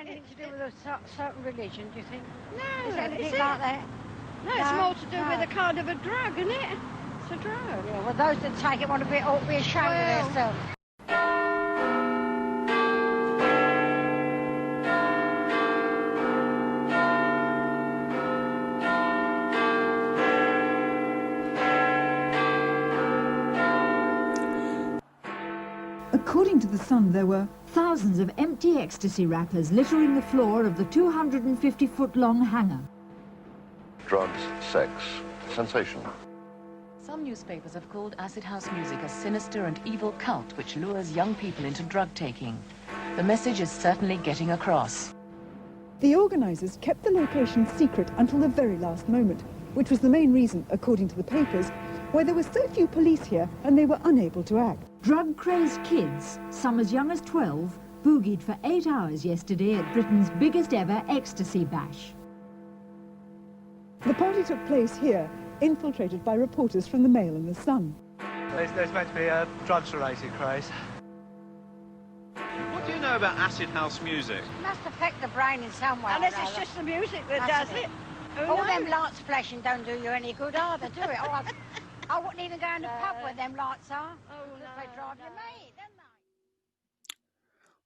anything to do with a certain religion, do you think? No, is it anything is like that? No, it's more to do with a kind of a drug, isn't it? It's a drug. Yeah, well, those that take it want to ought to be ashamed of themselves. According to The Sun, there were thousands of empty ecstasy wrappers littering the floor of the 250-foot-long hangar. Drugs, sex, sensation. Some newspapers have called acid house music a sinister and evil cult which lures young people into drug taking. The message is certainly getting across. The organisers kept the location secret until the very last moment, which was the main reason, according to the papers, why there were so few police here and they were unable to act. Drug-crazed kids, some as young as 12, boogied for 8 hours yesterday at Britain's biggest ever ecstasy bash. The party took place here, infiltrated by reporters from the Mail and the Sun. There's meant to be a drugs-related craze. What do you know about acid house music? It must affect the brain in some way. Unless it's just the music that does it. All them lights flashing don't do you any good either, do it? I wouldn't even go in the pub where them lights are. Oh, no. They drive you mad, don't they?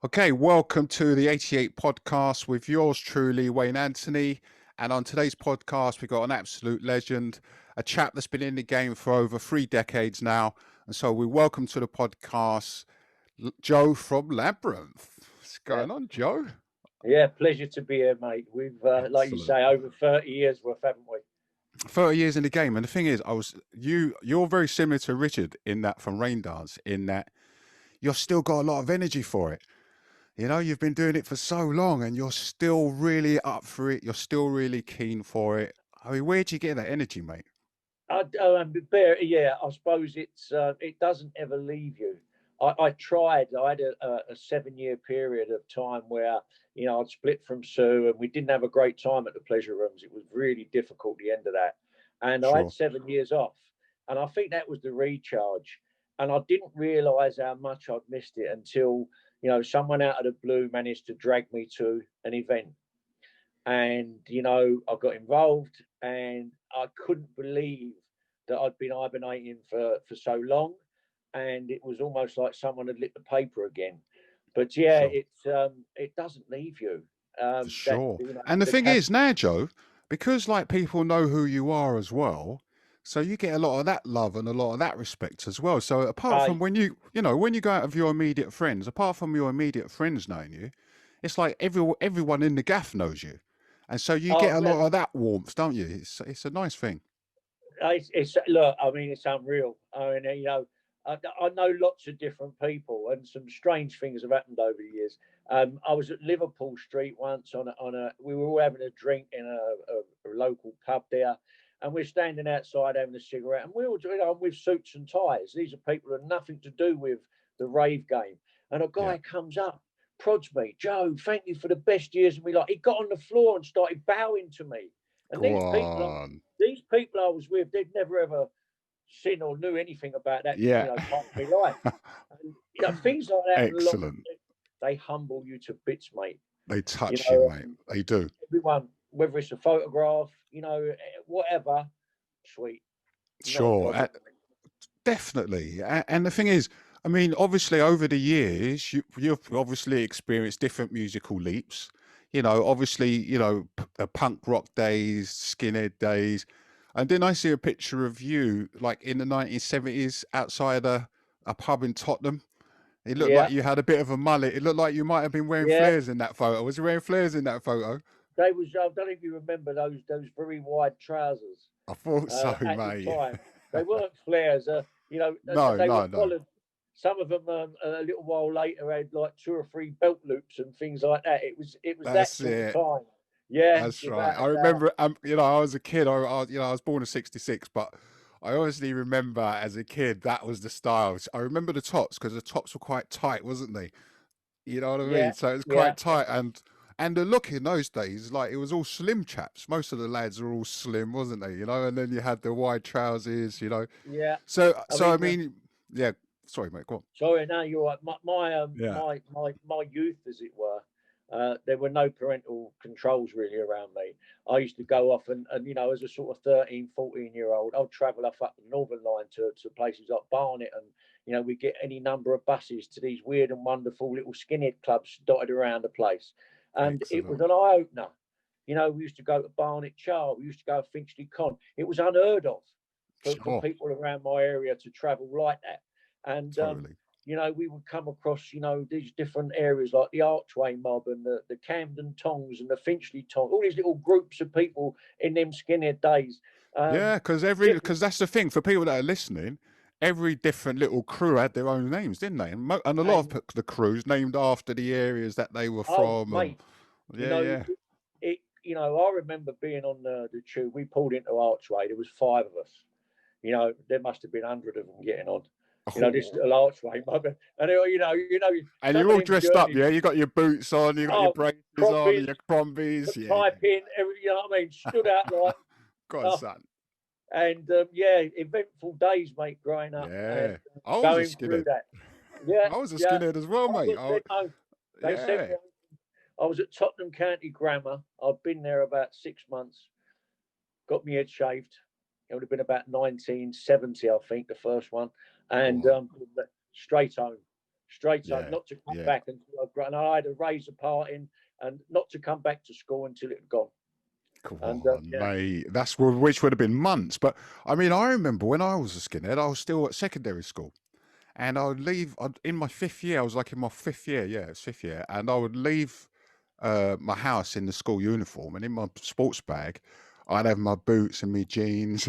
Okay, welcome to the 88 podcast with yours truly, Wayne Anthony. And on today's podcast, we've got an absolute legend, a chap that's been in the game for over 3 decades now. And so we welcome to the podcast, Joe from Labrynth. What's going on, Joe? Yeah, pleasure to be here, mate. We've, like you say, over 30 years worth, haven't we? 30 years in the game. And the thing is, you're very similar to Richard in that from Rain Dance, in that you've still got a lot of energy for it. You know, you've been doing it for so long and you're still really up for it. You're still really keen for it. I mean, where'd you get that energy, mate? I suppose it doesn't ever leave you. I tried. I had a 7-year period of time where, you know, I'd split from Sue and we didn't have a great time at the pleasure rooms. It was really difficult, the end of that. And Sure. I had 7 years off. And I think that was the recharge. And I didn't realise how much I'd missed it until, you know, someone out of the blue managed to drag me to an event. And, you know, I got involved and I couldn't believe that I'd been hibernating for so long. And it was almost like someone had lit the paper again. But yeah, Sure. it doesn't leave you. For sure. You know, And the thing is now, Joe, because like people know who you are as well, so you get a lot of that love and a lot of that respect as well. So apart from when you go out of your immediate friends, apart from your immediate friends knowing you, it's like everyone in the gaff knows you. And so you get a lot of that warmth, don't you? It's a nice thing. Look, I mean, it's unreal. I mean, you know, I know lots of different people, and some strange things have happened over the years. I was at Liverpool Street once we were all having a drink in a local pub there, and we're standing outside having a cigarette, and we were doing it with suits and ties. These are people who have nothing to do with the rave game. And a guy comes up, prods me, Joe, thank you for the best years of my life. He got on the floor and started bowing to me. And these people I was with, they'd never ever seen or knew anything about that Yeah. you know, part of my life. And, you know, things like that. Excellent. They humble you to bits, mate. They touch You know, you, mate. They do. Everyone, whether it's a photograph, you know, whatever, sweet. Sure. Definitely. And the thing is, I mean, obviously over the years, you've obviously experienced different musical leaps. You know, obviously, you know, the punk rock days, skinhead days. And then I see a picture of you like in the 1970s outside a pub in Tottenham. It looked like you had a bit of a mullet. It looked like you might have been wearing flares in that photo. Was you wearing flares in that photo? I don't know if you remember those very wide trousers. I thought so, at mate. The time. They weren't flares. You know, they were collared. Some of them a little while later had like 2 or 3 belt loops and things like that. It was that sort of time. Yeah, that's right. I remember. You know, I was a kid. I was born in '66, but I honestly remember as a kid that was the style. I remember the tops because the tops were quite tight, wasn't they? You know what I mean? So it was quite tight, and the look in those days, like it was all slim chaps. Most of the lads were all slim, wasn't they? You know, and then you had the wide trousers. You know. Yeah. So I mean, yeah. Sorry, mate. Go on. Sorry, no, you're right. My youth, as it were. There were no parental controls really around me. I used to go off and as a sort of 13, 14-year-old, I'd travel off up the Northern Line to places like Barnet, and we get any number of buses to these weird and wonderful little skinhead clubs dotted around the place. And it was an eye-opener. We used to go to Barnet Char, we used to go to Finchley Con. It was unheard of for people around my area to travel like that. And we would come across, these different areas like the Archway Mob and the Camden Tongs and the Finchley Tongs, all these little groups of people in them skinhead days. Because that's the thing for people that are listening. Every different little crew had their own names, didn't they? And a lot of the crews named after the areas that they were from. Mate, I remember being on the tube. We pulled into Archway. There was 5 of us. There must have been 100 of them getting on. This little Archway, and and you're all dressed up, yeah. You got your boots on, you got your braces on, and your crombies, pipe in, stood out like God, son. And eventful days, mate, growing up. Yeah, I was a skinhead. Yeah, I was a skinhead as well, mate. I was at Tottenham County Grammar. I'd been there about 6 months. Got my head shaved. It would have been about 1970, I think, the first one. And straight home, not to come back until I had a razor parting, and not to come back to school until it had gone. Come on, mate. That's which would have been months. But I mean, I remember when I was a skinhead, I was still at secondary school, and I would leave in my 5th year. I was like in my 5th year, it's 5th year, and I would leave my house in the school uniform, and in my sports bag, I'd have my boots and my jeans.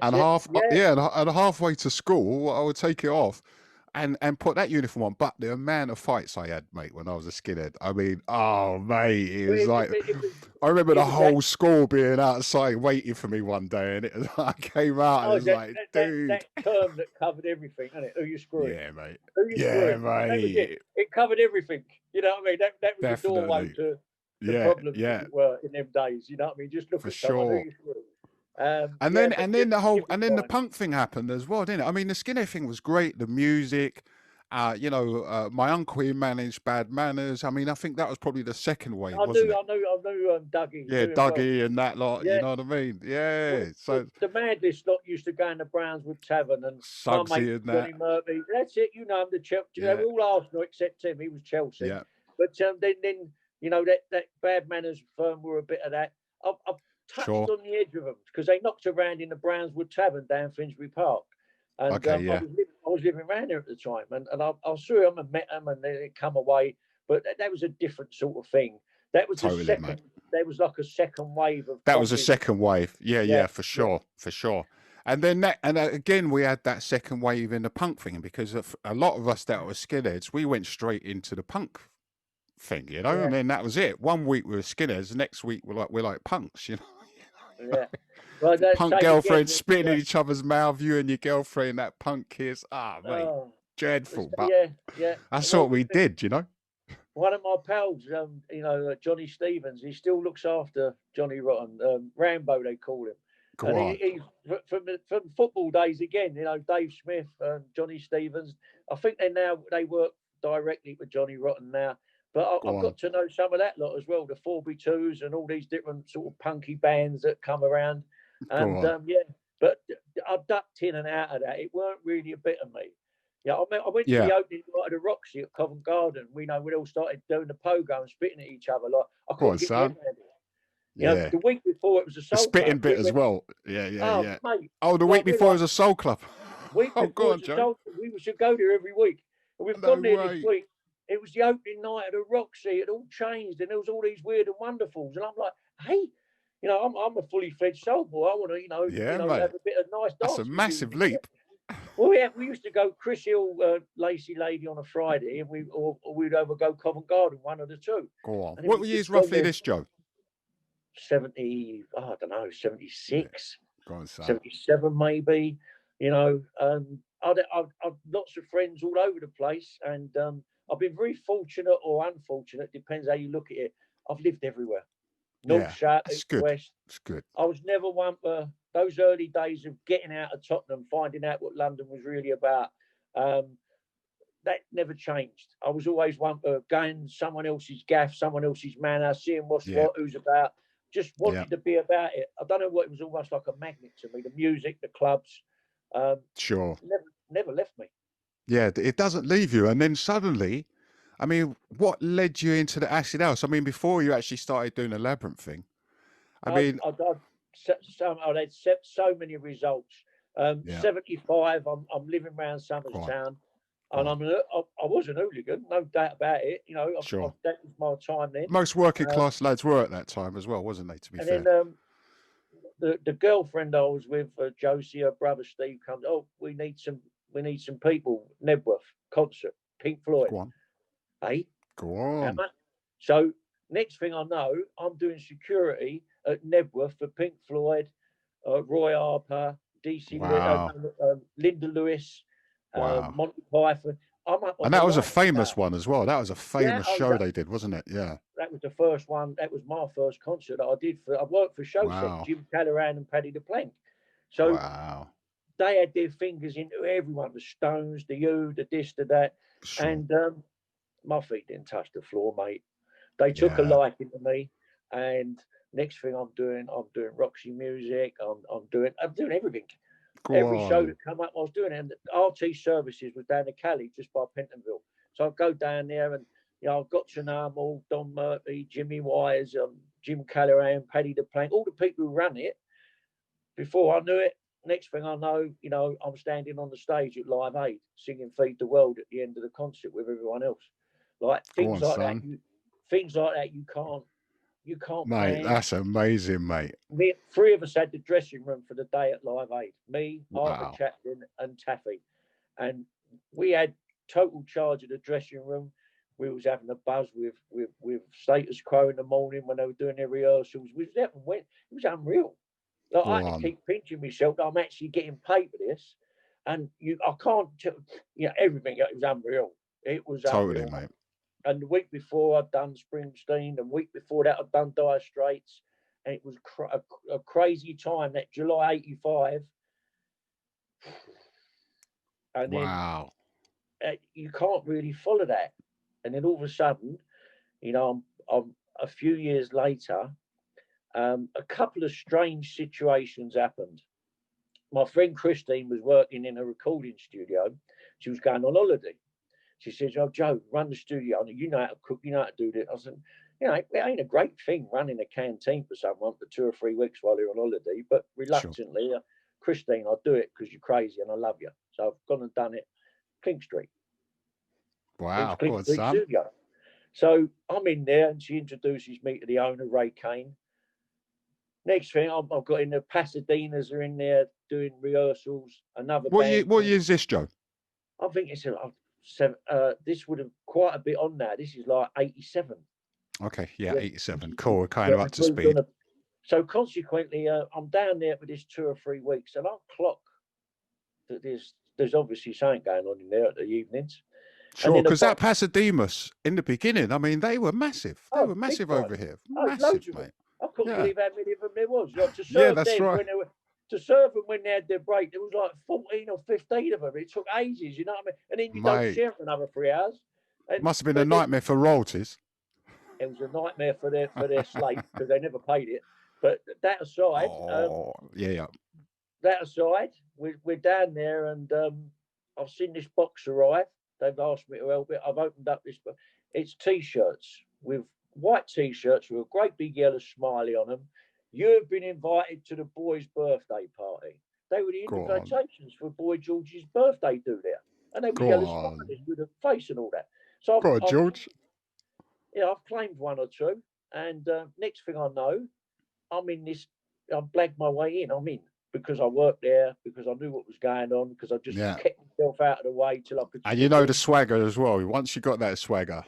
And halfway to school, I would take it off and put that uniform on. But the amount of fights I had, mate, when I was a skinhead, I mean, mate, it was like, I remember the whole school being outside waiting for me one day, and I came out and it was like, dude. That term that covered everything, isn't it? Who you screwing? Yeah, mate. Who you screwing? Mate. It covered everything. You know what I mean? That was the doorway to the problems that were in them days. You know what I mean? Just look at someone who you screwing. And then the punk thing happened as well, didn't it? I mean, the skinhead thing was great. The music, my uncle, he managed Bad Manners. I mean, I think that was probably the second wave. I knew Dodgy. Yeah, Dodgy and that lot. You know what I mean? Yeah. Well, so the Madness lot used to go in the Brownswood Tavern and Suggsy and Johnny Murphy. That's it. You know him. The Chelsea. They were all Arsenal except him. He was Chelsea. Yeah. But then that Bad Manners firm were a bit of that. I've touched on the edge of them because they knocked around in the Brownswood Tavern down Finsbury Park. And I was living around there at the time, and I saw them and met them, and they come away. But that was a different sort of thing. That was totally, a second. Mate. There was like a second wave of. That was a second wave. Yeah, for sure. And then again, we had that second wave in the punk thing because a lot of us that were skinheads, we went straight into the punk thing, and then that was it. 1 week we were skinheads, the next week we're like punks, Yeah. Well, punk girlfriends spitting in each other's mouth, you and your girlfriend, that punk kiss. Mate, dreadful. But that's what we did, One of my pals, Johnny Stevens, he still looks after Johnny Rotten. Rambo, they call him. He's from football days again, Dave Smith and Johnny Stevens. I think they work directly with Johnny Rotten now. But I've got to know some of that lot as well, the 4B2s and all these different sort of punky bands that come around. And but I ducked in and out of that. It weren't really a bit of me. Yeah, I went to the opening night of the Roxy at Covent Garden. We all started doing the pogo and spitting at each other. Like I couldn't get around it. The week before it was a soul spitting club. bit as well. Yeah. Mate, the week before it was a soul club. We should go there every week. And we've gone there this week. It was the opening night of the Roxy. It all changed, and there was all these weird and wonderfuls. And I'm like, hey, I'm a fully fledged soul boy. I want to, have a bit of nice dance. That's a massive leap. Well, we used to go Chris Hill, Lacey Lady on a Friday, and we'd over go Covent Garden, one of the two. Go on. What year's roughly this, Joe? 70, I don't know, 76, Go on, son. 77 maybe. I've lots of friends all over the place, and I've been very fortunate or unfortunate, depends how you look at it. I've lived everywhere. North, south, east, west. It's good. I was never one for those early days of getting out of Tottenham, finding out what London was really about. that never changed. I was always one for going someone else's gaff, someone else's manor, seeing what's what, who's about. Just wanted to be about it. I don't know what, it was almost like a magnet to me. The music, the clubs, Sure. never left me. Yeah, it doesn't leave you. And then suddenly, I mean, what led you into the acid house? I mean, before you actually started doing the Labyrinth thing, I mean, I've had so many results. 75, I'm living around Somers Town, and I was an hooligan, no doubt about it. You know, that was my time then. Most working class lads were at that time as well, wasn't they? To be fair. Then the girlfriend I was with, Josie, her brother Steve, comes. Oh, we need some people. Nebworth concert, Pink Floyd. Go on. Hey, go on. So next thing I know, I'm doing security at Nebworth for Pink Floyd, Roy Harper, DC, Linda Lewis, Monty Python. And that was a famous one as well. That was a famous show they did, wasn't it? Yeah. That was the first one. That was my first concert that I did. I worked for Showset, Jim Callahan and Paddy DePlank. So they had their fingers into everyone, the Stones, the U, the this, the that. Sure. And my feet didn't touch the floor, mate. They took a liking to me. And next thing I'm doing Roxy music. I'm doing everything. Every show that come up, I was doing it. And RT Services was down the Cali, just by Pentonville. So I'd go down there and, you know, I've got to know them all, Don Murphy, Jimmy Wise, Jim Callahan, Paddy DePlank, all the people who ran it. Before I knew it, next thing I know, you know, I'm standing on the stage at Live Aid, singing Feed the World at the end of the concert with everyone else. Like things like that, you can't. Mate, that's amazing, mate. Three of us had the dressing room for the day at Live Aid. Me, Arthur Chaplin, and Taffy, and we had total charge of the dressing room. We was having a buzz with Status Quo in the morning when they were doing their rehearsals. It was unreal. Like, I had to keep pinching myself that I'm actually getting paid for this, and I can't. Everything. It was unreal. It was totally, unreal. Mate. And the week before I'd done Springsteen, and the week before that I'd done Dire Straits, and it was a crazy time. That July '85, and then you can't really follow that. And then all of a sudden, you know, I'm a few years later, a couple of strange situations happened. My friend Christine was working in a recording studio. She was going on holiday. She says, "Oh, Joe, run the studio. You know how to cook. You know how to do this." I said, "You know, it ain't a great thing running a canteen for someone for 2 or 3 weeks while they're on holiday, but reluctantly, Christine, I'll do it because you're crazy and I love you." So I've gone and done it. King Street. Wow, King Street studio. So I'm in there, and she introduces me to the owner, Ray Kane. Next thing, I've got in the Pasadenas are in there doing rehearsals. Another what band. year is this, Joe? I think it's this would have quite a bit on now. This is like 87. Okay, 87. Cool, we're kind of up to speed. So consequently, I'm down there for this 2 or 3 weeks, and I'll clock that there's obviously something going on in there at the evenings. Sure, because that Pasademas in the beginning, I mean, they were massive. They were massive over here. Massive, mate. I couldn't believe how many of them there was. Like, to serve yeah, that's them right. To serve them when they had their break, there was like 14 or 15 of them. It took ages, you know what I mean? And then you don't share for another 3 hours. It must have been a nightmare for royalties. It was a nightmare for their slate because they never paid it. But that aside, that aside, we're down there, and I've seen this box arrive. They've asked me to help it. I've opened up this book. It's T-shirts with white T-shirts with a great big yellow smiley on them. You've been invited to the boy's birthday party. They were the invitations for Boy George's birthday do there. And they were yellow smileys with a face and all that. So George. Yeah, I've claimed 1 or 2. And next thing I know, I'm in this, I've blagged my way in. I'm in because I worked there, because I knew what was going on, because I just kept myself out of the way till I could. And you know the swagger as well. Once you got that swagger.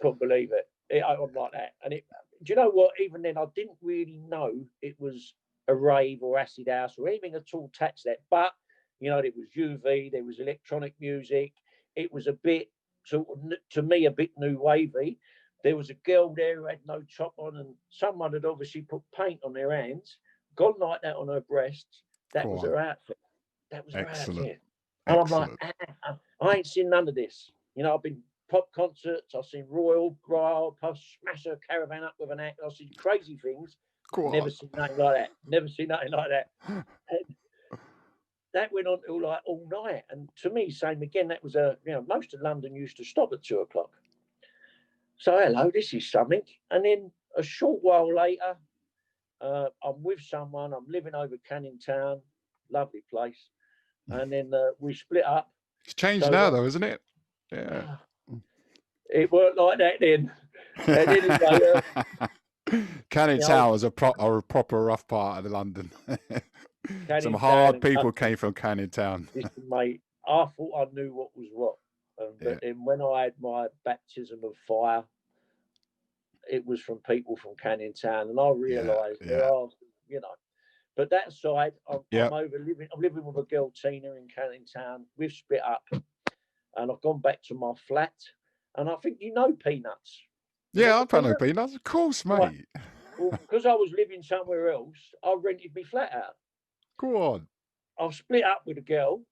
Couldn't believe it. I'm like that. And do you know what? Even then, I didn't really know it was a rave or acid house or anything at all attached to that. But, you know, it was UV, there was electronic music. It was a bit, to me, a bit new wavy. There was a girl there who had no top on, and someone had obviously put paint on their hands, gone like that on her breasts. That was her outfit. That was her outfit. And I'm like, I ain't seen none of this. You know, I've been pop concerts. I've seen Royal, I've smashed a caravan up with an act. I've seen crazy things. Never seen nothing like that. Never seen nothing like that. And that went on till like all night. And to me, same again. That was most of London used to stop at 2 o'clock. So hello, this is something. And then a short while later, I'm with someone. I'm living over Canning Town, lovely place. And then we split up. It's changed now, though, isn't it? Yeah. It weren't like that then. And anyway, Canning Towers are a proper rough part of London. Some hard people came from Canning Town. Listen, mate, I thought I knew what was what. But then when I had my baptism of fire, it was from people from Canning Town, and I realised there are, But that aside, I'm living with a girl, Tina, in Canning Town. We've split up, and I've gone back to my flat. And I think you know Peanuts. Yeah, I know Peanuts, of course, mate. Right. Well, because I was living somewhere else, I rented my flat out. Go on. I've split up with a girl.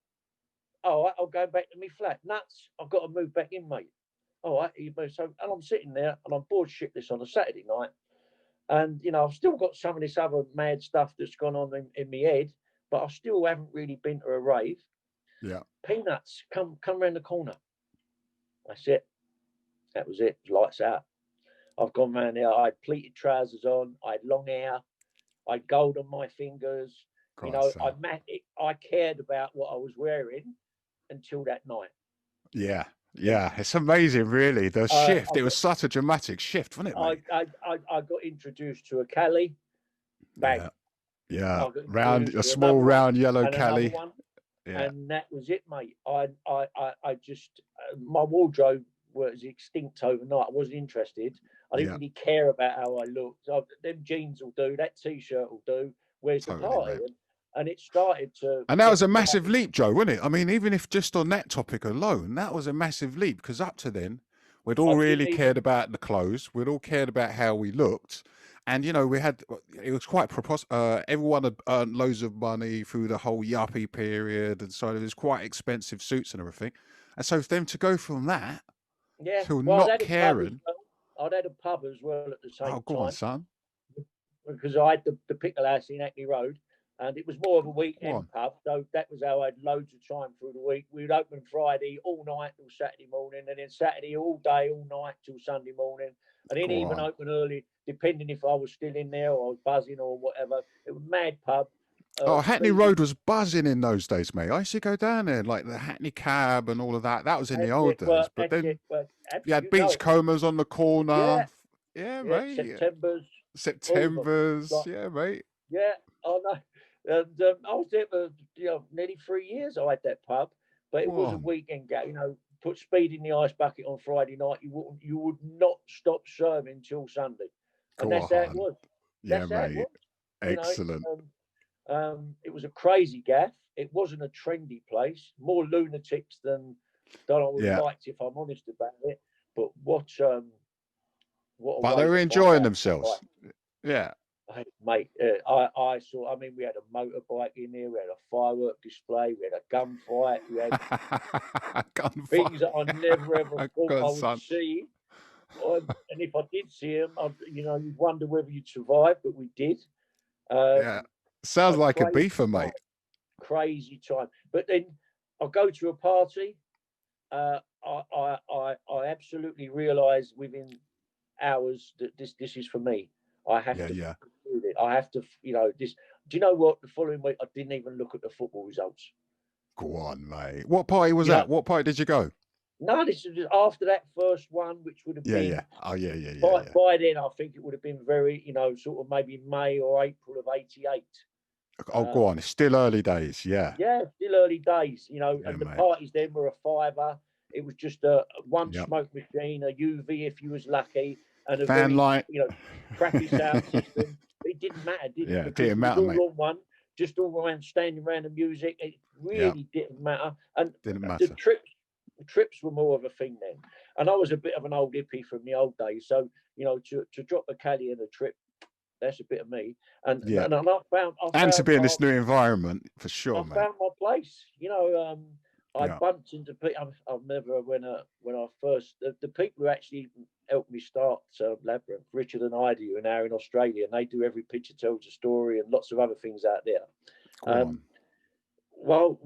All right, I'll go back to my flat. Nuts, I've got to move back in, mate. All right, so, and I'm sitting there and I'm bored shitless on a Saturday night. And, I've still got some of this other mad stuff that's gone on in my head, but I still haven't really been to a rave. Yeah. Peanuts, come round the corner. That's it. That was it. Lights out. I've gone round there. I had pleated trousers on. I had long hair. I had gold on my fingers. I cared about what I was wearing until that night. Yeah. Yeah. It's amazing, really. The shift. It was such a dramatic shift, wasn't it, mate? I got introduced to a Cali. Bang. Yeah. A small round yellow Cali. Yeah. And that was it, mate. I just my wardrobe was extinct overnight. I wasn't interested. I didn't really care about how I looked. Them jeans will do. That T-shirt will do. Where's the party? And it started to. And that was a massive leap, Joe, wasn't it? I mean, even if just on that topic alone, that was a massive leap, because up to then, we'd all really cared about the clothes. We'd all cared about how we looked. And, it was quite everyone had earned loads of money through the whole yuppie period. And so it was quite expensive suits and everything. And so for them to go from that to not caring. I'd had a pub as well at the same time. Oh, go on, son. Because I had the Pickle House in Hackney Road, and it was more of a weekend pub. So that was how I had loads of time through the week. We'd open Friday all night till Saturday morning, and then Saturday all day, all night till Sunday morning. And then even open early, depending if I was still in there or I was buzzing or whatever. It was a mad pub. Hackney Road was buzzing in those days, mate. I used to go down there, like the Hackney Cab and all of that. That was in the old days. But then you had beachcombers on the corner. Yeah, mate. September's. Yeah, mate. Yeah, I know. And I was there for nearly 3 years. I had that pub, but it was a weekend game. Put speed in the ice bucket on Friday night. You would not stop serving till Sunday, and that's how it was. Yeah, mate. Excellent. It was a crazy gaff. It wasn't a trendy place. More lunatics than I would have liked, if I'm honest about it. But what but they were enjoying themselves. Yeah. Mate, I saw. I mean, we had a motorbike in there. We had a firework display. We had a gunfight. We had things that I never ever thought I would see. And if I did see them, you'd wonder whether you'd survive. But we did. Sounds like a beefer, mate. Crazy time. But then I go to a party. I absolutely realise within hours that this is for me. I have to. Yeah. I have to. This. Do you know what? The following week, I didn't even look at the football results. Go on, mate. What party was that? What party did you go? No, this is after that first one, which would have been. Yeah. Oh, yeah. By then, I think it would have been very, sort of maybe May or April of '88. Oh, go on. It's still early days. Yeah. Yeah, still early days. And the parties then were a $5. It was just a one smoke machine, a UV if you was lucky, and a fan light, crappy sound system. It didn't matter, did it? Yeah, it didn't matter, mate. Just all around, standing around the music. It really didn't matter. And didn't matter. The trips were more of a thing then. And I was a bit of an old hippie from the old days. So, to drop a Cali in a trip, that's a bit of me. And I found to be in this new environment, for sure, I found my place. I bumped into people. I remember when I first the people who actually helped me start Labyrinth, Richard and Heidi, who are now in Australia, and they do Every Picture Tells a Story and lots of other things out there. Well,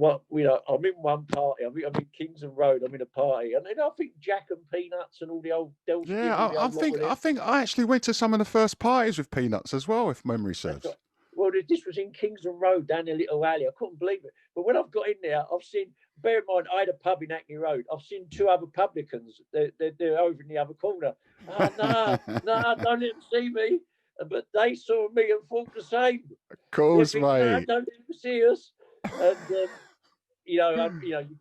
I'm in one party. I'm in Kingston Road. I'm in a party, and then I think Jack and Peanuts and all the old Del. Yeah, I think I actually went to some of the first parties with Peanuts as well, if memory serves. Right. Well, this was in Kingston Road down a little alley. I couldn't believe it. But when I've got in there, I've seen. Bear in mind, I had a pub in Hackney Road. I've seen two other publicans. They're over in the other corner. Oh, no, don't let them see me. But they saw me and thought the same. Of course, mate. No, don't let them see us. And you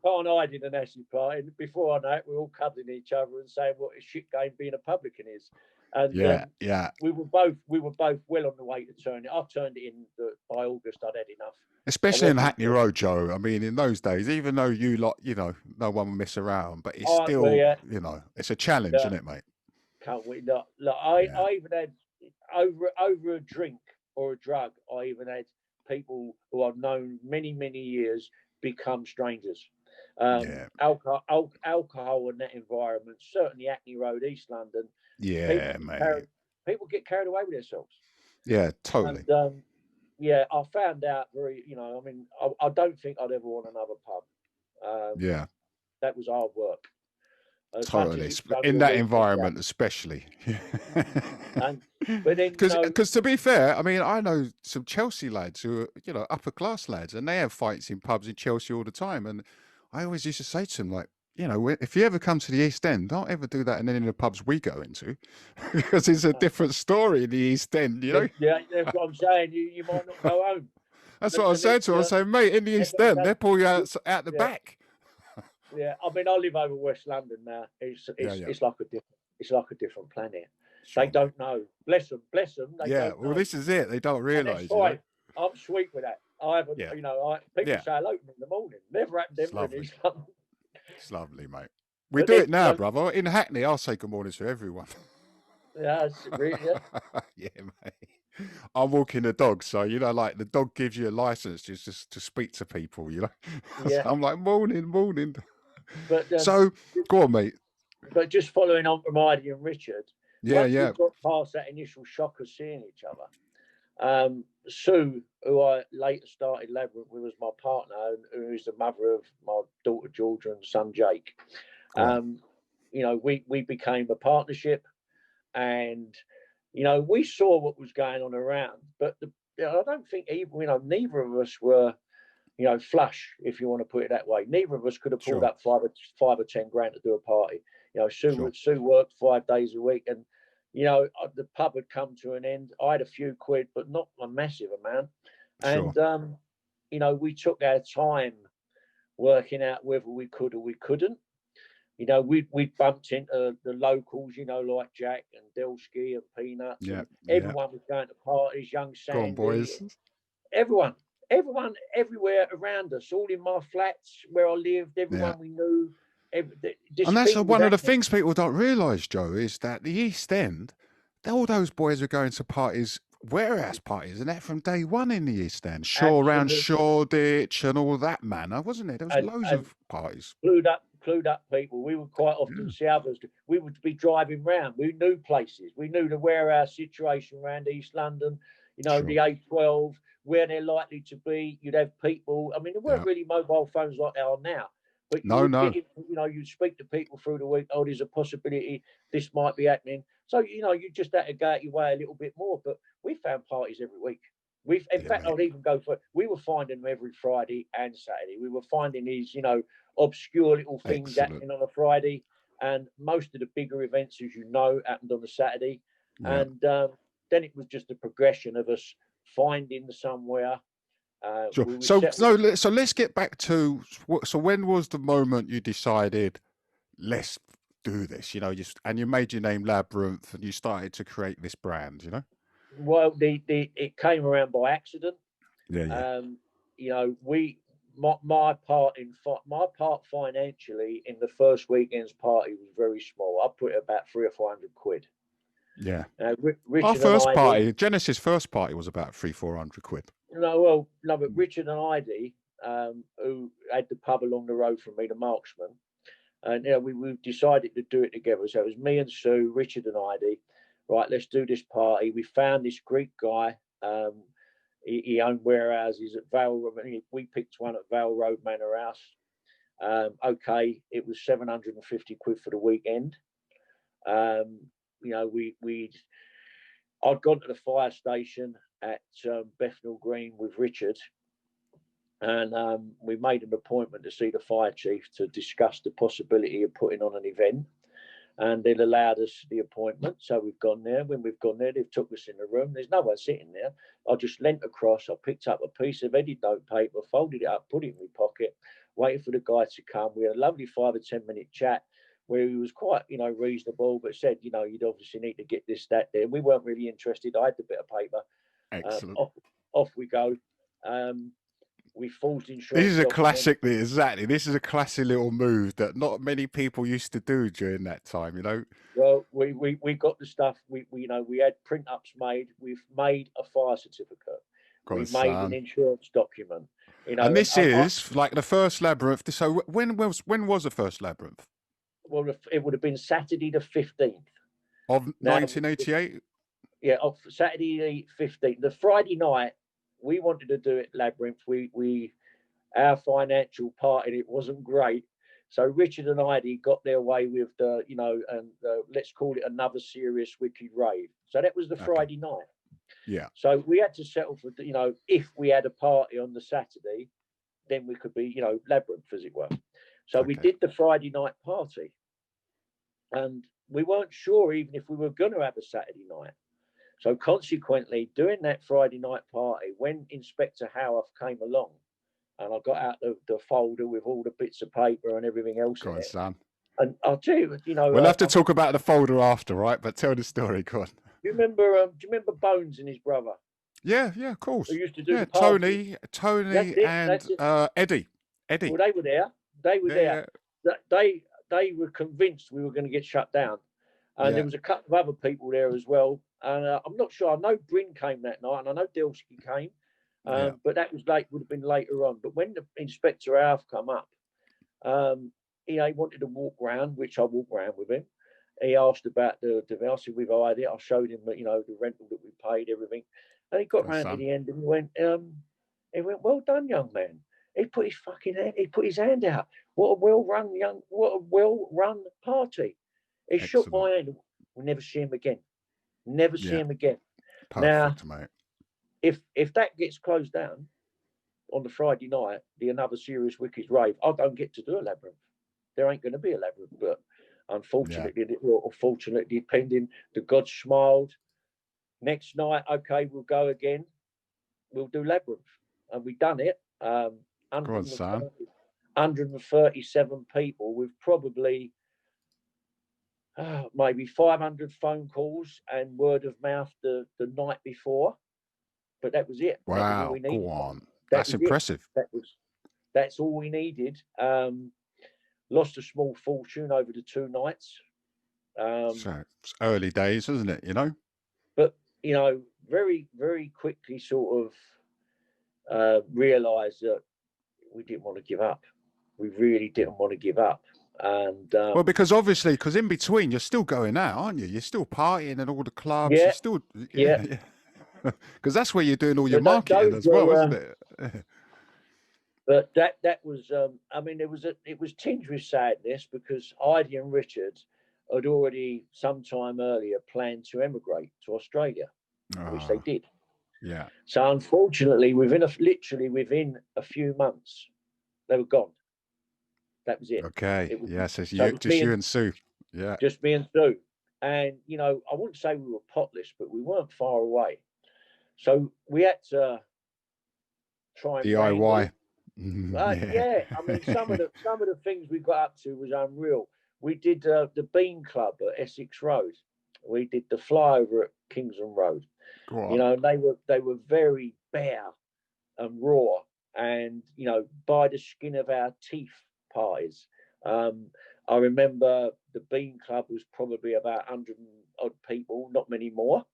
can't hide in an acid party. And before I know it, we're all cuddling each other and saying what a shit game being a publican is. And we were both well on the way to turn it. I've turned it in by August. I'd had enough. Especially in Hackney Road, Joe. I mean, in those days, even though you lot, no one will mess around, but it's still, it's a challenge, isn't it, mate? Can't we not? Look, I even had over a drink or a drug. I even had people who I've known many people become strangers. Alcohol in that environment, certainly Hackney Road, East London. Yeah, mate. People get carried away with themselves. Yeah, totally. And, I found out I don't think I'd ever want another pub. That was hard work. Totally, in that environment, especially. Because to be fair, I mean, I know some Chelsea lads who are, upper class lads, and they have fights in pubs in Chelsea all the time. And I always used to say to them, like, if you ever come to the East End, don't ever do that in any of the pubs we go into, because it's a different story in the East End, Yeah, that's what I'm saying. You might not go home. That's what I said to him. I say, mate, in the East End, they pull you out the back. Yeah, I mean, I live over West London now. It's like a different planet. Sure. They don't know. Bless them. They don't know. This is it. They don't realise. I'm sweet with that. I haven't. People say hello to me in the morning. Never happened ever in East London. It's lovely, mate. We do it now, brother. In Hackney, I'll say good morning to everyone. Yeah, really. Yeah, mate. I'm walking the dog, so like the dog gives you a license just to speak to people. Yeah. So I'm like morning. But so go on, mate. But just following on from Heidi and Richard. We got past that initial shock of seeing each other. Sue, who I later started Labyrinth with, was my partner, who is the mother of my daughter Georgia and son Jake. We became a partnership, and we saw what was going on around. But I don't think neither of us were, flush, if you want to put it that way. Neither of us could have pulled up five or 10 grand to do a party. Sue worked 5 days a week, and the pub had come to an end. I had a few quid, but not a massive amount. And, we took our time working out whether we could or we couldn't. We bumped into the locals, like Jack and Delsky and Peanuts. Yeah. Everyone was going to parties, young Sandy. Go on, boys. Everyone everywhere around us, all in my flats where I lived, everyone we knew. And that's one of the things people don't realise, Joe, is that the East End, all those boys were going to parties, warehouse parties, and that from day one in the East End. Around Shoreditch and all that manner, wasn't it? There was loads of parties. Clued up people. We would quite often see others. We would be driving round. We knew places. We knew the warehouse situation around East London, the A12, where they're likely to be. You'd have people. I mean, there weren't really mobile phones like they are now. But you speak to people through the week. Oh, there's a possibility this might be happening. So you just had to go out your way a little bit more. But we found parties every week. In fact, I'd even go for. We were finding them every Friday and Saturday. We were finding these, obscure little things happening on a Friday, and most of the bigger events, as happened on a Saturday. Yeah. And then it was just a progression of us finding somewhere. Sure. So let's get back to. So when was the moment you decided, let's do this? And you made your name Labyrinth, and you started to create this brand. Well, it came around by accident. Yeah. My part financially in the first weekend's party was very small. I put it about 300 or 400 quid. Yeah. Richard Our first party, Genesis' first party, was about 300-400 quid. No, but Richard and Heidi, who had the pub along the road from me, the Marksman. And we decided to do it together. So it was me and Sue, Richard and Heidi. Right, let's do this party. We found this Greek guy. He owned warehouses at Vale. We picked one at Vale Road Manor House. Okay, it was 750 quid for the weekend. I'd gone to the fire station at Bethnal Green with Richard, and we made an appointment to see the fire chief to discuss the possibility of putting on an event, and they'd allowed us the appointment. So we've gone there. When we've gone there, they've took us in the room. There's no one sitting there. I just leant across. I picked up a piece of headed note paper, folded it up, put it in my pocket, waited for the guy to come. We had a lovely 5 or 10 minute chat where he was quite, reasonable, but said, you'd obviously need to get this, that, there. We weren't really interested. I had the bit of paper. Excellent. Off we go. We forged insurance. This is a classic. Exactly. This is a classy little move that not many people used to do during that time. Well, we got the stuff. We had print ups made. We've made a fire certificate. We made an insurance document. And this is like the first Labyrinth. So when was the first Labyrinth? Well, it would have been Saturday the 15th of 1988. Yeah, of Saturday the 15th. The Friday night, we wanted to do it Labyrinth. Our financial part in it wasn't great, so Richard and Heidi got their way with the, let's call it another serious wicked rave. So that was the Friday night. Yeah. So we had to settle for, if we had a party on the Saturday, then we could be, Labyrinth, as it were. So we did the Friday night party, and we weren't sure even if we were going to have a Saturday night. So consequently, doing that Friday night party, when Inspector Howarth came along, and I got out the folder with all the bits of paper and everything else in it. Son. And I'll tell you, we'll have to talk about the folder after, right? But tell the story, go on. Do you remember Bones and his brother? Yeah, of course. Who used to do the Tony, and Eddie. Well, they were there. They were there. They were convinced we were going to get shut down, and there was a couple of other people there as well. And I'm not sure. I know Bryn came that night, and I know Delsky came, but that was late. Would have been later on. But when the Inspector Alf come up, he wanted to walk round, which I walked round with him. He asked about the house with Heidi. I showed him that the rental that we paid, everything, and he got round to the end and he went, "Well done, young man." He put his fucking hand. He put his hand out. What a well-run party. He shook my hand. We'll never see him again. Never see him again. Perfect, now, mate. If that gets closed down on the Friday night, the Another Serious Wicked Rave, I don't get to do a Labyrinth. There ain't going to be a Labyrinth, but unfortunately, or fortunately, depending, the gods smiled. Next night, okay, we'll go again. We'll do Labyrinth, and we've done it. 137 people with probably maybe 500 phone calls and word of mouth the night before, but that was it. Wow, that was all we needed. Go on. That's impressive. That's all we needed. Lost a small fortune over the 2 nights. So it's early days, isn't it? But very, very quickly sort of realised that we didn't want to give up. We really didn't want to give up. And well, because in between you're still going out, aren't you? You're still partying in all the clubs. Yeah, you're still, because that's where you're doing all your marketing as well, isn't it? But that was, it was tinged with sadness because Heidi and Richard had already sometime earlier planned to emigrate to Australia, which they did. Yeah. So unfortunately, within a few months, they were gone. That was it. Okay. So just you and Sue. Yeah. Just me and Sue. And I wouldn't say we were potless, but we weren't far away. So we had to try and DIY. Yeah. I mean, some of the things we got up to was unreal. We did the Bean Club at Essex Road. We did the flyover at Kingsland Road. They were very bare and raw, and by the skin of our teeth parties. I remember the Bean Club was probably about 100 odd people, not many more.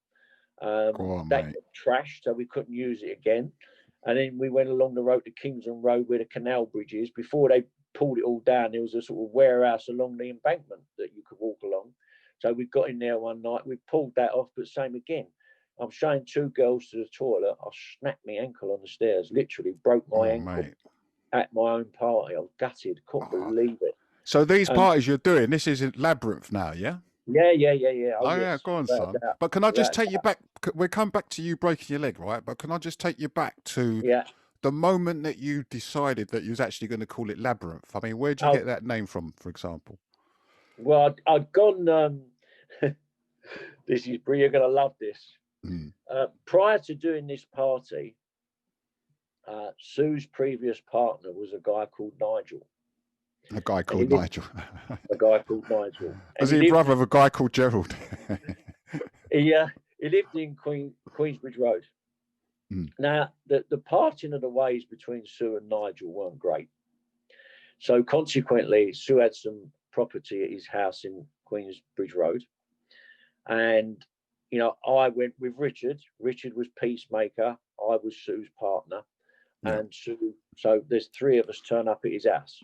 That got trashed, so we couldn't use it again. And then we went along the road to Kingsland Road where the canal bridge is. Before they pulled it all down, there was a sort of warehouse along the embankment that you could walk along. So we got in there one night, we pulled that off, but same again. I'm showing 2 girls to the toilet. I snapped my ankle on the stairs, literally broke my ankle at my own party. I was gutted, couldn't believe it. So these parties you're doing, this is in Labyrinth now, yeah? Yeah. Oh yeah, go on, son. But can I just take you back? We'll come back to you breaking your leg, right? But can I just take you back to the moment that you decided that you was actually going to call it Labyrinth? I mean, where did you get that name from, for example? Well, I'd gone. This is, you're going to love this. Prior to doing this party, Sue's previous partner was a guy called Nigel. A guy called Nigel. A guy called Nigel. Was he a brother of a guy called Gerald? He lived in Queensbridge Road. Now, the parting of the ways between Sue and Nigel weren't great. So consequently, Sue had some property at his house in Queensbridge Road. And, you know, I went with Richard. Richard was peacemaker. I was Sue's partner. And Sue, so there's 3 of us turn up at his house.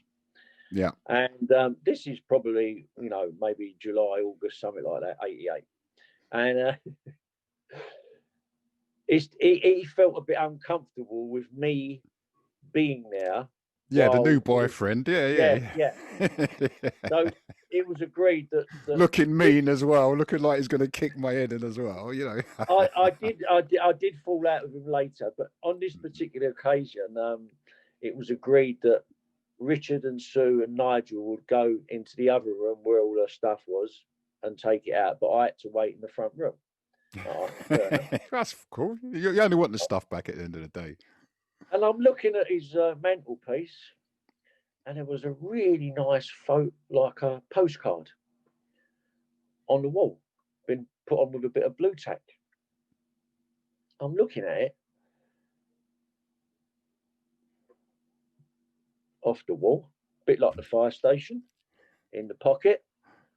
Yeah. And this is probably, you know, maybe July, August, something like that, 88. And he felt a bit uncomfortable with me being there. Yeah, the new boyfriend. Yeah. So it was agreed that looking mean as well, looking like he's going to kick my head in as well. You know, I did fall out with him later, but on this particular occasion, it was agreed that Richard and Sue and Nigel would go into the other room where all her stuff was and take it out, but I had to wait in the front room. That's cool. You only want the stuff back at the end of the day. And I'm looking at his mantelpiece, and there was a really nice photo, like a postcard on the wall, been put on with a bit of blue tack. I'm looking at it off the wall, a bit like the fire station, in the pocket,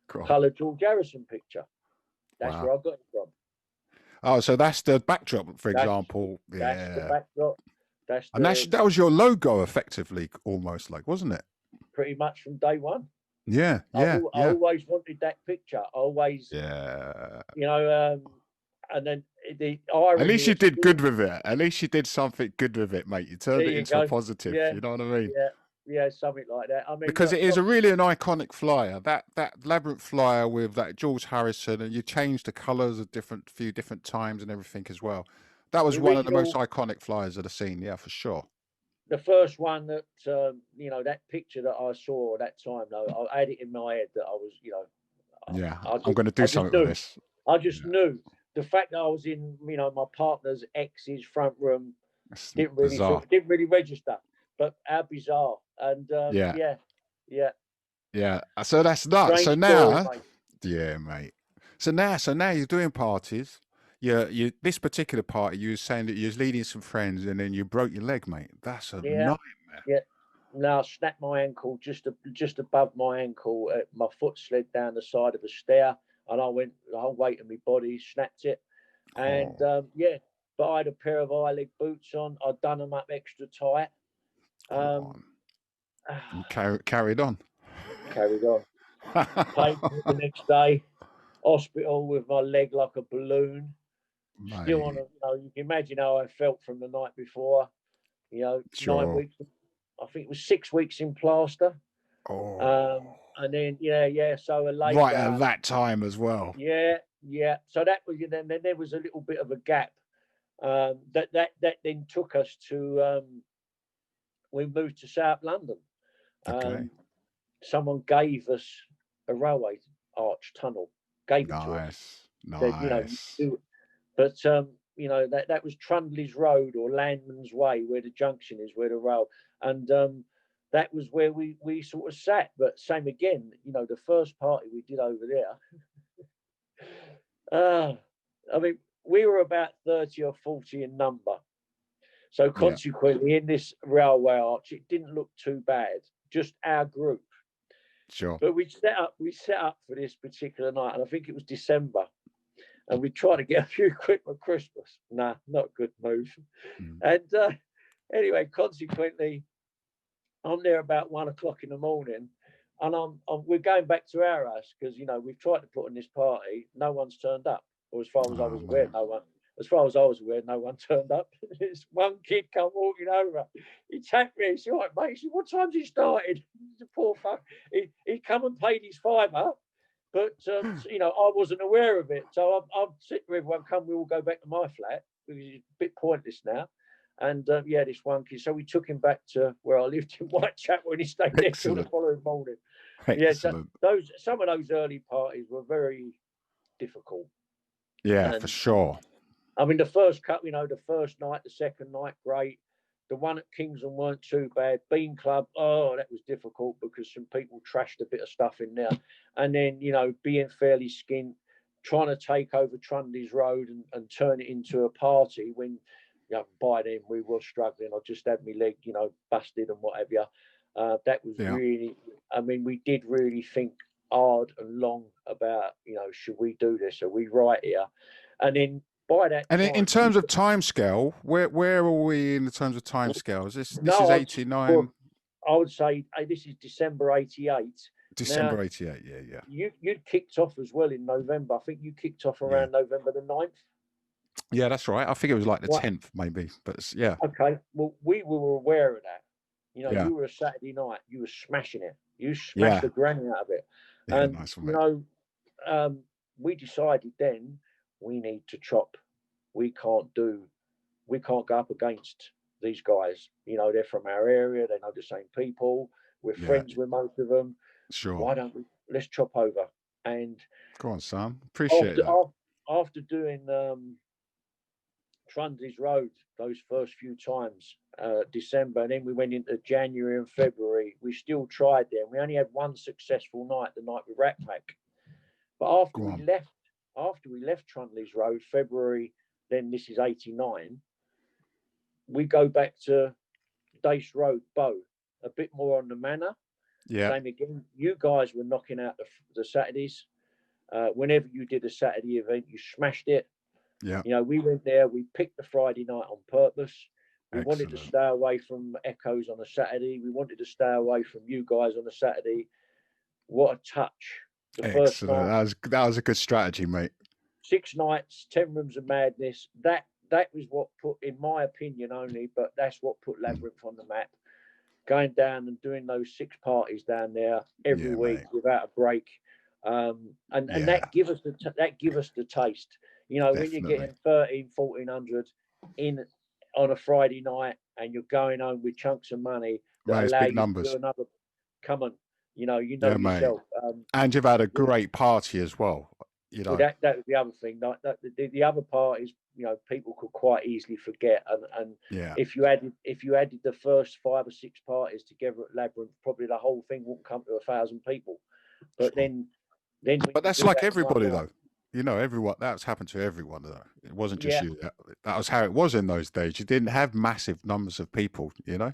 coloured George Harrison picture. That's where I got it from. Oh, so that's the backdrop, for example. That's the backdrop. That was your logo, effectively, almost like, wasn't it? Pretty much from day one. Yeah. I always wanted that picture. I always, you know, and then the irony. At least you did good with it. At least you did something good with it, mate. You turned it into a positive. Yeah. You know what I mean? Yeah, something like that. I mean, because it is really an iconic flyer. That Labyrinth flyer with that George Harrison, and you changed the colours of few different times and everything as well. That was one of the most iconic flyers of the scene, yeah, for sure. The first one that, you know, that picture that I saw at that time, though, I had it in my head that I was, you know. Yeah, I'm going to do something with this. I just knew. The fact that I was in, you know, my partner's ex's front room didn't really register. But how bizarre. And yeah. So that's nuts. So now, story, mate. So now you're doing parties. You this particular party, you were saying that you was leading some friends and then you broke your leg, mate. That's a nightmare. Yeah. Now I snapped my ankle just above my ankle. My foot slid down the side of a stair, and I went the whole weight of my body, snapped it, and but I had a pair of high leg boots on. I'd done them up extra tight. Carried on. Played the next day, hospital with my leg like a balloon. Mate. Still on, you can imagine how I felt from the night before. 9 weeks. I think it was 6 weeks in plaster. And then so later, right at that time as well. Yeah. So that was then there was a little bit of a gap. That then took us to we moved to South London. Someone gave us a railway arch tunnel. Gave it to us. Nice. But that was Trundley's Road or Landman's Way, where the junction is, where the rail, and that was where we sort of sat. But same again, the first party we did over there. I mean, we were about 30 or 40 in number. So consequently, in this railway arch, it didn't look too bad. Just our group. Sure. But we set up for this particular night, and I think it was December. And we tried to get a few quid for Christmas. Nah, not a good move. And Anyway, consequently, I'm there about 1 o'clock in the morning, and we're going back to our house because we've tried to put on this party. No one's turned up, or as far as I was aware, no one. As far as I was aware, no one turned up. This one kid come walking over. He tapped me. He said, "All right, mate." He said, "What time's he started?" The poor fuck. He come and paid his $5, but I wasn't aware of it. So I'm sitting with everyone. Come, we all go back to my flat because it's a bit pointless now. And this one kid. So we took him back to where I lived in Whitechapel, and he stayed there till the following morning. Excellent. Yeah, so some of those early parties were very difficult. Yeah, for sure. I mean, the first the first night, the second night, great. The one at Kingsland weren't too bad. Bean Club, that was difficult because some people trashed a bit of stuff in there. And then, being fairly skint, trying to take over Trundley's Road and turn it into a party when, by then we were struggling. I just had my leg, busted and whatever. That was really, I mean, we did really think hard and long about, should we do this? Are we right here? And then, by that and time, in terms of timescale, where are we in terms of timescale? This is 89. I would say this is December 88. December 88, yeah. You'd kicked off as well in November. I think you kicked off around November the 9th. Yeah, that's right. I think it was like the 10th, maybe. But yeah. Okay. Well, we were aware of that. You were a Saturday night. You were smashing it. You smashed the granny out of it. Yeah, and nice one, we decided then we need to chop. We can't go up against these guys. They're from our area. They know the same people. We're friends with most of them. Sure. Why don't we? Let's chop over. And go on, Sam. Appreciate that. After doing Trundley's Road those first few times, December, and then we went into January and February. We still tried there. We only had one successful night, the night with Rat Pack. But after we left Trundley's Road, February, then this is 89, we go back to Dace Road, Bow, a bit more on the manor. Yeah. Same again. You guys were knocking out the Saturdays. Whenever you did a Saturday event, you smashed it. Yeah. We went there. We picked the Friday night on purpose. We Excellent. wanted to stay away from Echoes on a Saturday. We wanted to stay away from you guys on a Saturday. What a touch. Excellent. First night, that was a good strategy, mate. 6 nights, 10 rooms of madness. That was what put, in my opinion only, but that's what put Labyrinth on the map. Going down and doing those 6 parties down there every week without a break. And that give us the taste. Definitely. When you're getting 1,300, 1,400 in on a Friday night and you're going home with chunks of money that allow you to do another. Come on, yourself. And you've had a great party as well. Well, that was the other thing. The other parties, people could quite easily forget. And if you added the first 5 or 6 parties together at Labyrinth, probably the whole thing wouldn't come to 1,000 people. But then. But that's like everybody, though. Everyone. That's happened to everyone, though. It wasn't just you. That was how it was in those days. You didn't have massive numbers of people. Yeah,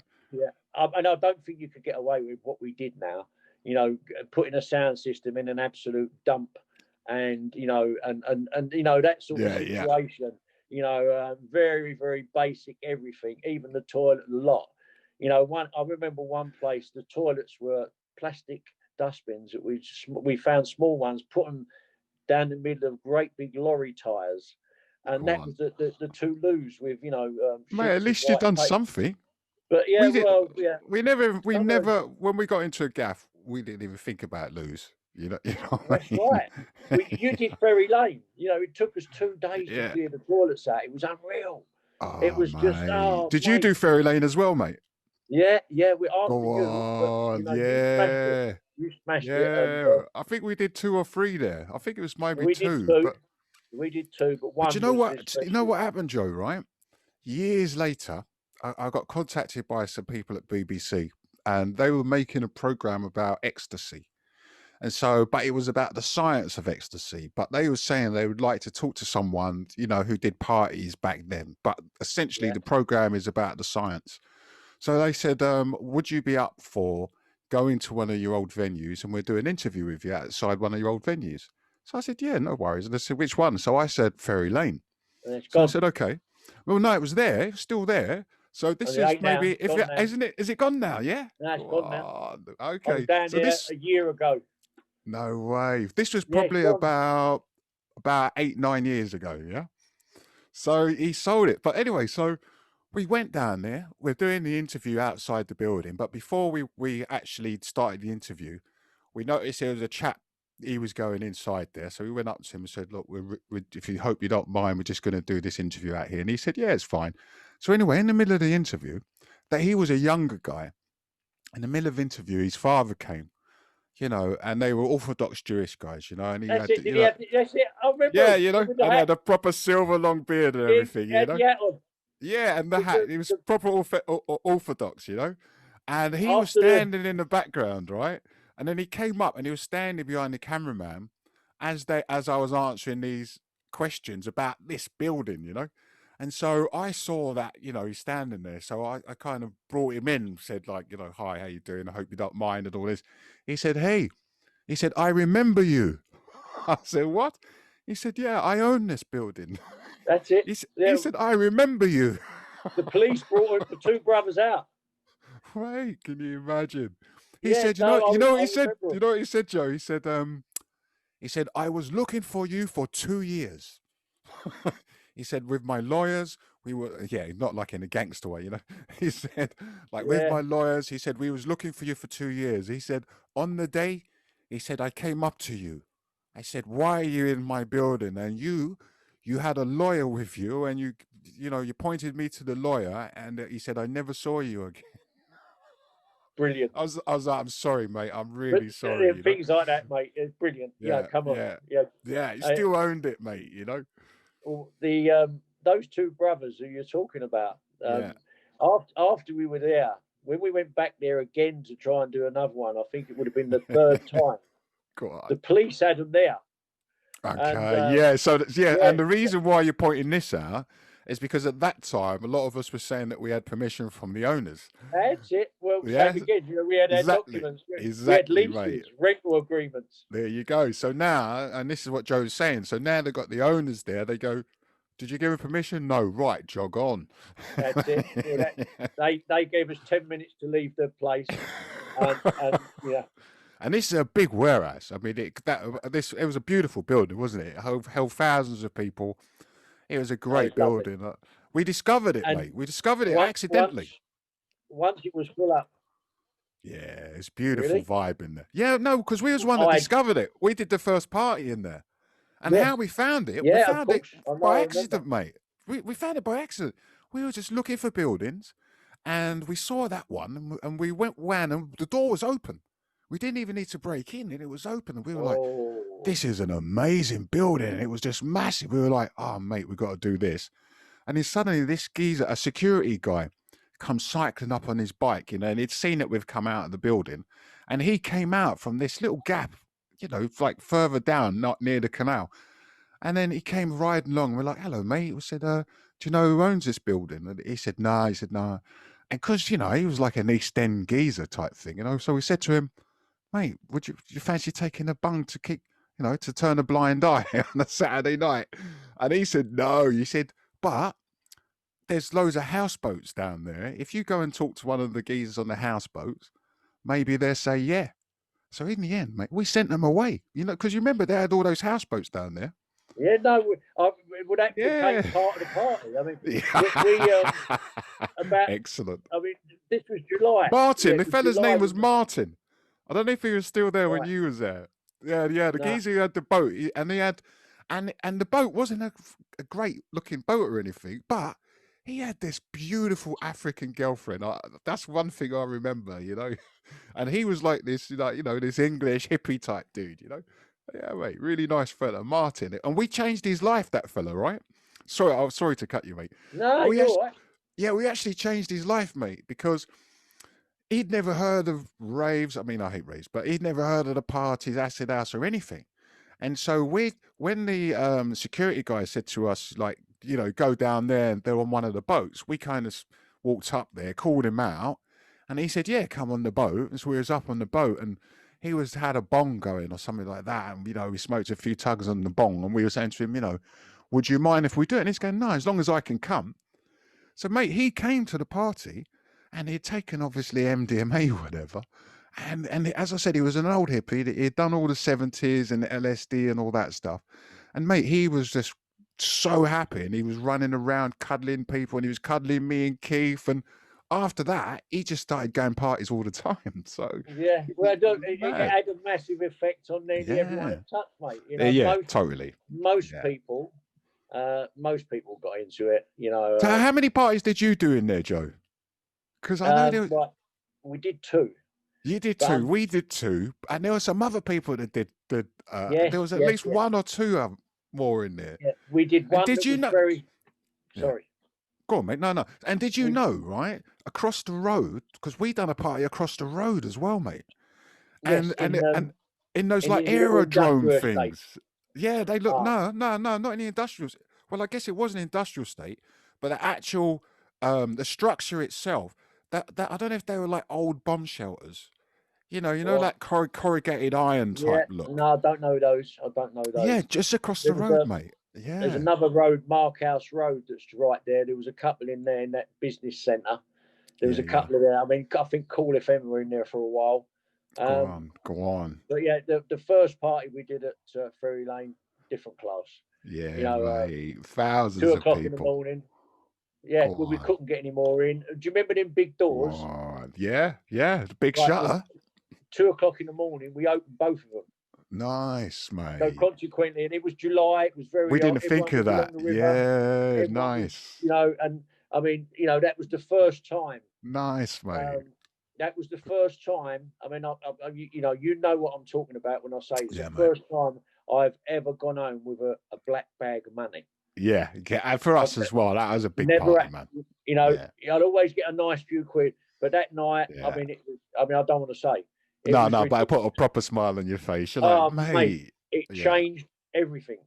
and I don't think you could get away with what we did now. Putting a sound system in an absolute dump, and that sort of situation. Very, very basic everything, even the toilet, a lot. I remember one place, the toilets were plastic dustbins that we found small ones, put them down the middle of great big lorry tires, and that was the 2 loos with mate, at least you've done something. But we never when we got into a gaff, we didn't even think about loos. That's right. You did Ferry Lane. It took us 2 days to clear the toilets out. It was unreal. It was just. Did you do Ferry Lane as well, mate? Yeah. We asked you. You smashed it. I think we did 2 or 3 there. I think it was maybe 2. We did 2, but one. But you know what? You know what happened, Joe? Right? Years later, I got contacted by some people at BBC, and they were making a program about ecstasy. And so, but it was about the science of ecstasy. But they were saying they would like to talk to someone, who did parties back then. But essentially, the program is about the science. So they said, would you be up for going to one of your old venues and we'll do an interview with you outside one of your old venues? So I said, yeah, no worries. And they said, which one? So I said, Ferry Lane. So I said, okay. Well, no, it was there, still there. So this It is ain't now. maybe, It's if gone it, now. isn't it? Is it gone now? Yeah. No, it's gone now. I was Okay. down So there this, a year ago. no way. This was Yeah, it's probably gone. about 8-9 years ago. Yeah. So he sold it. But anyway, so we went down there. We're doing the interview outside the building. But before we actually started the interview, we noticed there was a chap. He was going inside there. So we went up to him and said, look, if you hope you don't mind, we're just going to do this interview out here. And he said, yeah, it's fine. So anyway, in the middle of the interview, that he was a younger guy. In the middle of the interview, his father came, and they were Orthodox Jewish guys, and he That's had, it. That's it. I remember. yeah, With the and hat. had a proper silver long beard and He everything, had the hat on. Yeah, and the hat, he was proper Orthodox, and he was After the- standing in the background, right? And then he came up and he was standing behind the cameraman as I was answering these questions about this building, And so I saw that, he's standing there. So I kind of brought him in, said like, hi, how you doing? I hope you don't mind and all this. He said, hey, I remember you. I said, what? He said, yeah, I own this building. That's it. He said, I remember you. The police brought the two brothers out. Right, can you imagine? He Yeah, said, no, you know what he I said? remember. You know what he said, Joe? He said, I was looking for you for 2 years. He said, with my lawyers, we were, not like in a gangster way, He said, like with my lawyers, he said, we was looking for you for 2 years. He said, on the day, he said, I came up to you. I said, why are you in my building? And you had a lawyer with you, and you pointed me to the lawyer, and he said, I never saw you again. Brilliant. I was like, I'm sorry, mate. I'm really sorry. Things like that, mate. It's brilliant. Yeah, come on. Yeah, you still owned it, mate. Well, those two brothers who you're talking about. After we were there, when we went back there again to try and do another one, I think it would have been the third time. The police had them there. Okay, and, and the reason why you're pointing this out is because at that time, a lot of us were saying that we had permission from the owners. That's it. Well, same again, we had our documents. We had leases, rental agreements. There you go. So now, and this is what Joe's saying, so now they've got the owners there, they go, did you give them permission? No, right, jog on. That's it. They gave us 10 minutes to leave the place. And And this is a big warehouse. I mean, it was a beautiful building, wasn't it? It held thousands of people. It was a great building. We discovered it, mate. We discovered it accidentally. Once it was full up. Yeah, it's beautiful vibe in there. Yeah, no, because we was one that discovered it. We did the first party in there. And how we found it, we found it by accident, mate. We found it by accident. We were just looking for buildings, and we saw that one, and we went and the door was open. We didn't even need to break in, and it was open. And we were like, this is an amazing building. It was just massive. We were like, oh, mate, we've got to do this. And then suddenly this geezer, a security guy, comes cycling up on his bike, and he'd seen that we've come out of the building. And he came out from this little gap, like further down, not near the canal. And then he came riding along. We're like, hello, mate. We said, do you know who owns this building? And he said, no. He said, no. And because, he was like an East End geezer type thing, So we said to him, mate, would you fancy taking a bung to kick, to turn a blind eye on a Saturday night? And he said, no. He said, but there's loads of houseboats down there. If you go and talk to one of the geezers on the houseboats, maybe they'll say, yeah. So in the end, mate, we sent them away, because you remember they had all those houseboats down there. Yeah, no, that became part of the party. I mean, Excellent. I mean, this was July. Martin, the fella's name was Martin. I don't know if he was still there when you was there. Yeah, the geezer who had the boat, and he had, and the boat wasn't a great looking boat or anything, but he had this beautiful African girlfriend. That's one thing I remember, And he was like this, this English hippie type dude, Yeah, mate, really nice fella, Martin. And we changed his life, that fella, right? Sorry to cut you, mate. No, you're all right. Yeah, we actually changed his life, mate, because he'd never heard of raves. I mean, I hate raves, but he'd never heard of the parties, acid house, or anything. And so when the security guy said to us, like, go down there, and they're on one of the boats, we kind of walked up there, called him out, and he said, yeah, come on the boat. And so we was up on the boat, and he had a bong going or something like that. And, we smoked a few tugs on the bong, and we were saying to him, would you mind if we do it? And he's going, no, as long as I can come. So, mate, he came to the party, and he'd taken obviously MDMA or whatever. And as I said, he was an old hippie. He'd done all the 70s and LSD and all that stuff. And mate, he was just so happy, and he was running around cuddling people, and he was cuddling me and Keith. And after that, he just started going parties all the time. So yeah, well, it mad. had a massive effect on nearly everyone Yeah. it touched, mate. You know, Yeah, totally. Most Yeah. people got into it. You know. So how many parties did you do in there, Joe? Because I know there was... right, we did 2. You did 2. We did 2, and there were some other people that did. Yes, there was at least 1 or 2 more in there. Yeah, we did one. Did you know? Very... Yeah. Sorry. Go on, mate. No. And did you know, right, across the road, because we done a party across the road as well, mate. And Yes, in those in like the little aerodrome industrial things. estate. Yeah, they look no, not in the industrial. Well, I guess it was an industrial state, but the actual the structure itself, that I don't know if they were like old bomb shelters. You know, like corrugated iron type look. No, I don't know those. Yeah, just across the road, mate. Yeah. There's another road, Markhouse Road, that's right there. There was a couple in there in that business centre. There was a couple of there. I mean, I think Cool FM were in there for a while. Go on. But yeah, the first party we did at Ferry Lane, different class. Yeah, you know, mate. Thousands 2 of o'clock people. in the morning. Yeah, well, we couldn't get any more in. Do you remember them big doors? Yeah, the big shutter. 2 o'clock in the morning, we opened both of them. Nice, mate. So consequently, and it was July. It was very. We didn't think of that. Yeah, nice. You know, and I mean, you know, that was the first time. Nice, mate. That was the first time. I mean, you know what I'm talking about when I say it's the first time I've ever gone home with a black bag of money. Yeah, and for us as well, that was a big party, man. You know, I'd always get a nice few quid, but that night, I mean, I don't want to say. No, but I put a proper smile on your face. You're like, mate. It changed everything.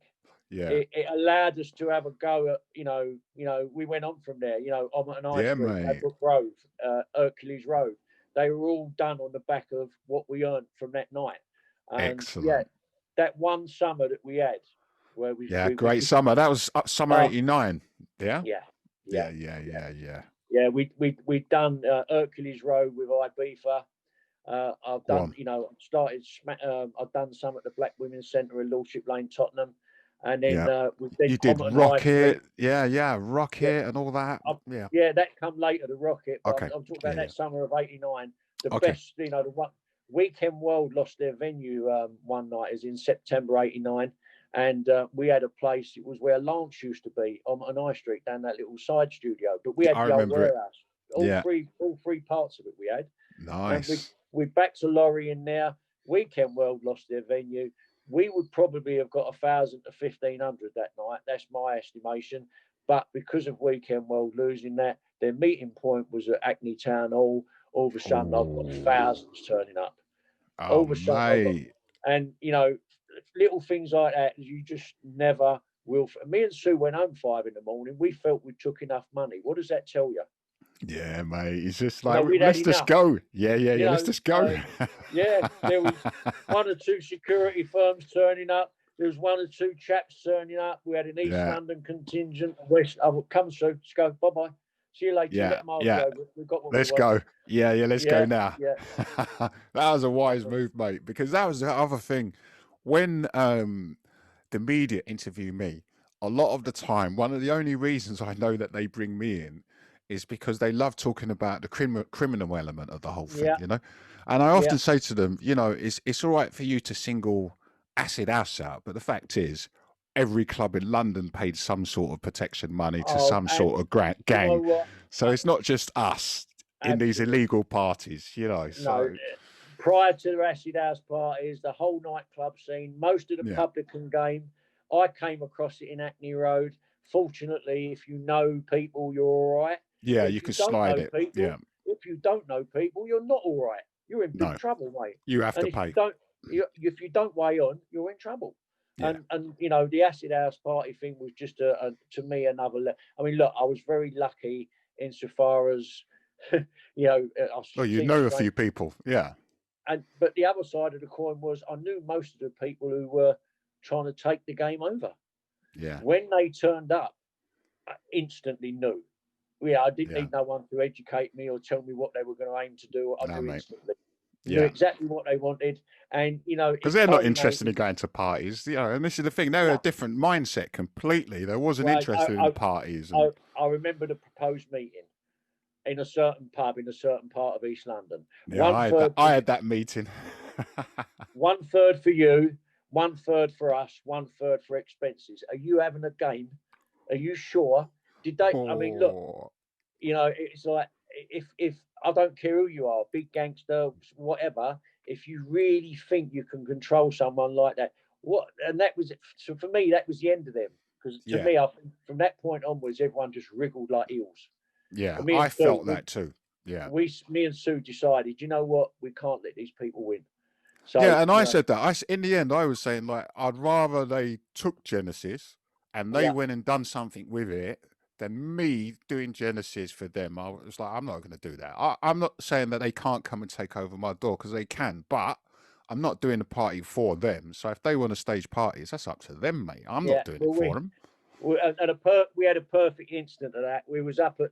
Yeah. It allowed us to have a go at, you know, we went on from there, you know, Ommet and I Street, Ladbroke Grove, Hercules Road. They were all done on the back of what we earned from that night. And excellent. Yeah, that one summer that we had, where we great summer. That was summer '89. Yeah. Yeah. We'd done Hercules Road with Ibiza. I've done, you know, I've done some at the Black Women's Centre in Lordship Lane, Tottenham, and then you did Rocket, Rocket and all that. Yeah, that come later, the Rocket. Okay. I'm talking about that summer of '89. The best, you know, the one Weekend World lost their venue one night, is in September '89, and we had a place. It was where Lance used to be on High Street, down that little side studio. But we had the old warehouse. All three parts of it we had. Nice. And we backed a lorry in there. Weekend World lost their venue. We would probably have got 1,000 to 1,500 that night. That's my estimation. But because of Weekend World losing that, their meeting point was at Hackney Town Hall. All of a sudden, I've got thousands turning up. All of a sudden, and you know, little things like that, you just never will. Me and Sue went home 5 in the morning. We felt we took enough money. What does that tell you? Yeah, mate. It's just like, let's just go. Yeah. Let's just go. Yeah, there was 1 or 2 security firms turning up. There was 1 or 2 chaps turning up. We had an East London contingent. West. I would come, Sue. Just go. Bye. See you later. We've got what let's go. Yeah, let's go now. Yeah. That was a wise move, mate, because that was the other thing. When the media interview me, a lot of the time, one of the only reasons I know that they bring me in is because they love talking about the criminal element of the whole thing, you know? And I often say to them, you know, it's all right for you to single Acid House out, but the fact is, every club in London paid some sort of protection money to some sort of gang. You know, so it's not just us in these illegal parties, you know. So prior to the Acid House parties, the whole nightclub scene, most of the publican game, I came across it in Hackney Road. Fortunately, if you know people, you're all right. Yeah, if you can slide it. People, if you don't know people, you're not all right. You're in big trouble, mate. You have to pay. If you don't weigh on, you're in trouble. Yeah. And you know, the Acid House party thing was just to me another. I mean, look, I was very lucky insofar as you know. You know a few people, but the other side of the coin was I knew most of the people who were trying to take the game over. Yeah. When they turned up, I instantly knew. Yeah, I didn't Yeah. need no one to educate me or tell me what they were going to aim to do. I No, knew mate. instantly. Yeah. Knew exactly what they wanted, and because they're not interested in going to parties, and this is the thing. They were a different mindset completely. They wasn't interested in parties. And... I remember the proposed meeting in a certain pub in a certain part of East London. Yeah, I had that meeting. 1/3 for you, 1/3 for us, 1/3 for expenses. Are you having a game? Are you sure? Did they? I mean, look, it's like if I don't care who you are, big gangster, whatever. If you really think you can control someone like that, and that was it. So for me, that was the end of them. Because to me, I think from that point onwards, everyone just wriggled like eels. Yeah, I felt that too. Yeah, me and Sue decided, you know what, we can't let these people win. So yeah, and I said that. In the end, I was saying like I'd rather they took Genesis and they went and done something with it than me doing Genesis for them. I was like, I'm not going to do that. I'm not saying that they can't come and take over my door, because they can, but I'm not doing a party for them. So if they want to stage parties, that's up to them, mate. I'm not doing it for them. We had a perfect instant of that. We was up at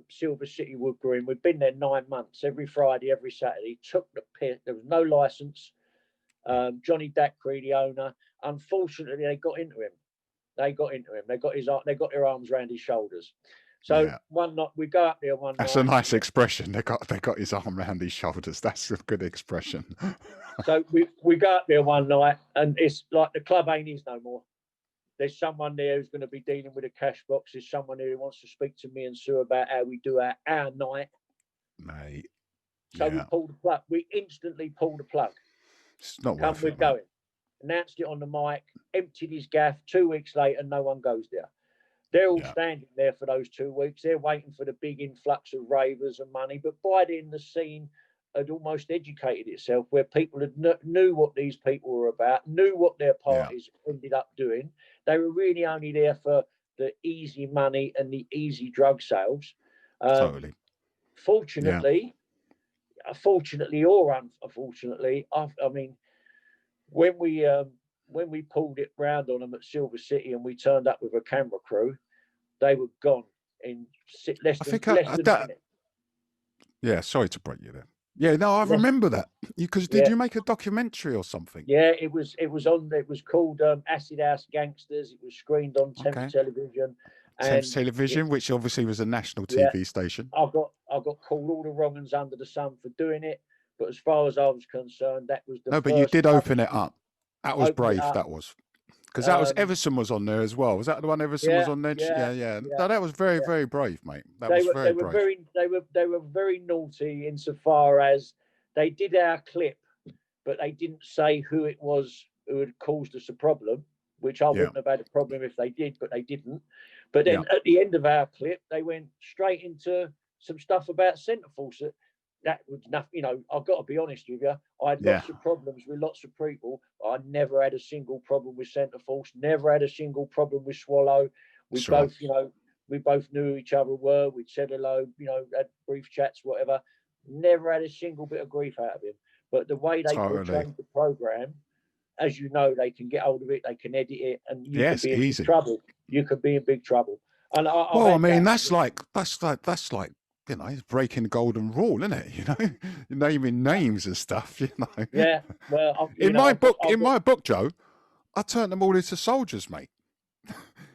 Silver City Wood Brewing. We'd been there 9 months, every Friday, every Saturday. Took the piss. There was no license. Johnny Dacre, the owner. Unfortunately, they got into him. They got their arms around his shoulders. So one night we go up there one night. That's a nice expression. They got his arm around his shoulders. That's a good expression. So we go up there one night, and it's like the club ain't his no more. There's someone there who's going to be dealing with a cash box. There's someone who wants to speak to me and Sue about how we do our night. Mate. So we pulled the plug. We instantly pulled the plug. It's not worth it. We're going. Announced it on the mic, emptied his gaff. 2 weeks later, no one goes there. They're all standing there for those 2 weeks. They're waiting for the big influx of ravers and money. But by then, the scene had almost educated itself, where people had knew what these people were about, knew what their parties ended up doing. They were really only there for the easy money and the easy drug sales. Totally. Fortunately or unfortunately, I mean, when we pulled it round on them at Silver City and we turned up with a camera crew, they were gone in less than a minute. Yeah, sorry to break you there. Yeah, no, I remember that. Because did you make a documentary or something? Yeah, it was called Acid House Gangsters. It was screened on Thames Television. Thames Television, which obviously was a national TV station. I got called all the wrong uns under the sun for doing it, but as far as I was concerned, that was the No, but you did open it up. That was brave. That was. Because that was Everson was on there as well. Was that the one Everson was on there? Yeah. No, that was very, very brave, mate. That was very brave. They were very naughty insofar as they did our clip, but they didn't say who it was who had caused us a problem, which I wouldn't have had a problem if they did, but they didn't. But then at the end of our clip, they went straight into some stuff about Centreforce. That was nothing, I've got to be honest with you. I had lots of problems with lots of people. I never had a single problem with Centreforce, never had a single problem with Swallow. We both knew who each other were. We'd said hello, had brief chats, whatever. Never had a single bit of grief out of him. But the way they portrayed the program, as you know, they can get hold of it, they can edit it, and you could be in big trouble. You could be in big trouble. And that's like it's breaking the golden rule, isn't it? You're naming names and stuff. Yeah. Well, in my book, Joe, I turned them all into soldiers, mate.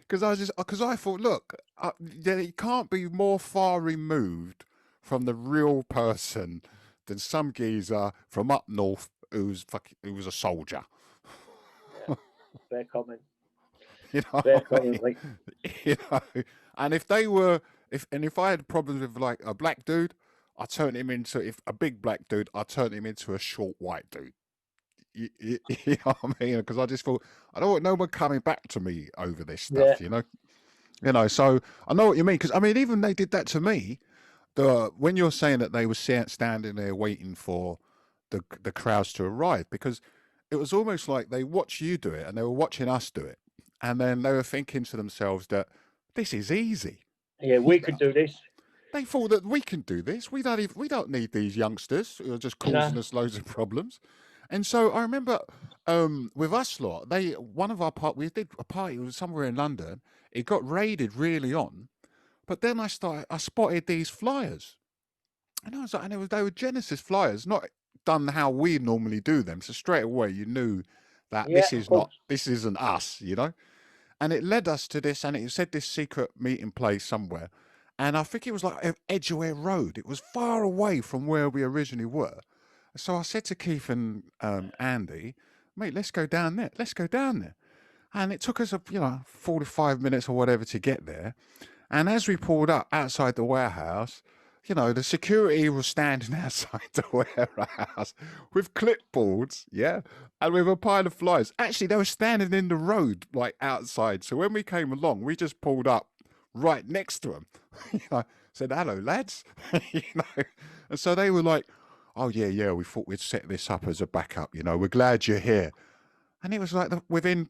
Because I thought, look, it can't be more far removed from the real person than some geezer from up north who was a soldier. Yeah, fair comment. Fair comment, mate. And if I had problems with like a black dude, I turned him into a big black dude. I turned him into a short white dude. You know what I mean? Because I just thought I don't want no one coming back to me over this stuff. So I know what you mean. Because I mean, even they did that to me. When you're saying that they were standing there waiting for the crowds to arrive, because it was almost like they watched you do it and they were watching us do it, and then they were thinking to themselves that this is easy. Yeah, we could do this. They thought that we can do this. We don't need these youngsters who are just causing us loads of problems. And so I remember with us lot, we did a party, it was somewhere in London. It got raided really on But then I spotted these flyers, and I was like, and they were Genesis flyers, not done how we normally do them. So straight away you knew that Yeah, this isn't us, you know. And it led us to this, and it said this secret meeting place somewhere. And I think it was like Edgware Road. It was far away from where we originally were. So I said to Keith and Andy, mate, let's go down there. Let's go down there. And it took us, 45 minutes or whatever to get there. And as we pulled up outside the warehouse, the security was standing outside the warehouse with clipboards, and with a pile of flyers. Actually, they were standing in the road, like outside. So when we came along, we just pulled up right next to them. Said, hello, lads. And so they were like, oh, yeah, we thought we'd set this up as a backup. We're glad you're here. And it was like within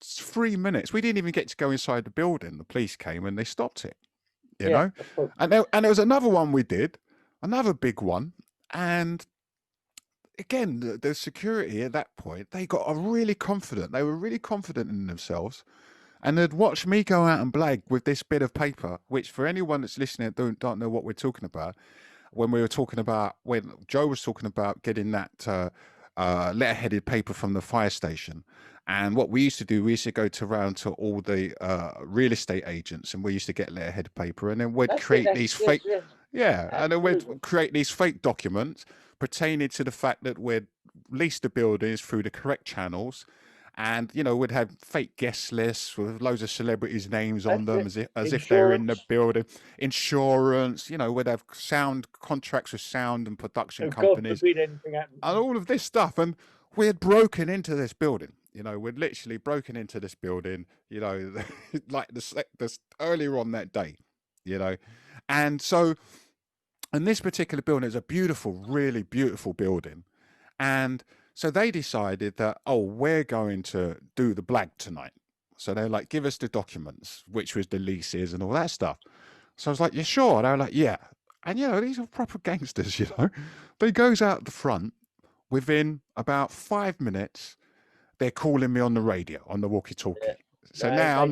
3 minutes, we didn't even get to go inside the building. The police came and they stopped it. You know, and there was another one we did, another big one, and again the security at that point, they got really confident. They were really confident in themselves, and they'd watched me go out and blag with this bit of paper, which for anyone that's listening don't know what we're talking about. When Joe was talking about getting that letter-headed paper from the fire station. And what we used to do, we used to go around to all the real estate agents, and we used to get letterhead paper, and then we'd create these fake, and then we'd create these fake documents pertaining to the fact that we'd leased the buildings through the correct channels, and we'd have fake guest lists with loads of celebrities' names on them, as if they're in the building. Insurance, we'd have sound contracts with sound and production companies, and all of this stuff, and we had broken into this building. We'd literally broken into this building, like this earlier on that day, and this particular building is a beautiful, really beautiful building. And so they decided that, we're going to do the blag tonight. So they're like, give us the documents, which was the leases and all that stuff. So I was like, you sure? And they were like, yeah. And, these are proper gangsters, They goes out the front. Within about 5 minutes, they're calling me on the radio, on the walkie-talkie. Yeah. So now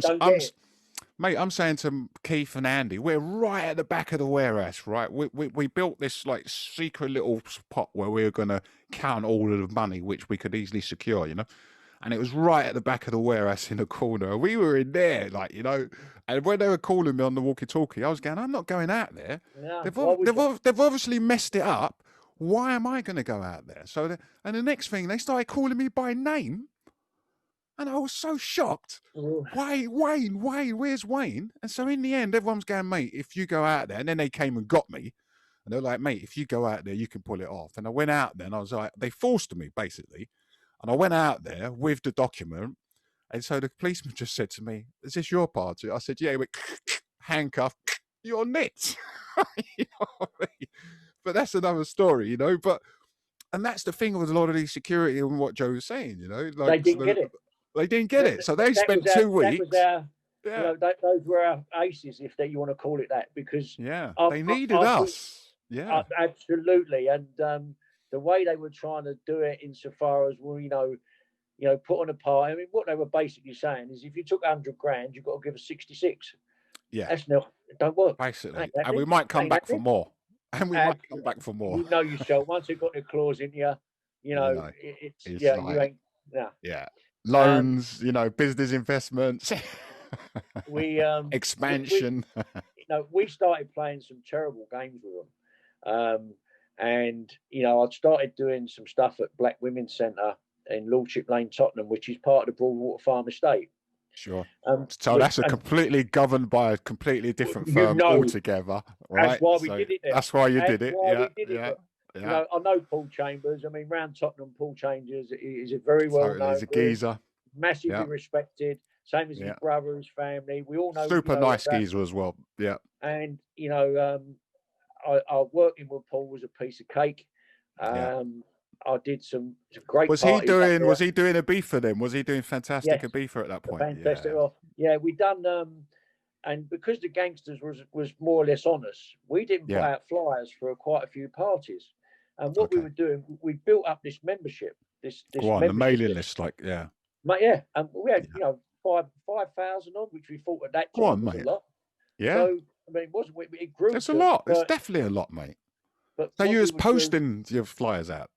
I'm saying to Keith and Andy, we're right at the back of the warehouse, right? We built this like secret little spot where we were going to count all of the money, which we could easily secure, and it was right at the back of the warehouse in the corner. We were in there, like, and when they were calling me on the walkie-talkie, I was going, I'm not going out there. No, they've obviously messed it up. Why am I going to go out there? So, and the next thing, they started calling me by name. And I was so shocked. Wayne, where's Wayne? And so in the end, everyone's going, mate, if you go out there, and then they came and got me. And they're like, mate, if you go out there, you can pull it off. And I went out there, and I was like, they forced me, basically. And I went out there with the document. And so the policeman just said to me, is this your party? I said, yeah. He went, handcuff, you're nit. You know what I mean? But that's another story, and that's the thing with a lot of these security and what Joe was saying, like they didn't get it. They didn't get it, so they spent 2 weeks. Those were our aces, if you want to call it that, because they needed us. Yeah, absolutely. And the way they were trying to do it, insofar as put on a party. I mean, what they were basically saying is, if you took $100,000, you've got to give us 66. Yeah, that's not. It don't work. Basically, and we might come back for more. And we might come back for more. Yourself. Once they've got their claws in you, it's like, you ain't. Yeah. Loans, business investments. We expansion. We started playing some terrible games with them. And I'd started doing some stuff at Black Women's Centre in Lordship Lane, Tottenham, which is part of the Broadwater Farm Estate. Sure. So that's governed by a completely different firm altogether, right? That's why we did it. That's why you did it. Yeah. I know Paul Chambers. I mean, round Tottenham, Paul Chambers is a very well known. He's a geezer, massively respected. Same as his brother, his family. We all know. Super nice geezer as well. Yeah. And I working with Paul was a piece of cake. I did some great. Was he doing a beef for them? Was he doing fantastic a beef at that point? Fantastic off. Yeah, we done and because the gangsters was more or less on us, we didn't put out flyers for quite a few parties. And what we were doing, we built up this membership. This the mailing list, and we had 5,000 on, which we thought at that time was a lot. Yeah. I mean, it wasn't. It grew. There's a lot. It's definitely a lot, mate. But so you was posting your flyers out?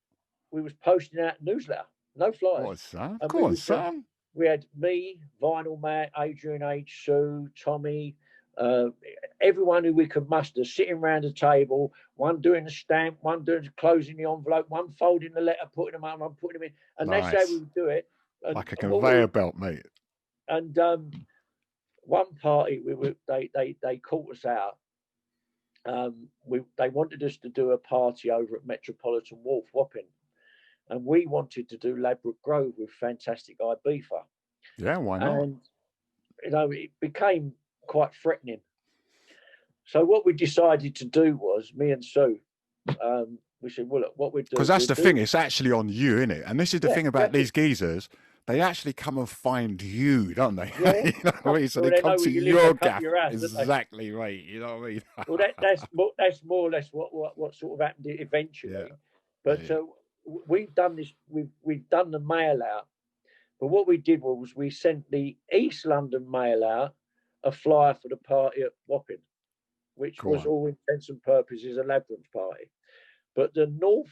We was posting out newsletter, no flyers. Go on, son. And Go on, son. We had me, Vinyl Matt, Adrian H, Sue, Tommy, everyone who we could muster sitting around a table, one doing the stamp, one doing closing the envelope, one folding the letter, putting them out, one putting them in. And Nice. that's how we would do it. And, like a conveyor belt, mate. And one party, they caught us out. They wanted us to do a party over at Metropolitan Wharf, Wapping. And we wanted to do Labyrinth Grove with Fantastic Ibiza. Yeah, why not? And, it became quite threatening. So what we decided to do was, me and Sue, we said, well, look, what we're doing... Because that's the thing, it's actually on you, isn't it? And this is the thing about these geezers, they actually come and find you, don't they? Yeah. You know what I mean? So they come to your gaff. Exactly right. You know what I mean? Well, that's more or less what sort of happened eventually. Yeah. But we've done this. We've done the mail out. But what we did was we sent the East London mail out a flyer for the party at Wapping, which was all intents and purposes a Labyrinth party. But the North,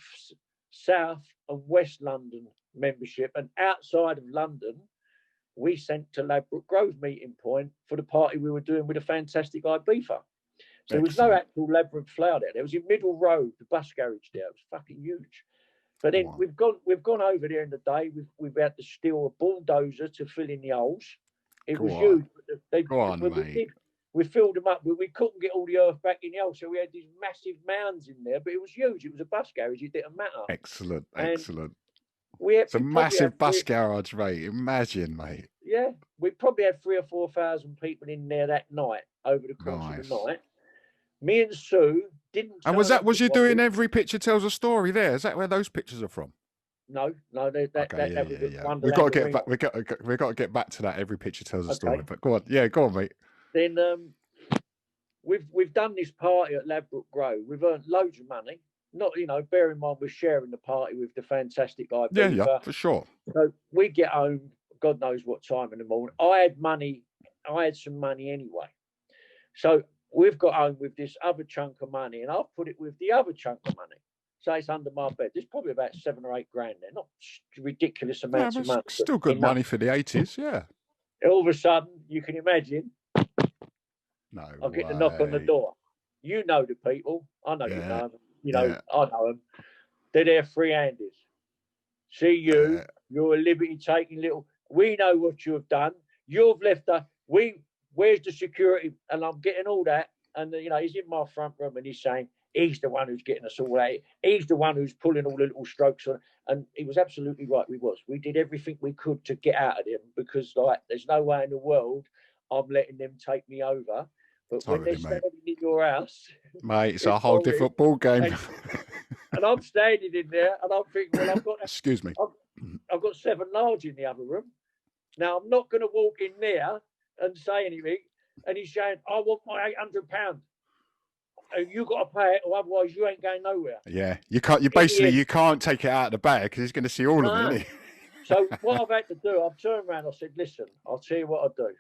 South, and West London membership, and outside of London, we sent to Labyrinth Grove meeting point for the party we were doing with a Fantastic Ibiza. So there was no actual Labyrinth flower there. There was in Middle Road, the bus garage there. It was fucking huge. But then we've gone over there in the day. We've had to steal a bulldozer to fill in the holes. It was huge. Mate. We filled them up. We couldn't get all the earth back in the hole, so we had these massive mounds in there. But it was huge. It was a bus garage. It didn't matter. Excellent. It's a massive bus garage, mate. Imagine, mate. Yeah, we probably had 3,000 or 4,000 people in there that night over the course of the night. Me and Sue didn't. And was you doing every picture tells a story there? Is that where those pictures are from? No, that was We've got to get back. We got to get back to that. Every picture tells a story. But go on, mate. Then we've done this party at Labyrinth Grove. We've earned loads of money. Not, bear in mind we're sharing the party with the Fantastic Ibiza. Yeah, for sure. So we get home, God knows what time in the morning. I had some money anyway. So we've got home with this other chunk of money, and I've put it with the other chunk of money. So it's under my bed. There's probably about 7 or 8 grand there. Not ridiculous amounts of money. Still good money for the 80s, yeah. All of a sudden, you can imagine, no, I get the knock on the door. You know the people. I know you know them. I know them. They're there free-handers. See you. You're a liberty-taking little... We know what you have done. You've left us... Where's the security? And I'm getting all that. And, he's in my front room and he's saying, he's the one who's getting us all out. He's the one who's pulling all the little strokes on. And he was absolutely right. We did everything we could to get out of him because, there's no way in the world I'm letting them take me over. But when they're standing in your house... Mate, it's a whole different ball game. And I'm standing in there and I'm thinking, well, I've got... Excuse me. I've got 7 large in the other room. Now, I'm not going to walk in there and say anything. And he's saying, I want my £800. You got to pay it, or otherwise you ain't going nowhere. Yeah, you can't. You can't take it out of the bag because he's going to see all of it. Isn't he? So what I've had to do, I've turned around. I said, "Listen, I'll tell you what I'll do.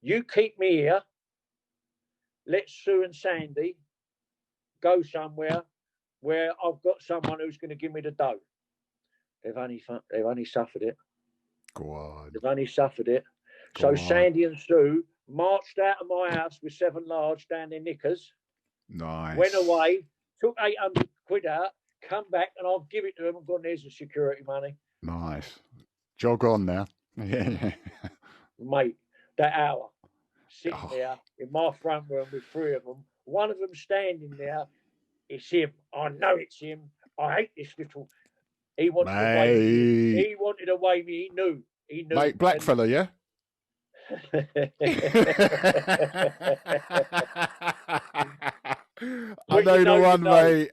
You keep me here. Let Sue and Sandy go somewhere where I've got someone who's going to give me the dough. They've only suffered it. Go on. They've only suffered it. So Sandy and Sue marched out of my house with 7 large down their knickers. Nice. Went away, took 800 quid out, come back, and I'll give it to them and gone, there's the security money. Nice. Jog on now. Yeah. Mate, that hour, sitting there in my front room with 3 of them, one of them standing there, it's him. I know it's him. I hate this little... He wanted to weigh me. He wanted to weigh me. He knew. Mate, black fella, yeah? I know the one, mate.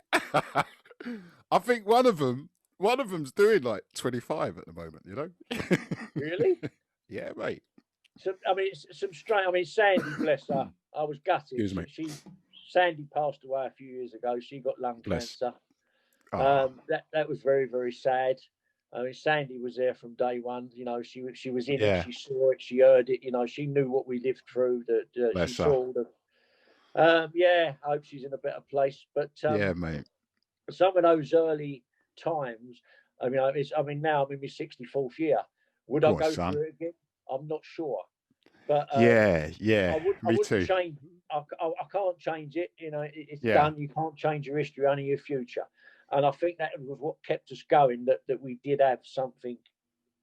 I think one of them's doing like 25 at the moment, Really? Yeah, mate. So, some strange. Sandy, bless her. I was gutted. Excuse me. Sandy passed away a few years ago. She got lung cancer. That was very, very sad. Sandy was there from day one. She was in it. She saw it. She heard it. She knew what we lived through. She saw Yeah, I hope she's in a better place. But Yeah, mate. some of those early times, I mean, now I'm in my 64th year. Would I go son. through it again? I'm not sure. But yeah, I me wouldn't too. change. I can't change it. You know, it's Yeah. done. You can't change your history, only your future. And I think that was what kept us going. That we did have something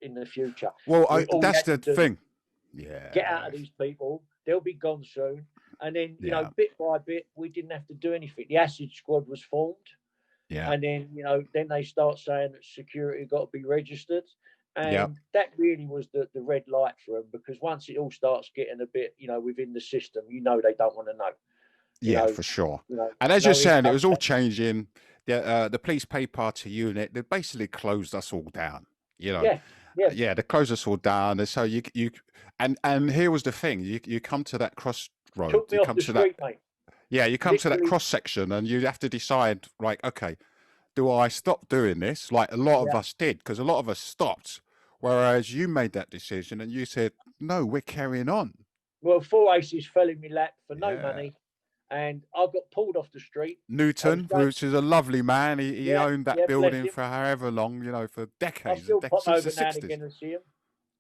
in the future. Well, all we that's had the to do, thing. Yeah. get out of these people. They'll be gone soon. And then, you know, bit by bit, we didn't have to do anything. The Acid Squad was formed. Yeah. And then, you know, then they start saying that security got to be registered. And that really was the red light for them, because once it all starts getting a bit, you know, within the system, you know, they don't want to know. Yeah, for sure. You know, and as you're saying, it was all changing. The police pay party unit, they basically closed us all down. You know, they closed us all down. And so you and here was the thing: you come to that crossroad. Took me off the street, mate. Yeah, you come to that cross section, and you have to decide, like, okay, do I stop doing this? Like a lot of us did, because a lot of us stopped. Whereas you made that decision, and you said, no, we're carrying on. Well, 4 Aces fell in my lap for no money. And I got pulled off the street. Newton, which is a lovely man. He owned that building for however long, you know, for decades. I still pop over since now the and 60s. again and see him.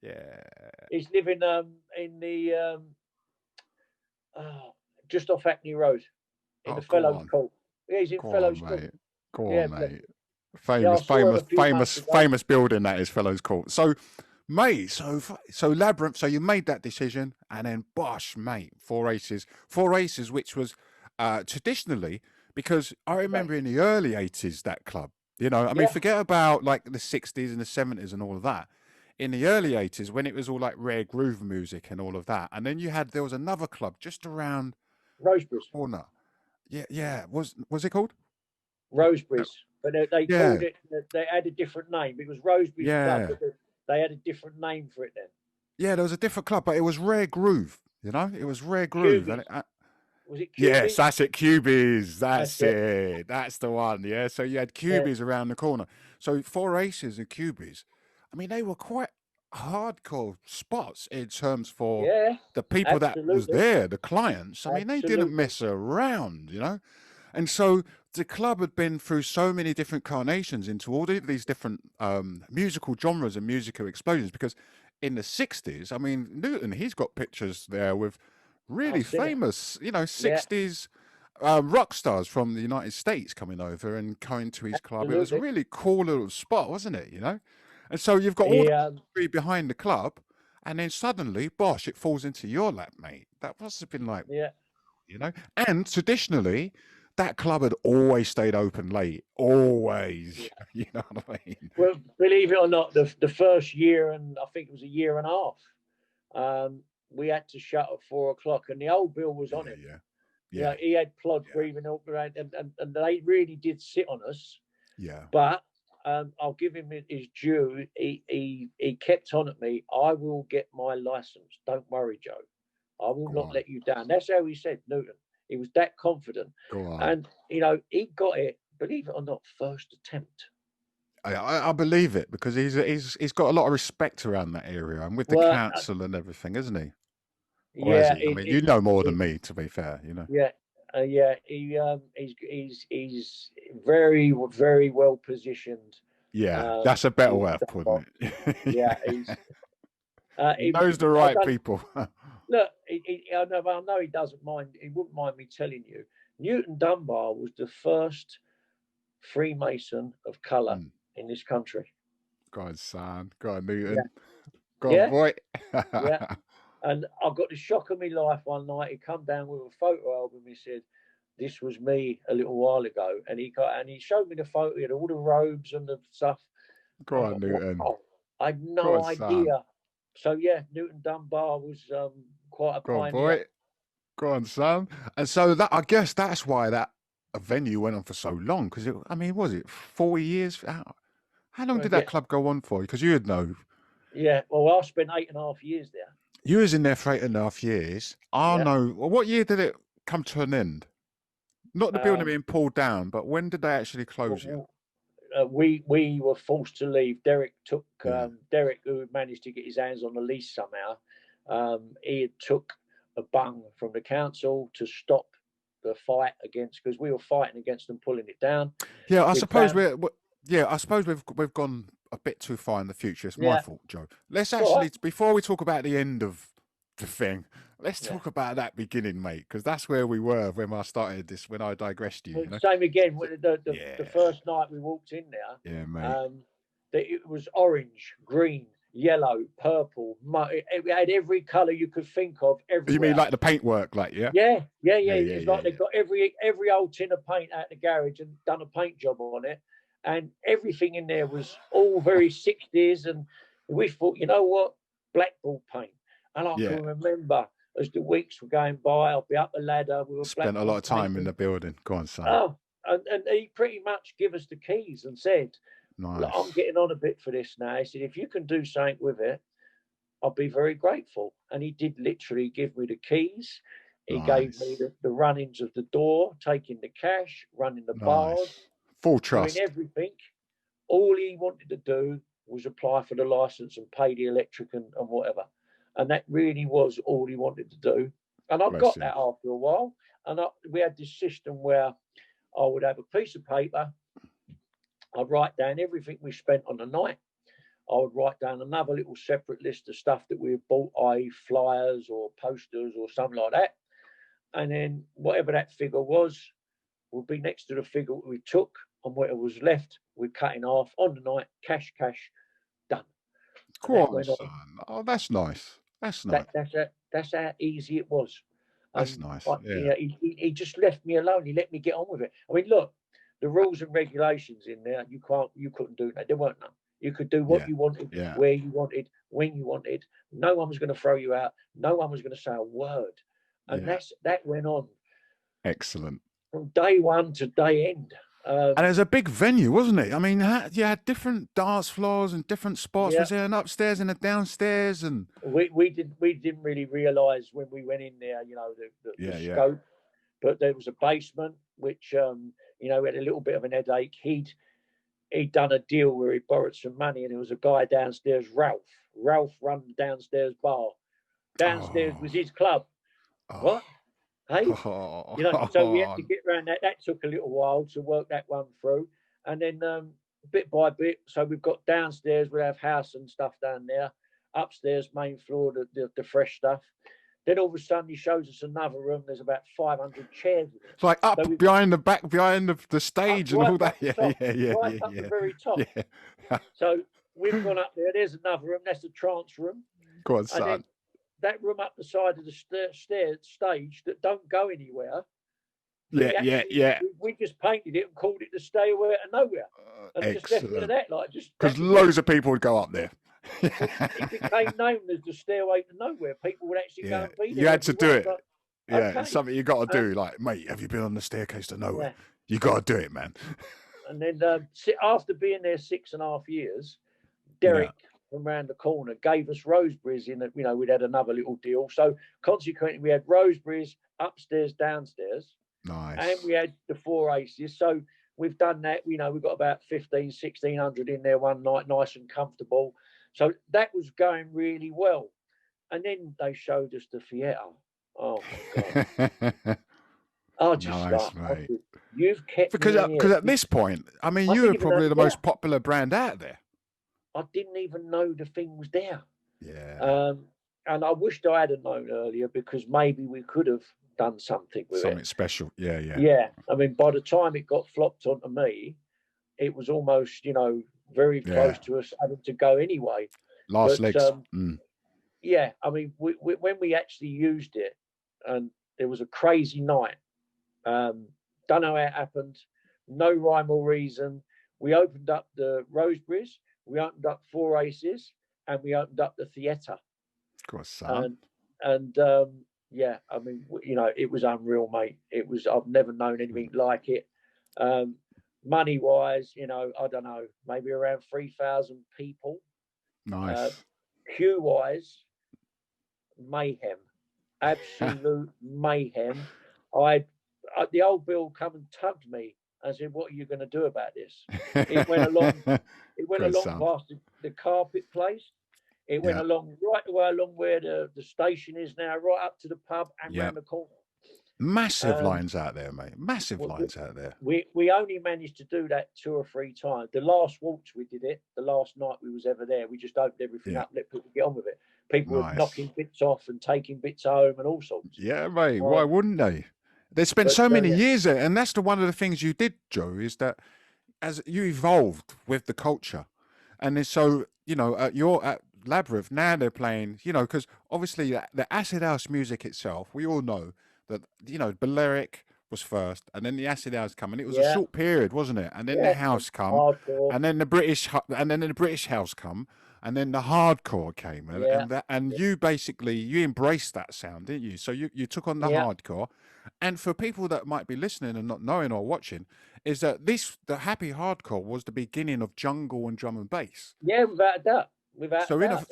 Yeah. He's living in the just off Hackney Road in the Fellows Court. Yeah, he's in Fellows Court. Go on, mate. Famous building, that is, Fellows Court. So, mate, so Labyrinth, so you made that decision, and then bosh, mate, 4 Aces, which was traditionally, because I remember in the early 80s, that club, you know, I mean, forget about like the 60s and the 70s and all of that. In the early 80s, when it was all like rare groove music and all of that, and then there was another club just around Roseberry's corner. Yeah. Was it called Roseberry's? But they called it. They had a different name. It was Roseberry's Club, but they had a different name for it then. Yeah, there was a different club, but it was rare groove. You know, it was rare groove. And was it Cubies? Yes, that's it, Cubies. That's it. That's the one. Yeah. So you had Cubies around the corner. So 4 Aces and Cubies, I mean, they were quite hardcore spots in terms for the people that was there, the clients. I mean, they didn't mess around, you know. And so the club had been through so many different carnations into all these different musical genres and musical explosions, because in the 60s, I mean, Newton, he's got pictures there with really famous, you know, 60s rock stars from the United States coming over and going to his club. It was a really cool little spot, wasn't it, you know? And so you've got all the history behind the club, and then suddenly, bosh, it falls into your lap, mate. That must have been like, you know? And traditionally, that club had always stayed open late, always. You know what I mean? Well, believe it or not, the first year, and I think it was a year and a half, we had to shut at 4 o'clock, and the old Bill was on it. You know, he had plod breathing up around, and they really did sit on us. Yeah. But I'll give him his due. He kept on at me. I will get my license. Don't worry, Joe. I will not let you down. That's how he said, Newton. He was that confident. Go on. And, you know, he got it, believe it or not, first attempt. I believe it, because he's got a lot of respect around that area, and with the council and everything, isn't he? Or is he? I mean, you know more than me, to be fair, you know. He's very, very well positioned. Yeah, that's a better way of putting it. He knows the right people. Look, I know he doesn't mind. He wouldn't mind me telling you. Newton Dunbar was the first Freemason of colour in this country. Go on, son. Go on, Newton. Go on, boy. And I got the shock of my life one night. He come down with a photo album. He said, "This was me a little while ago." And he showed me the photo. He had all the robes and the stuff. Go on, Newton. Wow. I had no idea. Son. So Newton Dunbar was quite a pioneer. Boy. Go on, son. And so I guess that's why that venue went on for so long. Because was it 40 years? How long did that club go on for? Because you would know. Yeah, well, I spent 8.5 years there. You was in there for 8.5 years. I know. Well, what year did it come to an end? Not the building being pulled down, but when did they actually close you? We were forced to leave. Derek, who managed to get his hands on the lease somehow, he took a bung from the council to stop the fight against, because we were fighting against them pulling it down. Yeah, I suppose we've gone a bit too far in the future. It's my fault, Joe. Let's actually, before we talk about the end of the thing, let's talk about that beginning, mate, because that's where we were when I started this, when I digressed you. Same again, the first night we walked in there. Yeah, mate. It was orange, green, yellow, purple. It had every colour you could think of everywhere. You mean like the paintwork, like, yeah? Yeah. It's like they've got every old tin of paint out the garage and done a paint job on it. And everything in there was all very 60s. And we thought, you know what? Blackball paint. And I can remember as the weeks were going by, I'll be up the ladder. We were spent a lot of time in the building. Go on, son. Oh, and he pretty much gave us the keys and said, nice. I'm getting on a bit for this now. He said, if you can do something with it, I'll be very grateful. And he did literally give me the keys. He gave me the run-ins of the door, taking the cash, running the bars. Full trust. Doing everything. All he wanted to do was apply for the license and pay the electric and whatever. And that really was all he wanted to do. And I got that after a while. And we had this system where I would have a piece of paper. I'd write down everything we spent on the night. I would write down another little separate list of stuff that we had bought, i.e. flyers or posters or something like that. And then whatever that figure was would be next to the figure we took, and whatever was left, we cut in half on the night, cash, done. Cool. Oh, that's nice. That's nice. That's how easy it was. That's nice. He just left me alone. He let me get on with it. I mean, look, the rules and regulations in there, you couldn't do that. There weren't none. You could do what you wanted, where you wanted, when you wanted. No one was going to throw you out. No one was going to say a word. And that went on. Excellent. From day one to day end. And it was a big venue, wasn't it? I mean, you had different dance floors and different spots. Was there an upstairs and a downstairs? And we didn't really realise when we went in there, you know, the scope. But there was a basement, which we had a little bit of an headache. He'd done a deal where he borrowed some money, and there was a guy downstairs, Ralph. Ralph run the downstairs bar. Downstairs was his club. What? Hey, so we had to get around that. That took a little while to work that one through, and then bit by bit. So we've got downstairs, we have house and stuff down there. Upstairs, main floor, the fresh stuff. Then all of a sudden, he shows us another room. There's about 500 chairs. It's like up behind the stage and all that. Right up the very top. Yeah. So we've gone up there. There's another room. That's the trance room. Go on, son. That room up the side of the stage that don't go anywhere. We just painted it and called it the Stairway to Nowhere. And just left it at that, like just because loads of people would go up there. It became known as the Stairway to Nowhere. People would actually go and be there. You had to do it. It's something you got to do. Like, mate, have you been on the staircase to nowhere? You got to do it, man. And then after being there 6.5 years, Derek from around the corner gave us Roseberries in it. We'd had another little deal. So consequently, we had Roseberries upstairs, downstairs. Nice. And we had the 4 aces. So we've done that. We've got about 1,600 in there one night, nice and comfortable. So that was going really well. And then they showed us the theatre. Oh, my God. I just mate. You've kept because at this point, I mean, you were probably the most popular brand out there. I didn't even know the thing was there. Yeah. And I wished I had known earlier, because maybe we could have done something with something special. Yeah. Yeah. I mean, by the time it got flopped onto me, it was almost, very close to us having to go anyway. Last legs. Yeah. I mean, when we actually used it, and there was a crazy night. Don't know how it happened. No rhyme or reason. We opened up the Roseberries. We opened up 4 aces, and we opened up the theatre. Of course, son. And I mean, it was unreal, mate. It was. I've never known anything like it. Money wise, I don't know, maybe around 3,000 people. Nice. Queue wise, mayhem, absolute mayhem. The old Bill come and tugged me and said, "What are you going to do about this?" It went along. It went along past the carpet place. It went along right away along where the station is now, right up to the pub and round the corner. Massive lines out there, mate. Massive we- lines out there. We only managed to do that 2 or 3 times. The last waltz we did it, the last night we was ever there, we just opened everything up, let people get on with it. People were Nice. knocking bits off and taking bits home and all sorts. Yeah, mate. Why wouldn't they? They spent so many years there, and that's one of the things you did, Joe, is that as you evolved with the culture, and then so at Labyrinth now they're playing, because obviously the acid house music itself, we all know that Balearic was first, and then the acid house come, and it was a short period, wasn't it? And then the house come, hardcore. and then the British house come, and then the hardcore came, and you basically you embraced that sound, didn't you? So you took on the hardcore. And for people that might be listening and not knowing or watching, is that the happy hardcore was the beginning of jungle and drum and bass. Yeah, without a doubt.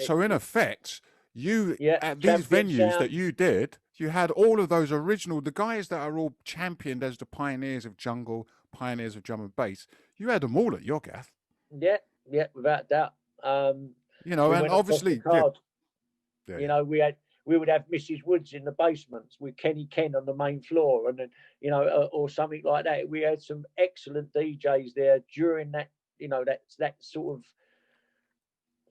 So in effect, you at these venues that you did, you had all of those original, the guys that are all championed as the pioneers of jungle, pioneers of drum and bass. You had them all at your gaff. Yeah, without a doubt. And obviously, we would have Mrs. Woods in the basements with Kenny Ken on the main floor, and then or something like that. We had some excellent DJs there during that, that sort of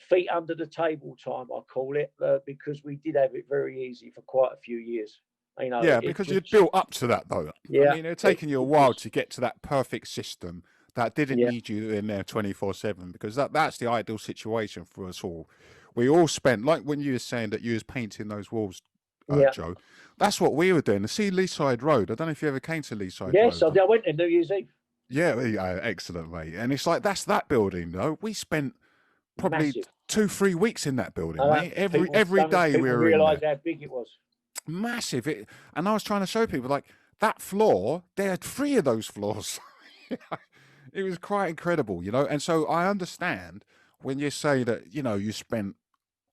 feet under the table time, I call it, because we did have it very easy for quite a few years. Because you'd built up to that, though. Yeah, I mean, it had taken you a while to get to that perfect system that didn't need you in there 24/7, because that's the ideal situation for us all. We all spent, like when you were saying that you was painting those walls, Joe, that's what we were doing. See Leaside Road, I don't know if you ever came to Leaside Road. Yes, I went to New Year's Eve. Yeah, excellent, mate. And it's like, that's that building, though. We spent probably 2-3 weeks in that building, mate. Every day we were in realised how big it was. Massive. And I was trying to show people, like, that floor, they had 3 of those floors. It was quite incredible, And so I understand when you say that, you spent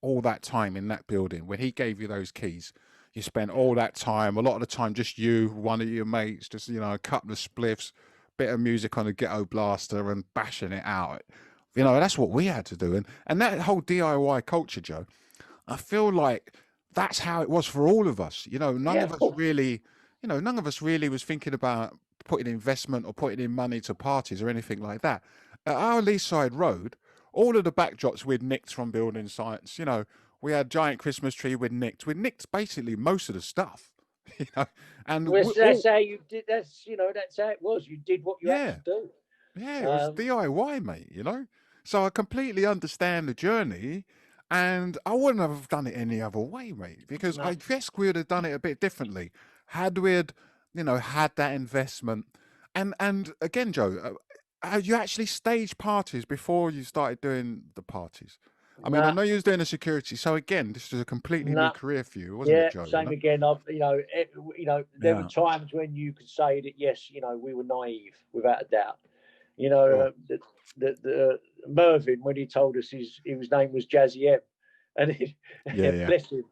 all that time in that building, when he gave you those keys, you spent all that time, a lot of the time, just you, one of your mates, just, a couple of spliffs, bit of music on a ghetto blaster and bashing it out. That's what we had to do. And that whole DIY culture, Joe, I feel like that's how it was for all of us. None of us really was thinking about putting investment or putting in money to parties or anything like that. At our Leaside Road, all of the backdrops we'd nicked from building sites. We had giant Christmas tree we'd nicked. We'd nicked basically most of the stuff. And that's how you did. That's how it was. You did what you had to do. Yeah, it was DIY, mate. So I completely understand the journey, and I wouldn't have done it any other way, mate. Because I guess we would have done it a bit differently had we had that investment. And again, Joe, you actually staged parties before you started doing the parties. I mean, I know you was doing the security, so again, this was a completely new career for you, wasn't it, Joe? Same again. There were times when you could say that yes, we were naive, without a doubt. The Mervyn, when he told us his name was Jazzy M, and bless him.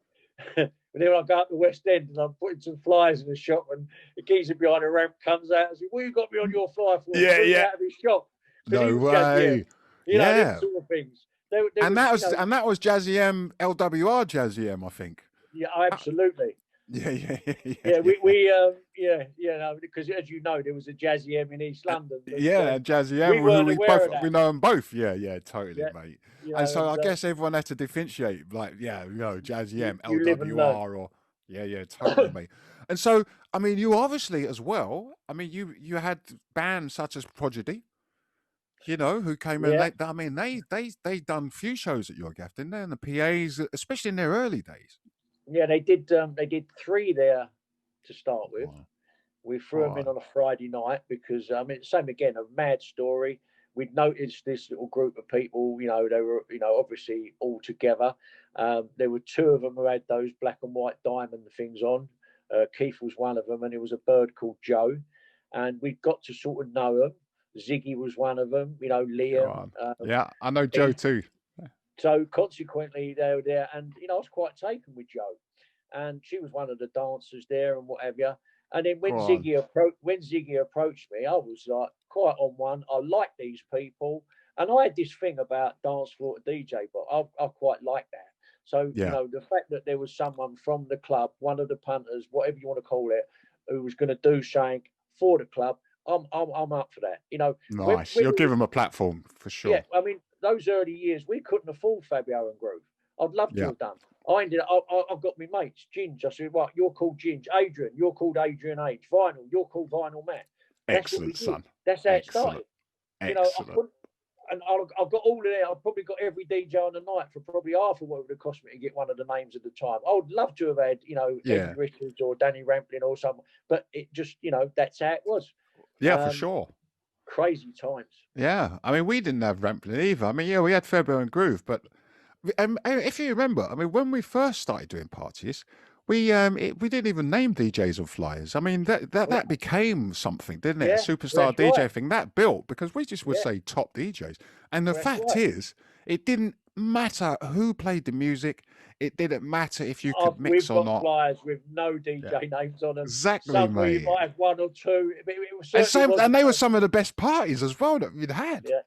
And then I go up the West End and I'm putting some flyers in the shop, and the geezer behind the ramp comes out and says, "What you got me on your flyer for?" Out of his shop. No way. These sort of things. That was Jazzy M, LWR Jazzy M, I think. Yeah, absolutely. Yeah. Because as you know, there was a Jazzy M in East London. Jazzy M. We know them both. Yeah, totally, mate. And so I guess everyone had to differentiate, like, Jazzy M, LWR, or totally, mate. And so, I mean, you obviously as well. I mean, you had bands such as Prodigy, who came in. I mean, they done few shows at your gaff, didn't they? And the PAs, especially in their early days. Yeah, they did 3 there to start with. Wow. We threw them in on a Friday night because, same again, a mad story. We'd noticed this little group of people, they were, obviously all together. There were 2 of them who had those black and white diamond things on. Keith was one of them, and it was a bird called Joe. And we got to sort of know them. Ziggy was one of them, Liam. I know Joe too. So consequently, they were there, and I was quite taken with Joe, and she was one of the dancers there and what have you. And then when Ziggy approached me, I was like quite on one. I like these people, and I had this thing about dance floor to DJ, but I quite like that. So the fact that there was someone from the club, one of the punters, whatever you want to call it, who was going to do something for the club, I'm up for that. You know, Nice. You'll give them a platform for sure. Yeah, I mean, those early years, we couldn't afford Fabio and Groove. I'd love to have done. I've got my mates, Ginge. I said, right, you're called Ginge. Adrian, you're called Adrian H. Vinyl, you're called Vinyl Matt. Excellent, son. That's how it started. Excellent. You know, I've got all of that. I've probably got every DJ on the night for probably half of what it would have cost me to get one of the names at the time. I would love to have had, you know, Eddie Richards or Danny Rampling or someone, but it just, you know, that's how it was. Yeah, for sure. Crazy times. Yeah, I mean, we didn't have Rampling either. I mean, yeah, we had Fabio and Groove, but if you remember, I mean, when we first started doing parties, we didn't even name DJs or flyers. I mean, that became something, didn't it? Yeah, a superstar DJ right. thing that built because we just would say top DJs, and the fact is, it didn't matter who played the music. It didn't matter if you could mix or not. We've got flyers with no DJ names on them. Exactly, Somewhere mate. you might have one or two. And they were some of the best parties as well that we'd had. Yeah.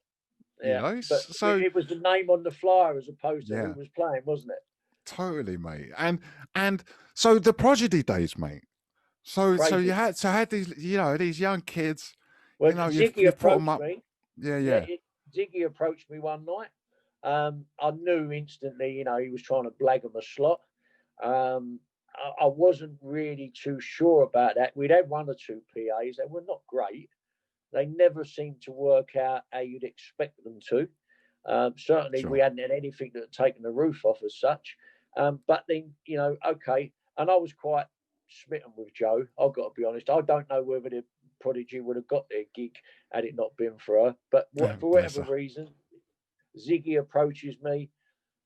Yeah, you know? but so it was the name on the flyer as opposed to who was playing, wasn't it? Totally, mate. And so the Prodigy days, mate. So you had these, you know, these young kids. Well, you know, Ziggy you've brought them approached up. me. Yeah. Ziggy approached me one night. I knew instantly, you know, he was trying to blag him a slot. I wasn't really too sure about that. We'd had one or two PAs. They were not great. They never seemed to work out how you'd expect them to. Certainly, we hadn't had anything that had taken the roof off as such. But then, you know, okay. And I was quite smitten with Joe. I've got to be honest. I don't know whether the Prodigy would have got their gig had it not been for her. But for whatever reason, Ziggy approaches me.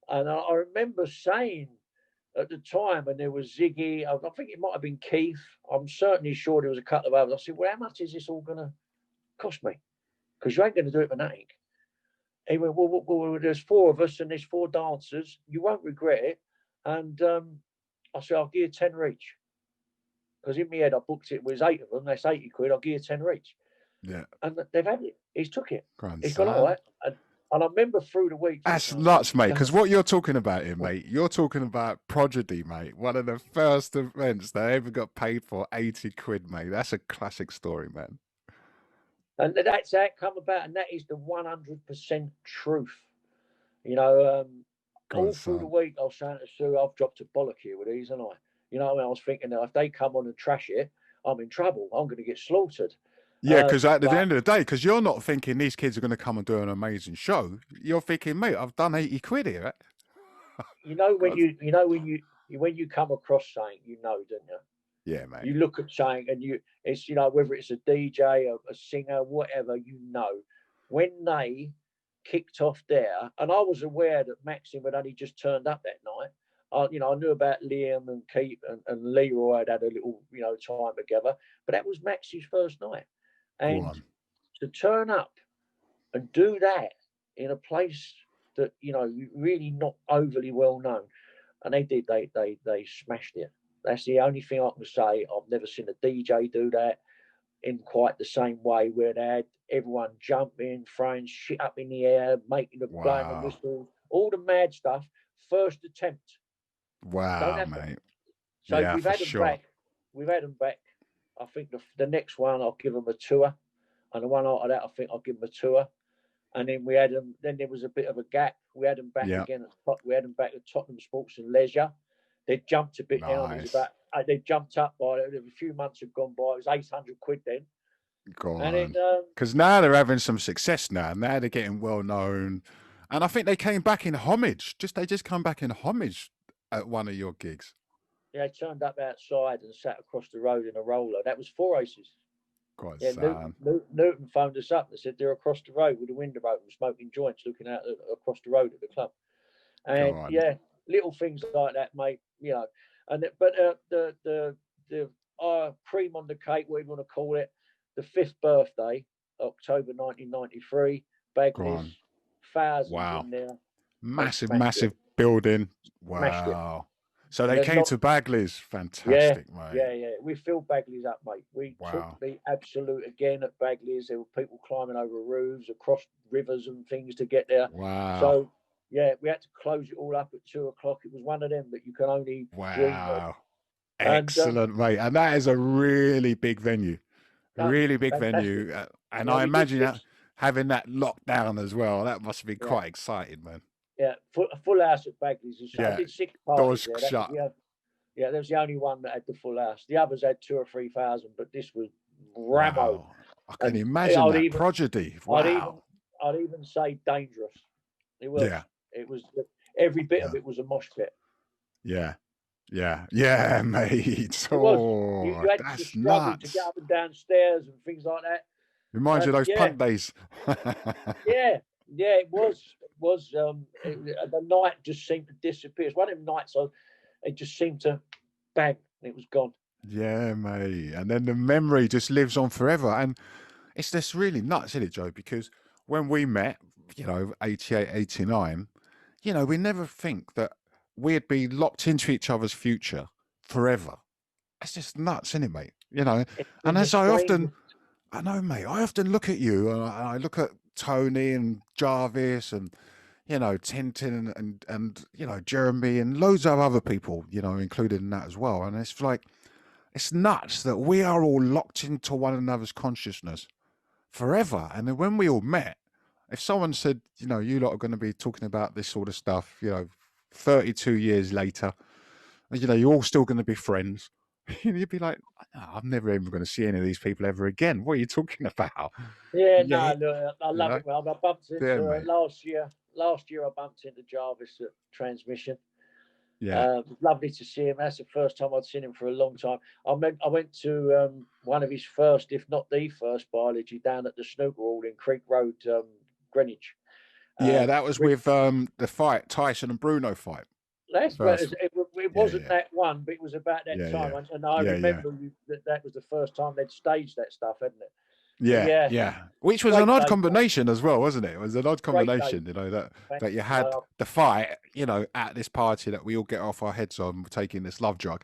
And I remember saying at the time, and there was Ziggy, I think it might have been Keith. I'm certainly sure there was a couple of others. I said, well, how much is this all going to cost me? Because you ain't going to do it for nothing. He went, well, there's four of us and there's four dancers. You won't regret it. And I said, I'll give you 10 each. Because in my head, I booked it. There's 8 of them. That's 80 quid. I'll give you 10 each. Yeah. And they've had it. He's took it. He's gone all right. And I remember through the week. That's nuts, mate. Because what you're talking about here, mate, you're talking about Prodigy, mate. One of the first events they ever got paid for 80 quid, mate. That's a classic story, man. And that's how it come about. And that is the 100% truth. You know, all through the week, I was saying to Sue, I've dropped a bollock here with these, and you know, I was thinking that if they come on and trash it, I'm in trouble. I'm going to get slaughtered. Yeah, because at the end of the day, because you're not thinking these kids are going to come and do an amazing show. You're thinking, mate, I've done 80 quid here. You know when when you come across something, you know, don't you? Yeah, mate. You look at something and it's you know, whether it's a DJ, a singer, whatever, you know, when they kicked off there, and I was aware that Maxim had only just turned up that night. You know, I knew about Liam and Keith and Leroy had a little, you know, time together, but that was Max's first night. And to turn up and do that in a place that, you know, really not overly well known, and they did, they smashed it. That's the only thing I can say. I've never seen a DJ do that in quite the same way, where they had everyone jumping, throwing shit up in the air, making the blowing the whistle, all the mad stuff. First attempt. Wow, mate. So yeah, we've had them back. We've had them back. I think the next one I'll give them a tour, and the one after that I think I'll give them a tour. And then we had them. Then there was a bit of a gap. We had them back again. We had them back at Tottenham Sports and Leisure. They jumped a bit down. It was about, they jumped up by a few months had gone by. It was 800 quid then. Go on. Because now they're having some success now. Now they're getting well known, and I think they came back in homage. They just come back in homage at one of your gigs. Yeah, they turned up outside and sat across the road in a roller. That was 4 Aces. Newton phoned us up and said they're across the road with the window open, smoking joints, looking out across the road at the club. And yeah, little things like that, mate. You know, and but the cream on the cake, whatever you want to call it, the 5th birthday, October 1993, Bagley's, thousands in there. Massive building. Wow. So they came to Bagley's. Fantastic, mate. Yeah. We filled Bagley's up, mate. We took the absolute again at Bagley's. There were people climbing over roofs, across rivers and things to get there. Wow. So, yeah, we had to close it all up at 2 o'clock. It was one of them that you can only dream of. Excellent, mate. And that is a really big venue. Really big venue. And I imagine that having that locked down as well, that must be quite exciting, man. Yeah, full house at Bagley's. I did 6 parties doors there. shut. Yeah, that was the only one that had the full house. The others had 2,000 or 3,000, but this was Rambo. Wow. I can imagine that. Prodigy. Wow. I'd even say dangerous. It was. Yeah. It was. Every bit of it was a mosh pit. Yeah. Yeah, mate. Oh, you had that's to struggle nuts. to get up and down stairs and things like that. Reminds you of those punk days. Yeah, it was. The night just seemed to disappear. It's one of them nights it just seemed to bang, and it was gone. Yeah, mate. And then the memory just lives on forever. And it's just really nuts, isn't it, Joe? Because when we met, 88, 89, we never think that we'd be locked into each other's future forever. It's just nuts, isn't it, mate? And as I know, mate, I often look at you and I look at Tony and Jarvis and, Tintin and Jeremy and loads of other people, included in that as well. And it's like, it's nuts that we are all locked into one another's consciousness forever. And then when we all met, if someone said, you lot are going to be talking about this sort of stuff, 32 years later, you're all still going to be friends. You'd be like, I'm never even going to see any of these people ever again. What are you talking about? Yeah, no, look, I love it. Well, I bumped into last year. Last year, I bumped into Jarvis at Transmission. Yeah, it was lovely to see him. That's the first time I'd seen him for a long time. I went to one of his first, if not the first, biology down at the Snooker Hall in Creek Road, Greenwich. That was with the fight, Tyson and Bruno fight. It wasn't that one, but it was about that time. Yeah. And I remember that was the first time they'd staged that stuff, hadn't it? Yeah. Which was an odd combination as well, wasn't it? It was an odd combination, that you had the fight, at this party that we all get off our heads on taking this love drug,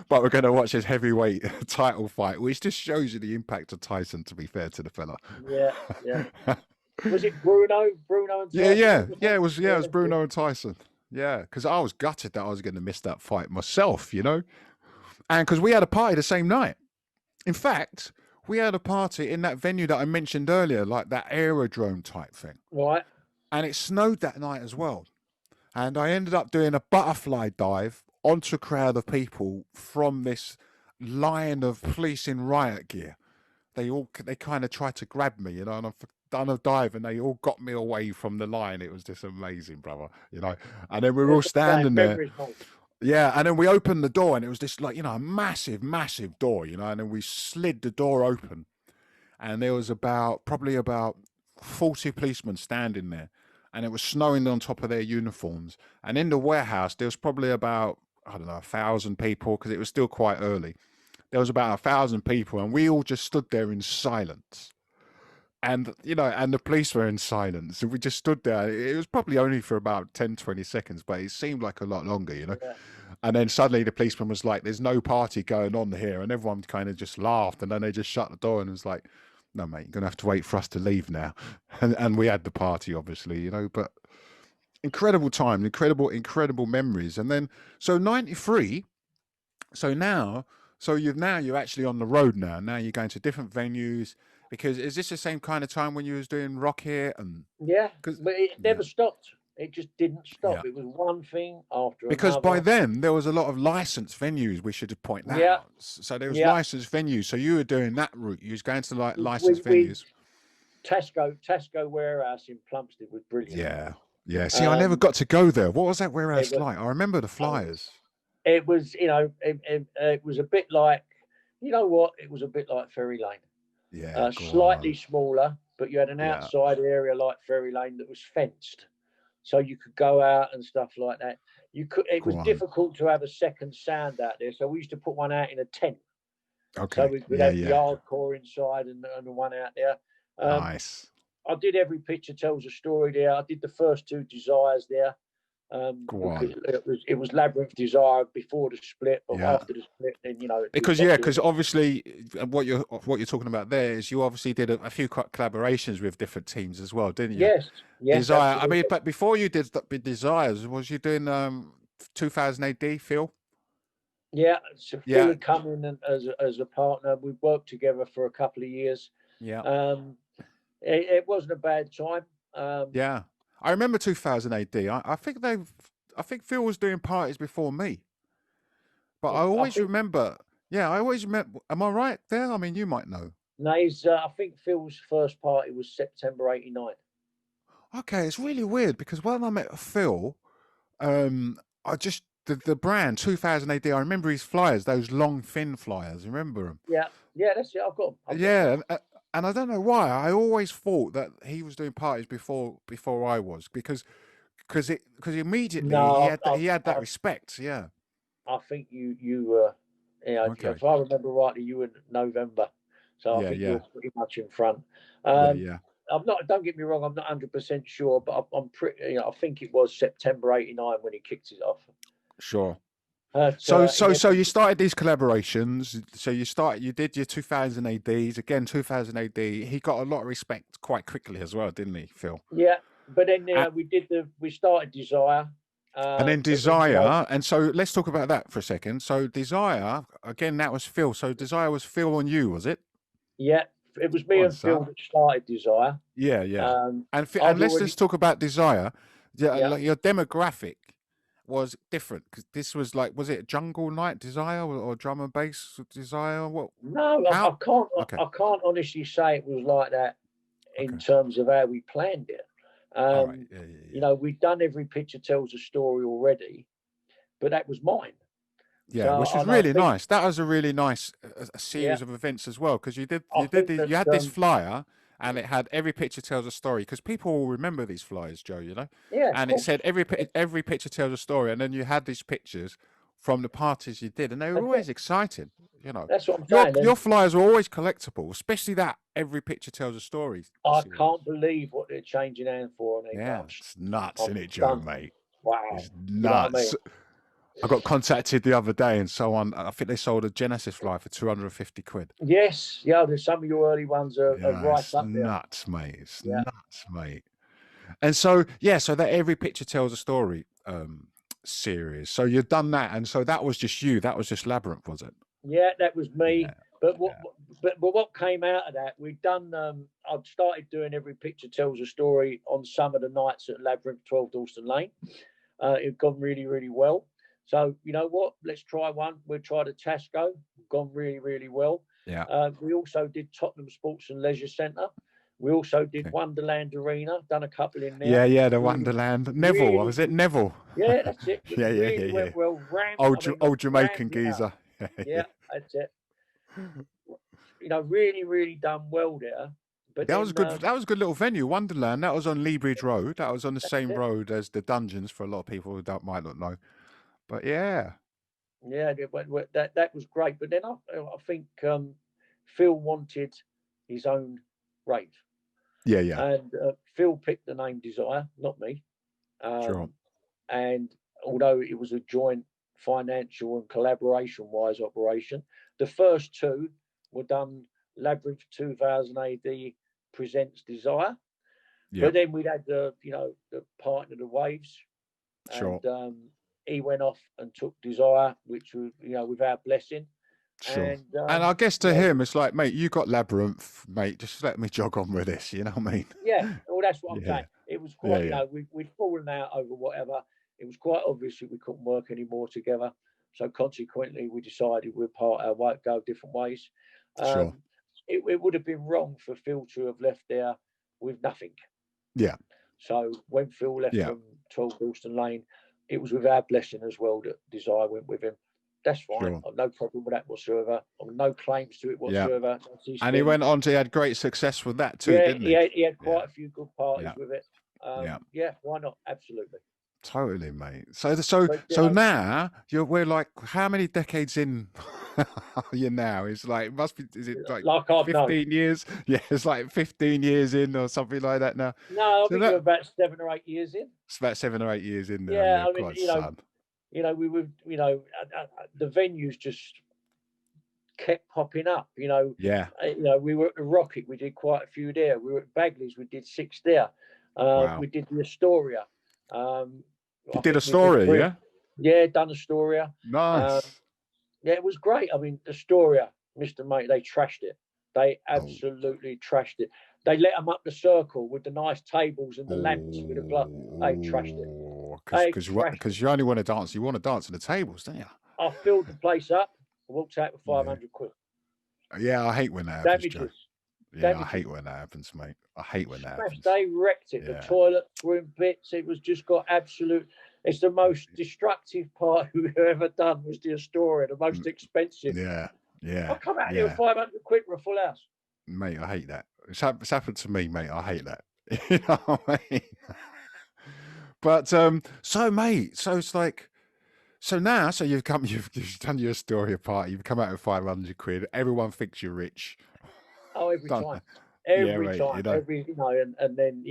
but we're going to watch this heavyweight title fight, which just shows you the impact of Tyson, to be fair to the fella. Yeah. Was it Bruno and Tyson? Yeah, it was Bruno and Tyson. Yeah, because I was gutted that I was going to miss that fight myself, and because we had a party the same night. In fact, we had a party in that venue that I mentioned earlier, like that aerodrome type thing. Right. And it snowed that night as well. And I ended up doing a butterfly dive onto a crowd of people from this line of police in riot gear. They kind of tried to grab me, and I've done a dive and they all got me away from the line. It was just amazing, brother, And then we were all standing there. Yeah, and then we opened the door and it was this a massive, massive door, and then we slid the door open and there was probably about 40 policemen standing there, and it was snowing on top of their uniforms. And in the warehouse, there was probably about, 1,000 people, because it was still quite early. There was about 1,000 people, and we all just stood there in silence. And, and the police were in silence, and we just stood there. It was probably only for about 10, 20 seconds, but it seemed like a lot longer, Yeah. And then suddenly the policeman was like, there's no party going on here. And everyone kind of just laughed, and then they just shut the door and was like, no, mate, you're going to have to wait for us to leave now. And we had the party, obviously, but incredible time, incredible memories. And then, so 93, you're actually on the road now. Now you're going to different venues. Because is this the same kind of time when you was doing rock here? Yeah, but it never stopped. It just didn't stop. Yeah. It was one thing after because another. By then there was a lot of licensed venues. We should point that out. So there was licensed venues. So you were doing that route. You was going to licensed venues. Tasco Warehouse in Plumstead was brilliant. Yeah. See, I never got to go there. What was that warehouse like? I remember the flyers. It was, it was a bit like, it was a bit like Ferry Lane. Yeah, slightly smaller, but you had an outside area like Ferry Lane that was fenced, so you could go out and stuff like that. It was difficult to have a second sound out there, so we used to put one out in a tent. Okay. So we could have the hardcore inside and one out there. Nice. I did Every Picture Tells a Story there. I did the first 2 Desires there. It was Labyrinth Desire before the split, but after the split, then because obviously what you're talking about there is you obviously did a few collaborations with different teams as well, didn't you? Yes. Desire. I mean, but before you did Desires, was you doing 2000 AD, Phil? Yeah, so Phil Yeah. had come in as a partner. We worked together for a couple of years. Yeah. It wasn't a bad time. Yeah. I remember 2000 AD. I think Phil was doing parties before me. But I always remember, I always remember, am I right there? I mean, you might know. No, I think Phil's first party was September '89. Okay, it's really weird because when I met Phil, I just, the brand 2000 AD, I remember his flyers, those long, thin flyers. Remember them? Yeah, that's it. I've got them. Yeah, and I don't know why. I always thought that he was doing parties before I was because immediately he had that respect. Yeah. I think you Okay. if I remember rightly, you were in November, so I think you're pretty much in front. Yeah. I'm not. Don't get me wrong. I'm not 100% sure, but I'm pretty. I think it was September '89 when he kicked it off. Sure. So you started these collaborations. So you did your 2000 ADs again. 2000 AD. He got a lot of respect quite quickly as well, didn't he, Phil? Yeah, but then we started Desire. And then Desire, and so let's talk about that for a second. So Desire, again, that was Phil. So Desire was Phil on you, was it? Yeah, it was me and Phil that started Desire. Yeah. And let's just talk about Desire. Like your demographic was different because this was like, was it Jungle Night Desire or drum and bass Desire? What? No, I can't. Okay. I can't honestly say it was like that in terms of how we planned it. You know, we'd done Every Picture Tells a Story already, but that was mine. Yeah, so, which was really nice. That was a really nice series of events as well, because you had this flyer and it had Every Picture Tells a Story, because people will remember these flyers, Joe, you know? Yeah. And it said every picture tells a story, and then you had these pictures from the parties you did, and they were always exciting, you know. That's what I'm saying. Your flyers were always collectible, especially that Every Picture Tells a Story. I can't believe what they're changing hands for on it. Yeah, it's nuts, isn't it, Joe, mate? Wow. It's nuts. You know what I mean? I got contacted the other day and so on. I think they sold a Genesis fly for 250 quid. Yes, yeah. There's some of your early ones are right up there. Nuts, mate. It's nuts, mate. And so so that Every Picture Tells a Story series. So you've done that, and so that was just you. That was just Labyrinth, was it? Yeah, that was me. Yeah. But what came out of that? We'd done. I'd started doing Every Picture Tells a Story on some of the nights at Labyrinth 12 Dalston Lane. It'd gone really, really well. So you know what? Let's try one. We'll try the Tasco. Gone really, really well. Yeah. We also did Tottenham Sports and Leisure Centre. We also did Wonderland Arena. Done a couple in there. Yeah, the Wonderland. Neville, really, was it Neville? Yeah, that's it. Yeah. Went well. Old Jamaican geezer. Yeah, that's it. You know, really, really done well there. But that was good. That was a good little venue, Wonderland. That was on Lee Bridge Road. That was on the same road as the Dungeons for a lot of people who might not know. But yeah, that was great. But then I think Phil wanted his own rave. Yeah. And Phil picked the name Desire, not me. Sure. And although it was a joint financial and collaboration-wise operation, the first two were done Labyrinth 2000 AD presents Desire. Yeah. But then we'd had the partner, the Waves. Sure. And he went off and took Desire, which was, with our blessing. Sure. And I guess to him, it's like, mate, you got Labyrinth, mate. Just let me jog on with this. You know what I mean? Yeah. Well, that's what I'm saying. It was quite, we'd fallen out over whatever. It was quite obvious that we couldn't work anymore together. So consequently, we decided we'd part our way, go different ways. Sure. It would have been wrong for Phil to have left there with nothing. Yeah. So when Phil left from 12 Dalston Lane, it was with our blessing as well that Desire went with him. That's fine. Sure. No problem with that whatsoever. No claims to it whatsoever. Yeah. And he went on to had great success with that too, didn't he? He had quite a few good parties with it. Yeah, why not? Absolutely. Totally, mate. So now we're like, how many decades in are you now? It's like, is it like 15 years? Yeah, it's like 15 years in or something like that now. No, I think we're about 7 or 8 years in. It's about 7 or 8 years in now. Yeah, I mean, we were, the venues just kept popping up, Yeah. We were at the Rocket, we did quite a few there. We were at Bagley's, we did 6 there. Wow. We did the Astoria. You did Astoria, yeah? Yeah, done Astoria. Nice. Yeah, it was great. I mean, Astoria, Mr. Mate, they trashed it. They absolutely trashed it. They let them up the circle with the nice tables and the lamps with the blood. They trashed it. Because you only want to dance. You want to dance on the tables, don't you? I filled the place up. I walked out with 500 quid. Yeah, I hate when that happens, Joe. Yeah, Damages. I hate when that happens, mate. I hate when that happens. They wrecked it. The toilets were in bits. It was just got absolute. It's the most destructive part we've ever done was the Astoria, the most expensive. Yeah. I come out here with 500 quid for a full house. Mate, I hate that. It's happened to me, mate. I hate that. You know what I mean? But so mate, so it's like, so now, so you've done your Astoria party. You've come out with 500 quid. Everyone thinks you're rich. Oh, every time. Every time. You know. And then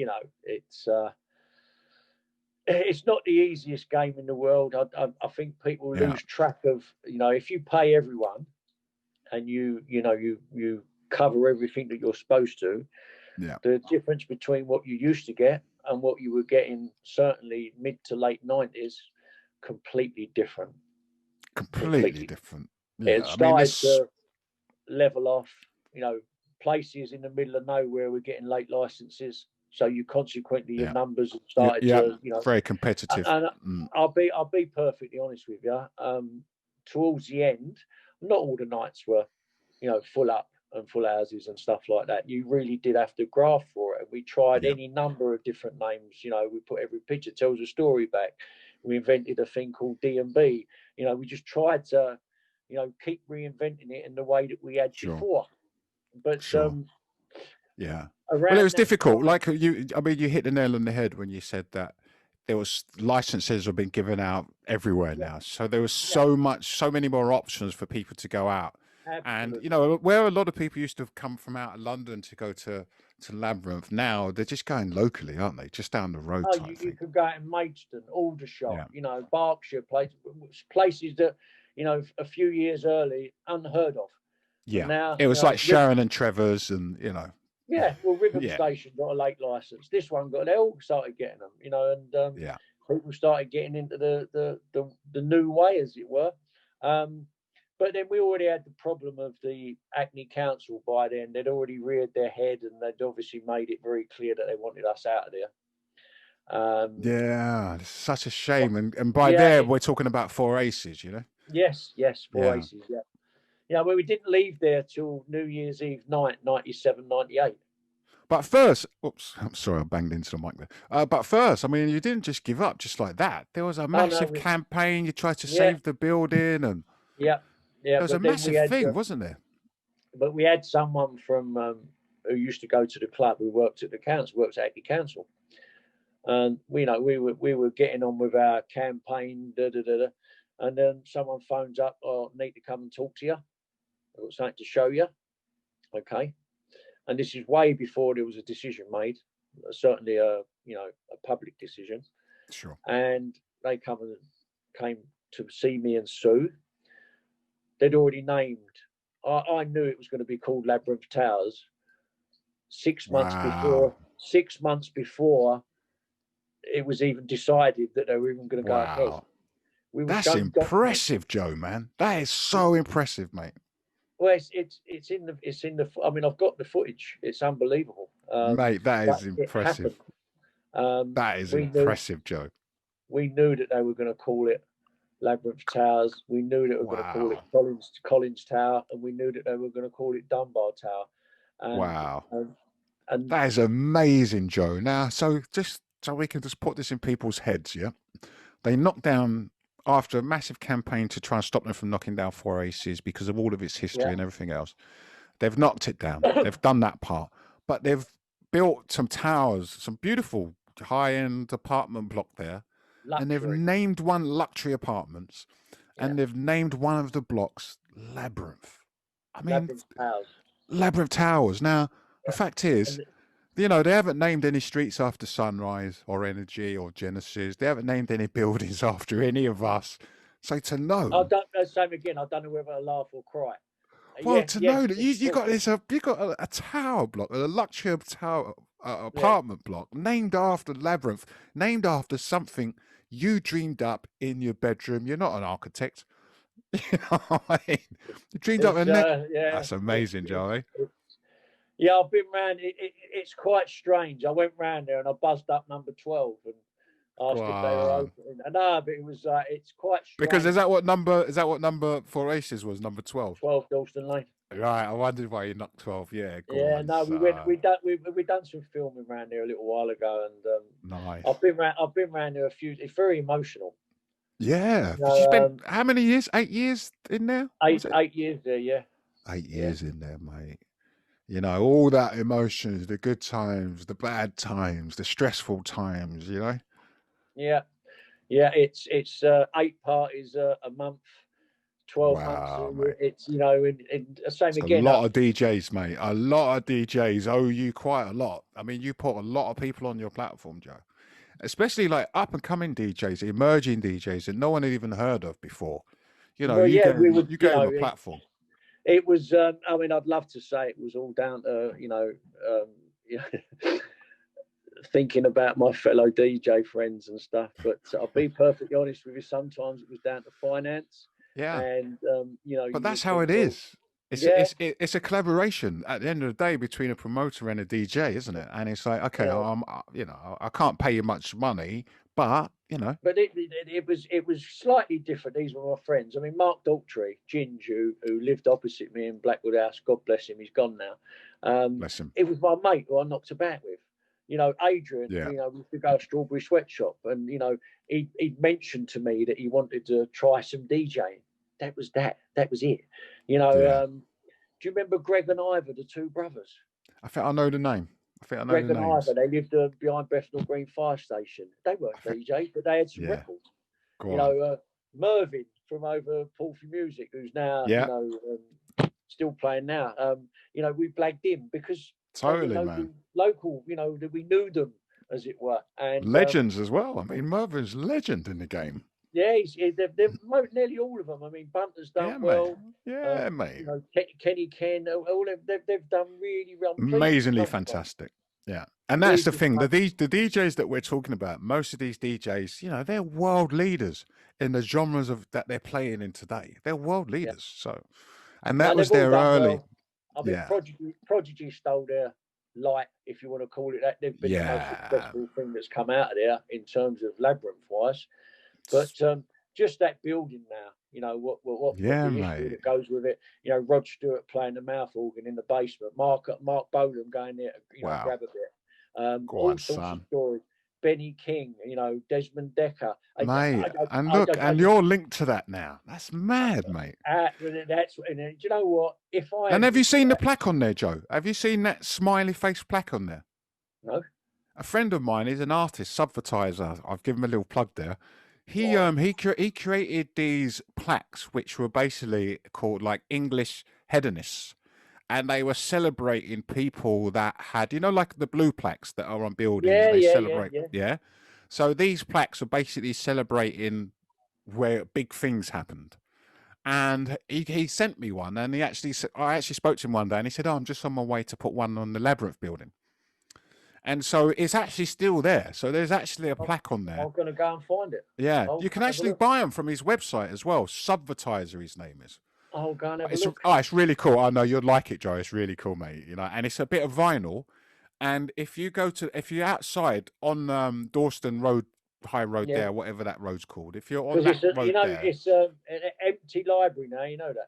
it's not the easiest game in the world. I think people lose track of, if you pay everyone and you cover everything that you're supposed to, the difference between what you used to get and what you were getting certainly mid to late 90s, completely different. Completely different. Yeah, it started to level off, places in the middle of nowhere were getting late licenses. So you consequently your numbers have started to, very competitive. And I'll be perfectly honest with you. Towards the end, not all the nights were, full up and full houses and stuff like that. You really did have to graft for it. We tried any number of different names. We put every picture tells a story back. We invented a thing called D&B. We just tried to, keep reinventing it in the way that we had before. But well, it was difficult. Like you hit the nail on the head when you said that there was licenses have been given out everywhere now. So there was so many more options for people to go out. Absolutely. And where a lot of people used to have come from out of London to go to Labyrinth, now they're just going locally, aren't they? Just down the road. You could go out in Maidstone, Aldershot, Berkshire, places that a few years early unheard of. Yeah, now, it was like Sharon and Trevor's, and Yeah, well, Rhythm Station got a late license. This one got. They all started getting them, and people started getting into the new way, as it were. But then we already had the problem of the Hackney Council by then. They'd already reared their head, and they'd obviously made it very clear that they wanted us out of there. It's such a shame. And by there, we're talking about Four Aces, Yes, Four Aces, well, we didn't leave there till New Year's Eve night, 97, 98. But first, I'm sorry, I banged into the mic there. But first, you didn't just give up just like that. There was a massive campaign. You tried to save the building, and there was a massive thing, wasn't there? But we had someone from who used to go to the club, who worked at the council, worked at the council, and we were getting on with our campaign, and then someone phones up, need to come and talk to you. I've got something to show you. Okay. And this is way before there was a decision made, certainly a public decision. Sure. And they came to see me and Sue. They'd already named. I knew it was going to be called Labyrinth Towers 6 months before. 6 months before it was even decided that they were even going to go ahead. That's impressive, Joe, man. That is so impressive, mate. Well, it's in the. I've got the footage. It's unbelievable, mate. That is impressive. That is impressive, Joe. We knew that they were going to call it Labyrinth Towers. We knew that they were going to call it Collins Tower, and we knew that they were going to call it Dunbar Tower. And that is amazing, Joe. Now, so we can just put this in people's heads, they knocked down. After a massive campaign to try and stop them from knocking down Four Aces because of all of its history and everything else, they've knocked it down. They've done that part. But they've built some towers, some beautiful high-end apartment block there. Luxury. And they've named one luxury apartments. And they've named one of the blocks Labyrinth. Labyrinth Towers. Labyrinth Towers. Now, the fact is, they haven't named any streets after Sunrise or Energy or Genesis. They haven't named any buildings after any of us. So to know, I don't know whether I laugh or cry. Well, know that you got a tower block, a luxury tower apartment block named after Labyrinth, named after something you dreamed up in your bedroom. You're not an architect. You know what I mean? You dreamed up a net. Yeah, That's amazing, Joey. Yeah, I've been round. It's quite strange. I went round there and I buzzed up number 12 and asked if they were open. No, but it was. It's quite strange. Because is that what number for Aces was? Number 12. 12 Dalston Lane. Right, I wondered why you knocked 12. Yeah, go Yeah, on, no, we done some filming around there a little while ago, and nice. I've been round there a few. It's very emotional. Yeah, you spent how many years? 8 years in there? 8 years there, yeah. 8 years in there, mate. You know, all that emotions, the good times, the bad times, the stressful times. You know. Yeah, it's 8 parties a month. 12 months. Mate. It's, you know, in same it's again. A lot of DJs, mate. A lot of DJs owe you quite a lot. I mean, you put a lot of people on your platform, Joe. Especially like up and coming DJs, emerging DJs that no one had even heard of before. You know, you gave them a platform. It was. I mean, I'd love to say it was all down to thinking about my fellow DJ friends and stuff. But I'll be perfectly honest with you. Sometimes it was down to finance. Yeah, and but that's how it is. It's a collaboration at the end of the day between a promoter and a DJ, isn't it? And it's like, okay, I can't pay you much money, but you know. But it was slightly different. These were my friends. I mean, Mark Daltrey, Ginge, who lived opposite me in Blackwood House. God bless him. He's gone now. Bless him. It was my mate who I knocked about with. You know, Adrian, you know, we used to go to Strawberry Sweatshop, and, you know, he'd mentioned to me that he wanted to try some DJing. That was it. You know, do you remember Greg and Ivor, the two brothers? I think I know the name. Greg and Ivor, they lived behind Bethnal Green Fire Station. They weren't DJs, but they had some records. You know, Mervyn from over Porthy Music, who's now, you know, still playing now. You know, we blagged him because... Totally, man. Local, you know, that we knew them, as it were, and legends as well. I mean, Mervyn's legend in the game. Yeah, they're nearly all of them. I mean, Bunter's done well. Yeah, mate. You know, Kenny Ken, all they've done really well. Amazingly fantastic. Yeah, and that's the thing. The DJs that we're talking about, most of these DJs, you know, they're world leaders in the genres that they're playing in today. They're world leaders. So, and that was their early. Well. I mean, Prodigy stole their light, if you want to call it that. They've been the most successful thing that's come out of there in terms of Labyrinth wise. But just that building now, you know, what the history that goes with it. You know, Rod Stewart playing the mouth organ in the basement, Mark Bolan going there to grab a bit. All sorts of stories. Benny King, you know, Desmond Decker. Mate, and you're linked to that now. That's mad, mate. Do you know what? And have you seen the plaque on there, Joe? Have you seen that smiley face plaque on there? No. A friend of mine is an artist, Subvertiser. I've given him a little plug there. He created these plaques, which were basically called like English hedonists. And they were celebrating people that had, you know, like the blue plaques that are on buildings. They celebrate. Yeah. So these plaques are basically celebrating where big things happened. And he sent me one, and I actually spoke to him one day, and he said, "Oh, I'm just on my way to put one on the Labyrinth building." And so it's actually still there. So there's actually a plaque on there. I'm going to go and find it. Yeah, you can actually buy them from his website as well. Subvertiser, his name is. Oh, go and have a look. It's really cool. I know you'd like it, Joe. It's really cool, mate. You know, and it's a bit of vinyl. And if you're outside on Dawston Road, High Road there, whatever that road's called, if you're on that road there, it's an empty library now. You know that.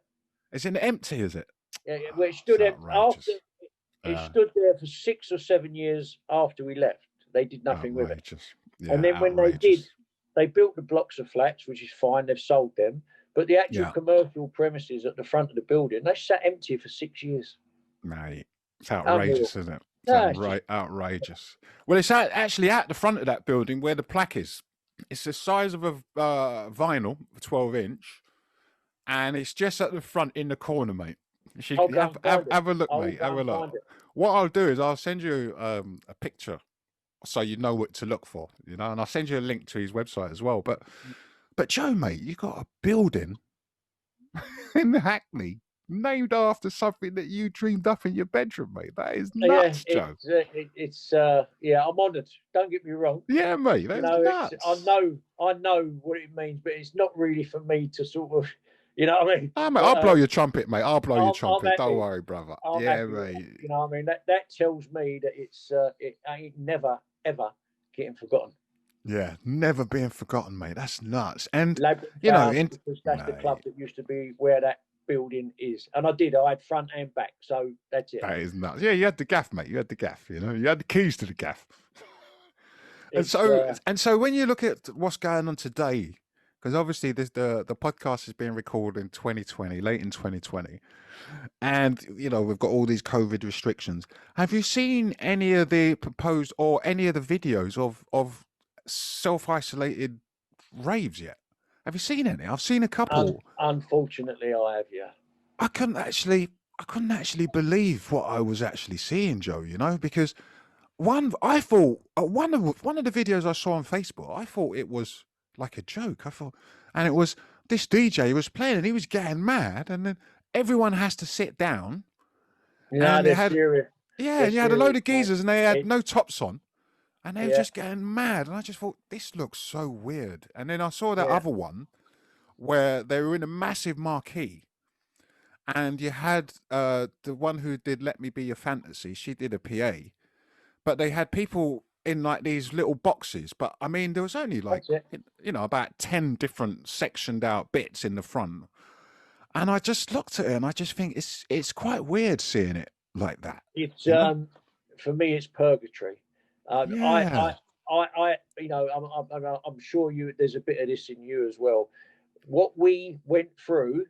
It's empty, is it? Yeah. Well, it stood after. It stood there for 6 or 7 years after we left. They did nothing with it. Yeah, and then when they did, they built the blocks of flats, which is fine. They've sold them. But the actual commercial premises at the front of the building, they sat empty for 6 years. Mate, it's outrageous, isn't it? It's outrageous. Well, it's actually at the front of that building where the plaque is. It's the size of a vinyl, 12-inch, and it's just at the front in the corner, mate. Have a look, mate. Have a look. What I'll do is I'll send you a picture so you know what to look for, you know, and I'll send you a link to his website as well. But Joe, mate, you got a building in Hackney named after something that you dreamed up in your bedroom, mate. That is nuts, Joe. I'm honoured. Don't get me wrong. Yeah, mate, that's nuts. I know what it means, but it's not really for me to sort of, You know what I mean? Oh, mate, I'll blow your trumpet, mate. I'll blow your trumpet. Don't happy. worry, brother. I'm Yeah, happy with mate. that. You know what I mean? That tells me that it ain't never ever getting forgotten. Yeah, never being forgotten, mate. That's nuts. And Labyrinth you know, Towers, because that's the club that used to be where that building is, and I had front and back, so that's it. That is nuts. Yeah, you had the gaff, mate. You had the gaff. You know, you had the keys to the gaff. And so when you look at what's going on today, because obviously the podcast is being recorded in 2020, late in 2020, and you know we've got all these COVID restrictions. Have you seen any of the proposed or any of the videos of self-isolated raves yet? Have you seen any? I've seen a couple. Unfortunately, I have. Yeah. I couldn't actually believe what I was actually seeing, Joe. You know, because I thought one of the videos I saw on Facebook, I thought it was like a joke. And it was this DJ was playing and he was getting mad, and then everyone has to sit down. Yeah, and they're serious. Yeah, and you had a load of geezers and they had no tops on. And they were just getting mad. And I just thought, this looks so weird. And then I saw that other one where they were in a massive marquee. And you had the one who did Let Me Be Your Fantasy. She did a PA. But they had people in like these little boxes. But I mean, there was only like, you know, about 10 different sectioned out bits in the front. And I just looked at it and I just think it's quite weird seeing it like that. It's for me, it's purgatory. I you know, I'm sure there's a bit of this in you as well. What we went through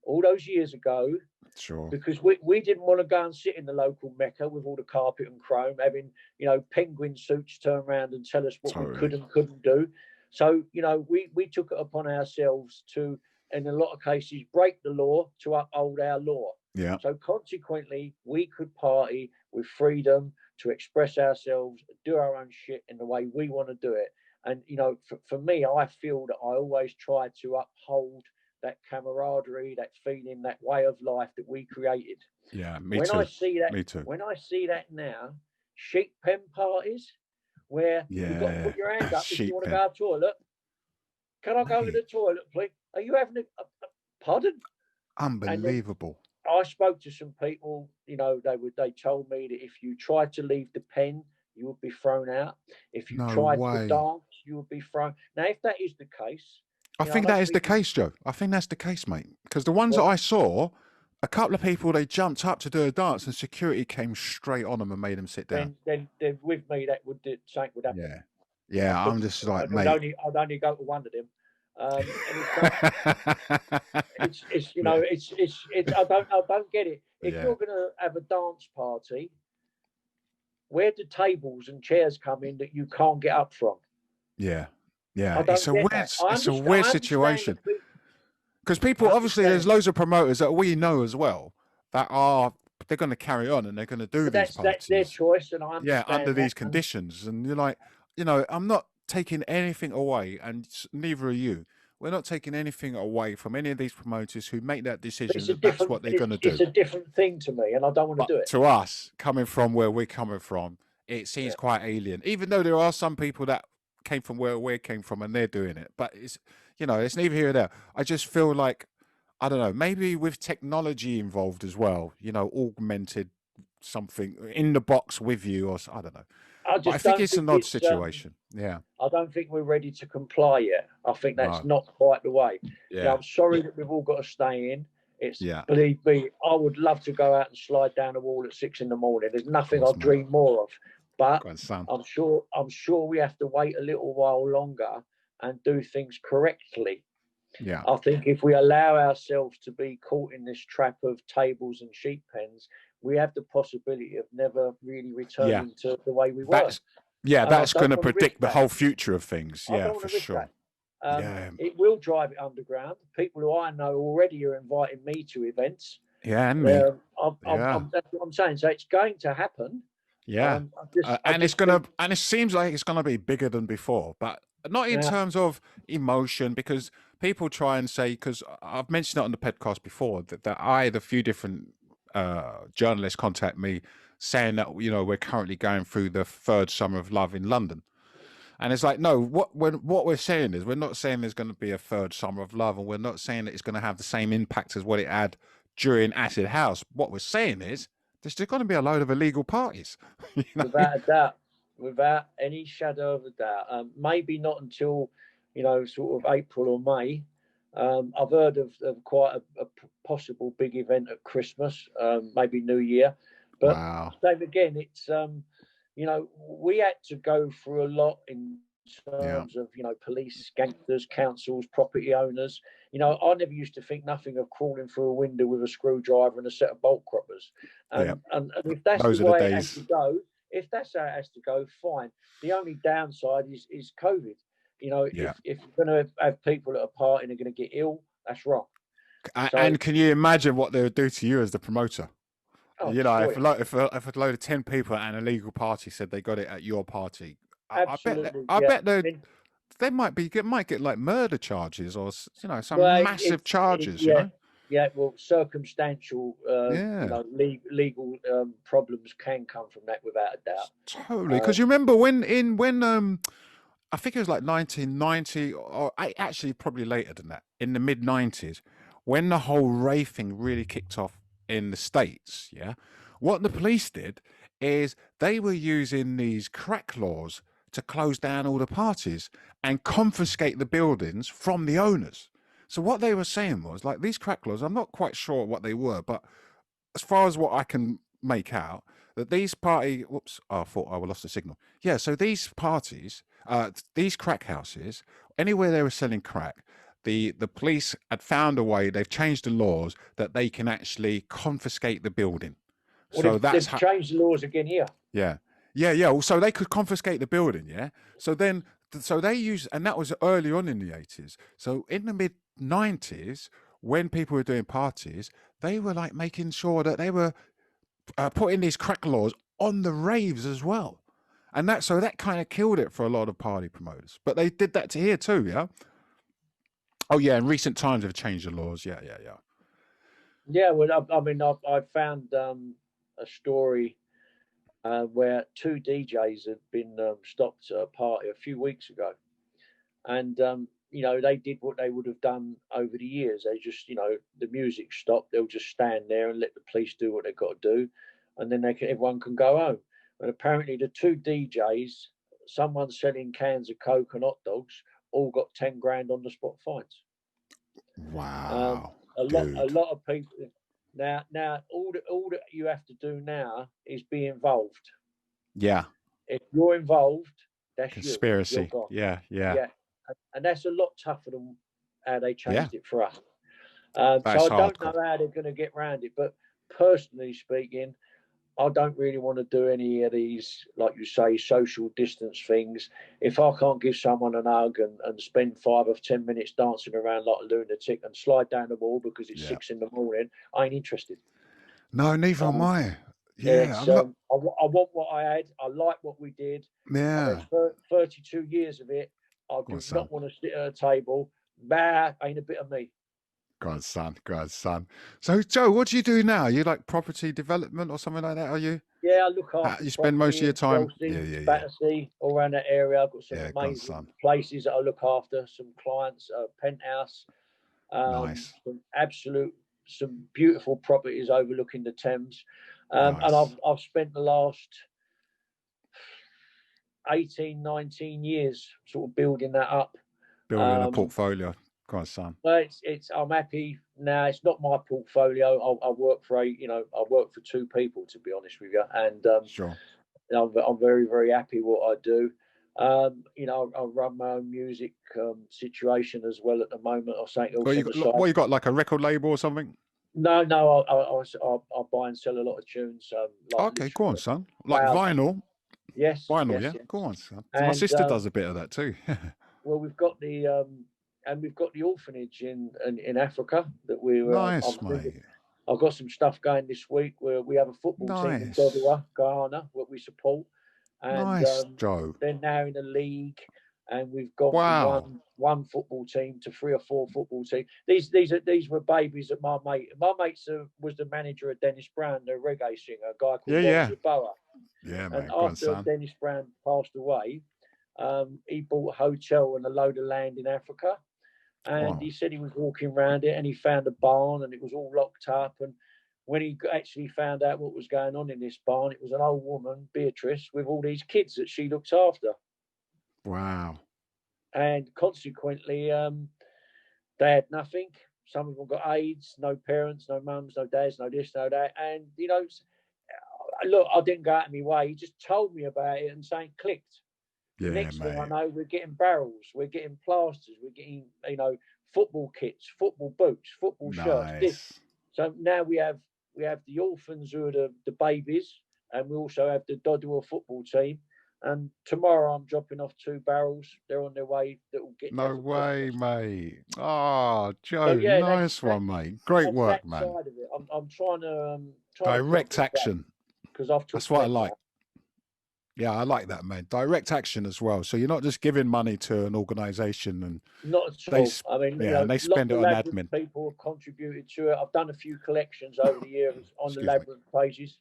all those years ago, sure, because we didn't want to go and sit in the local Mecca with all the carpet and chrome, having, you know, penguin suits turn around and tell us what we could and couldn't do. So, you know, we took it upon ourselves to, in a lot of cases, break the law to uphold our law. Yeah. So consequently, we could party with freedom to express ourselves, do our own shit in the way we want to do it. And, you know, for me, I feel that I always try to uphold that camaraderie, that feeling, that way of life that we created. Yeah, me too. Me too. When I see that now, sheep pen parties, where you've got to put your hand up if you want to go to the toilet. Can I go to the toilet, please? Are you having a pardon? Unbelievable. I spoke to some people, you know, they told me that if you tried to leave the pen, you would be thrown out. If you tried to dance, you would be thrown. Now, if that is the case, I think that is the case, Joe. I think that's the case, mate. Because the ones that I saw, a couple of people, they jumped up to do a dance and security came straight on them and made them sit down. Then with me, that something would happen. Yeah. Yeah, I'm just like, mate. I'd only go to one of them. It's you know, it's I don't get it. If you're going to have a dance party, where do tables and chairs come in that you can't get up from? Yeah. It's a weird situation. Because people, obviously, there's loads of promoters that we know as well that they're going to carry on and they're going to do these parties. That's their choice, and I understand under these conditions. And you're like, you know, I'm not taking anything away, and neither are you. We're not taking anything away from any of these promoters who make that decision. That's what they're going to do. It's a different thing to me, and I don't want to do it. To us, coming from where we're coming from, it seems quite alien. Even though there are some people that came from where we came from and they're doing it, but it's, you know, it's neither here nor there. I just feel like, I don't know, maybe with technology involved as well, you know, augmented something in the box with you, or I don't know. I think it's an odd situation. I don't think we're ready to comply yet. I think that's not quite the way. You know, I'm sorry that we've all got to stay in. Believe me, I would love to go out and slide down the wall at 6 a.m. There's nothing I dream more of. But I'm sure we have to wait a little while longer and do things correctly. Yeah. I think if we allow ourselves to be caught in this trap of tables and sheep pens, we have the possibility of never really returning to the way we were. That's going to predict the whole future of things. Yeah, for sure. It will drive it underground. People who I know already are inviting me to events. Yeah, and me. That's what I'm saying. So it's going to happen. Yeah, and it seems like it's gonna be bigger than before, but not in terms of emotion, because people try and say, because I've mentioned it on the podcast before, that I had a few different journalists contact me saying that, you know, we're currently going through the third summer of love in London, And it's like, no, what we're saying is we're not saying there's going to be a third Summer of Love, and we're not saying that it's going to have the same impact as what it had during Acid House. What we're saying is there's just going to be a load of illegal parties. You know? Without a doubt, without any shadow of a doubt. Maybe not until, sort of April or May. I've heard of quite a possible big event at Christmas, maybe New Year. But wow. same again, it's, we had to go through a lot in terms of, police, gangsters, councils, property owners. I never used to think nothing of crawling through a window with a screwdriver and a set of bolt croppers. And if that's Those the are way the it days. has to go, if that's how it has to go, fine. The only downside is COVID. If you're going to have people that are partying are going to get ill, that's wrong. And can you imagine what they would do to you as the promoter? Oh, if a load of 10 people at an illegal party said they got it at your party, I bet they might get like murder charges or some massive charges. Yeah, well, circumstantial, legal problems can come from that without a doubt. Totally, because you remember when I think it was like 1990, or actually probably later than that, in the mid 90s, when the whole rave thing really kicked off in the States. What the police did is they were using these crack laws to close down all the parties and confiscate the buildings from the owners. So what they were saying was, like, these crack laws, I'm not quite sure what they were, but as far as what I can make out, that these I thought I lost the signal. Yeah, so these parties, these crack houses, anywhere they were selling crack, the police had found a way, they've changed the laws that they can actually confiscate the building. Well, they've changed the laws again here. Yeah. Well, so they could confiscate the building, So they used, and that was early on in the 80s. So in the mid 90s, when people were doing parties, they were like making sure that they were putting these crack laws on the raves as well. And that kind of killed it for a lot of party promoters. But they did that to here too, yeah? Oh, yeah, in recent times they've changed the laws. Yeah. Yeah, well, I found a story where 2 DJs had been stopped at a party a few weeks ago. And, they did what they would have done over the years. They just, the music stopped. They'll just stand there and let the police do what they've got to do. And then everyone can go home. And apparently the 2 DJs, someone selling cans of Coke and hot dogs, all got 10 grand on the spot fines. Wow. A lot of people. Now, all that you have to do now is be involved. Yeah. If you're involved, that's conspiracy. Yeah. And that's a lot tougher than how they changed it for us. So I don't know how they're going to get around it. But personally speaking, I don't really want to do any of these, like you say, social distance things. If I can't give someone an hug and spend 5 or 10 minutes dancing around like a lunatic and slide down the wall because it's 6 in the morning, I ain't interested. No, neither am I. I want what I had. I like what we did. Yeah. 32 years of it. I do not want to sit at a table. Ain't a bit of me. God's son. So, Joe, what do you do now? You like property development or something like that, are you? Yeah, I look after. You spend most of your time. Battersea, all around that area. I've got some amazing places that I look after. Some clients, penthouse. Nice. Some beautiful properties overlooking the Thames. And I've spent the last 18, 19 years sort of building that up. Building a portfolio. God's son. Well, I'm happy now. It's not my portfolio. I work for I work for 2 people, to be honest with you, and sure. I'm very, very happy what I do. I run my own music situation as well at the moment. You got like a record label or something? No. I buy and sell a lot of tunes. Okay, go on, son. Like vinyl. Yes. Vinyl, yes. Go on, son. My sister does a bit of that too. Well, we've got the Orphanage in Africa that we're nice, mate. I've got some stuff going this week where we have a football team in Ghana, what we support. And nice, Joe. They're now in the league, and we've got one football team to 3 or 4 football teams. These were babies that my mate was the manager of Dennis Brown, the reggae singer, a guy called Roger Boa. Yeah, and man. after Dennis Brown passed away, He bought a hotel and a load of land in Africa. And he said he was walking around it and he found a barn and it was all locked up. And when he actually found out what was going on in this barn, it was an old woman, Beatrice, with all these kids that she looked after. Wow. And consequently, they had nothing. Some of them got AIDS, no parents, no mums, no dads, no this, no that. And, you know, look, I didn't go out of my way. He just told me about it and something clicked. Yeah, Next mate. thing I know, we're getting barrels, we're getting plasters, we're getting, you know, football kits, football boots, football shirts. So now we have the orphans who are the babies, and we also have the Dodgy football team. And tomorrow I'm dropping off 2 barrels. They're on their way. That will get. No way, mate. Oh, Joe, So, yeah, nice one, mate. Great work, that man. Side of it. I'm trying to direct action. Because I've that's what I like. Yeah, I like that, man. Direct action as well. So you're not just giving money to an organisation and not at all. I mean, yeah, you know, and they spend it on Labyrinth admin. People have contributed to it. I've done a few collections over the years on the Labyrinth pages,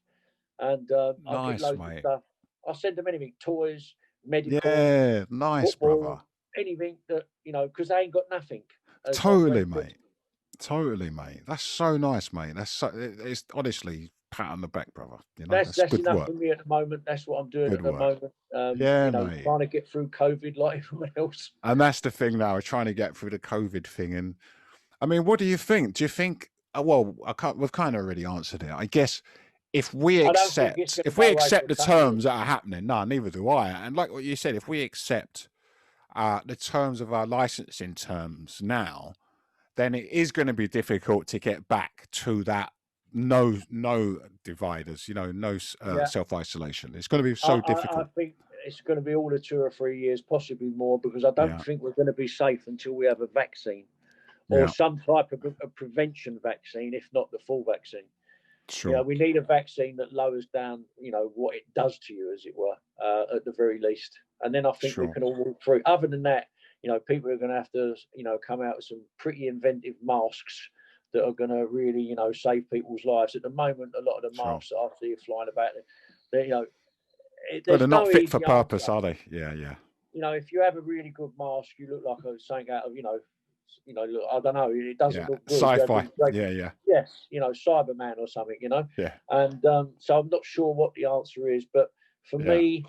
and I get loads of stuff. I send them anything, toys, medical, yeah, nice, football, brother. Anything that, you know, because they ain't got nothing. Totally, mate. Totally, mate. That's so nice, mate. It's honestly pat on the back, brother. You know, that's good enough work. for me at the moment. That's what I'm doing Good at the work. moment. Yeah, you know, mate. trying to get through COVID like everyone else. And that's the thing now. We're trying to get through the COVID thing. And I mean, what do you think? Do you think? Well, we've kind of already answered it. I guess if we accept the terms that are happening, no, neither do I. And like what you said, if we accept the terms of our licensing terms now, then it is going to be difficult to get back to that no dividers, you know, no self-isolation. It's going to be so difficult. I think it's going to be all of 2 or 3 years, possibly more, because I don't think we're going to be safe until we have a vaccine or some type of a prevention vaccine, if not the full vaccine. Sure. You know, we need a vaccine that lowers down, you know, what it does to you, as it were, at the very least. And then I think we can all walk through. Other than that, you know, people are going to have to, you know, come out with some pretty inventive masks that are going to really, you know, save people's lives. At the moment, a lot of the masks that I see flying about, they, you know, they're not fit for purpose, are they? Yeah, yeah. You know, if you have a really good mask, you look like something out of, you know, look, I don't know, it doesn't look good. Sci-fi. Yeah. Yes, you know, Cyberman or something, you know. Yeah. And so I'm not sure what the answer is, but for me,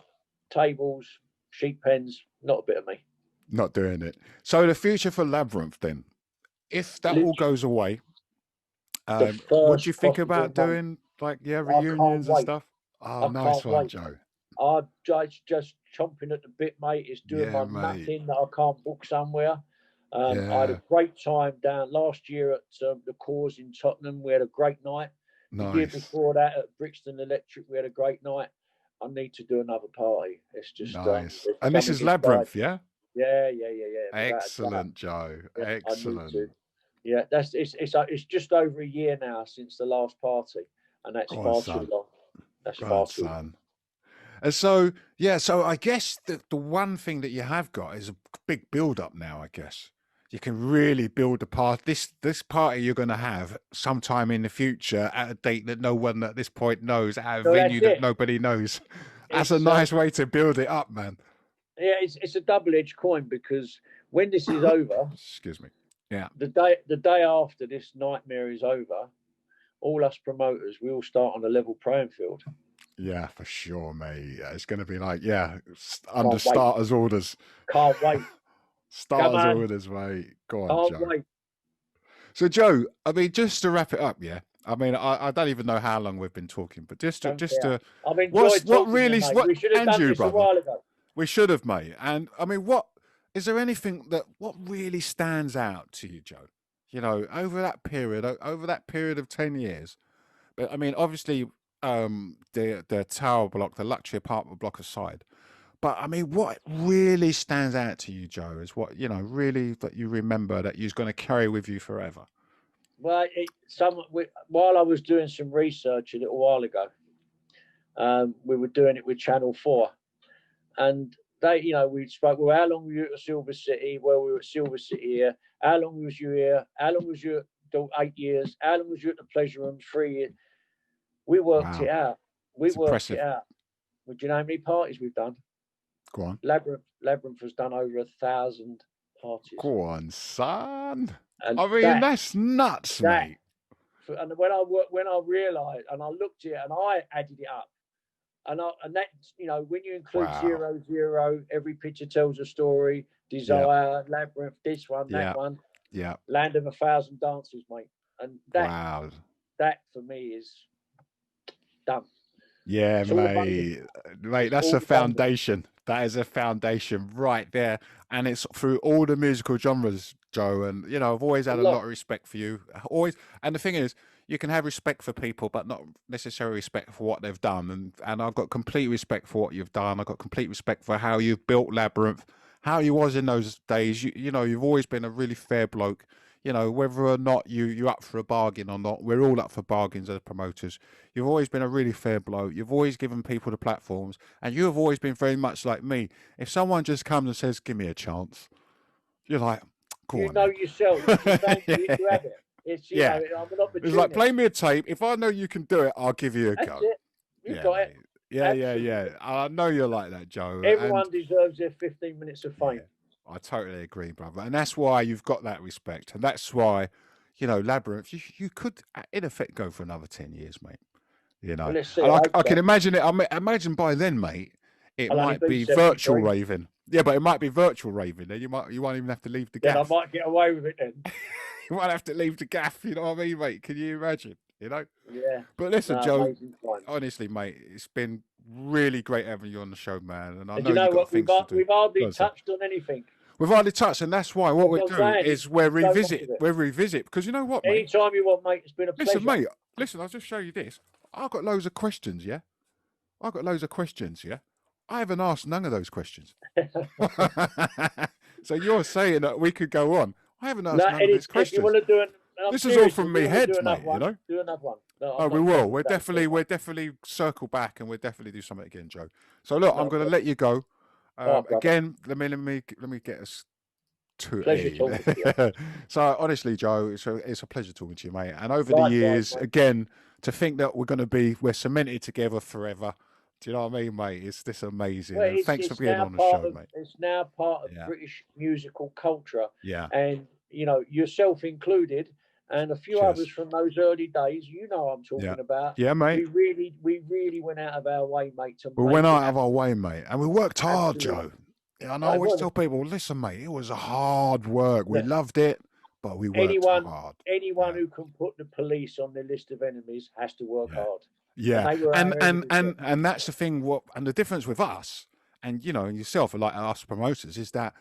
tables, sheep pens, not a bit of me. Not doing it. So the future for Labyrinth, then, if that all goes away, what do you think about doing, like, reunions and stuff? Oh, nice one, Joe. I'm just chomping at the bit, mate. It's doing my nothing that I can't book somewhere. I had a great time down last year at the Cause in Tottenham. We had a great night. Nice. The year before that at Brixton Electric, we had a great night. I need to do another party. It's just nice. And this is Labyrinth, yeah? Yeah. Excellent, Joe. Yeah, excellent. Yeah, it's just over a year now since the last party, and that's far too long. That's far too long. And so, so I guess the one thing that you have got is a big build-up now, I guess. You can really build a party. This party you're going to have sometime in the future at a date that no one at this point knows, at a venue that nobody knows. That's a nice way to build it up, man. Yeah, it's a double-edged coin, because when this is over, excuse me, the day after this nightmare is over, all us promoters, we all start on a level playing field. Yeah, for sure, mate. It's going to be like, under starters orders. Can't wait. Starters orders, mate. Go on, Can't Joe. wait. So, Joe, I mean, just to wrap it up, I mean, I don't even know how long we've been talking, but just to, I've enjoyed what really, mate. what, we should have done this a while ago. We should have, mate. And I mean, is there anything what really stands out to you, Joe? You know, over that period of 10 years. But I mean, obviously, the tower block, the luxury apartment block aside. But I mean, what really stands out to you, Joe, is what, you know, really that you remember that you're going to carry with you forever? Well, while I was doing some research a little while ago, we were doing it with Channel 4. And they, you know, we spoke, well, how long were you at Silver City? Well, we were at Silver City here. How long was you here? How long was you at 8 years? How long was you at the Pleasure Room? 3 years. We worked it out. Would you know how many parties we've done? Go on. Labyrinth has done over 1,000 parties. Go on, son. And I mean, that's nuts, mate. And when I realised, and I looked at it, and I added it up, and that, you know, when you include 0, every picture tells a story, Desire, Labyrinth, this one, that one, Land of 1,000 Dances, mate, and that for me is done. Yeah, mate, that's a foundation. That is a foundation right there, and it's through all the musical genres, Joe. And you know, I've always had a lot of respect for you. Always, and the thing is, you can have respect for people, but not necessarily respect for what they've done. And I've got complete respect for what you've done. I've got complete respect for how you've built Labyrinth, how you was in those days. You know, you've always been a really fair bloke. You know, whether or not you're up for a bargain or not, we're all up for bargains as promoters. You've always been a really fair bloke. You've always given people the platforms, and you have always been very much like me. If someone just comes and says, "Give me a chance," you're like, "Go on." You know yourself. You have it. It's, you know, I'm an opportunity. It's like, play me a tape. If I know you can do it, I'll give you a That's go. it. You've got it. Yeah. I know you're like that, Joe. Everyone deserves their 15 minutes of fame. I totally agree, brother. And that's why you've got that respect. And that's why, you know, Labyrinth, you could, in effect, go for another 10 years, mate. You know, well, I can imagine it. I imagine by then, mate, it might be virtual raving. Yeah, but it might be virtual raving. Then you won't even have to leave the gaff. Then I might get away with it then. You might have to leave the gaff. You know what I mean, mate? Can you imagine? You know? Yeah. But listen, Joe, honestly, mate, it's been really great having you on the show, man. And I know you know what? We've hardly touched on anything. We've hardly touched, and that's why what we're doing is we're revisit, because you know what, mate? Anytime you want, mate, it's been a pleasure. Listen, mate, I'll just show you this. I've got loads of questions, yeah? I haven't asked none of those questions. So you're saying that we could go on. I haven't asked none of these questions. If you want to do it, this is all from me head, mate, you know? Do another one. No, we will. We'll definitely circle back, and we'll definitely do something again, Joe. So look, I'm going to let you go. Again, let me get us to it. So honestly, Joe, it's a pleasure talking to you, mate. And over the years, again, to think that we're cemented together forever. Do you know what I mean, mate? It's this amazing. Well, thanks for being on the show, mate. It's now part of British musical culture. Yeah. And you know, yourself included, and a few others from those early days. You know what I'm talking about. Yeah, mate. We really went out of our way, mate. We went out of our way, mate, and we worked hard, Joe. Yeah, and I always tell people, listen, mate, it was a hard work. We loved it, but we worked hard. Anyone who can put the police on their list of enemies has to work hard. Yeah, and that's the thing. And the difference with us, and you know, and yourself, like us promoters, is that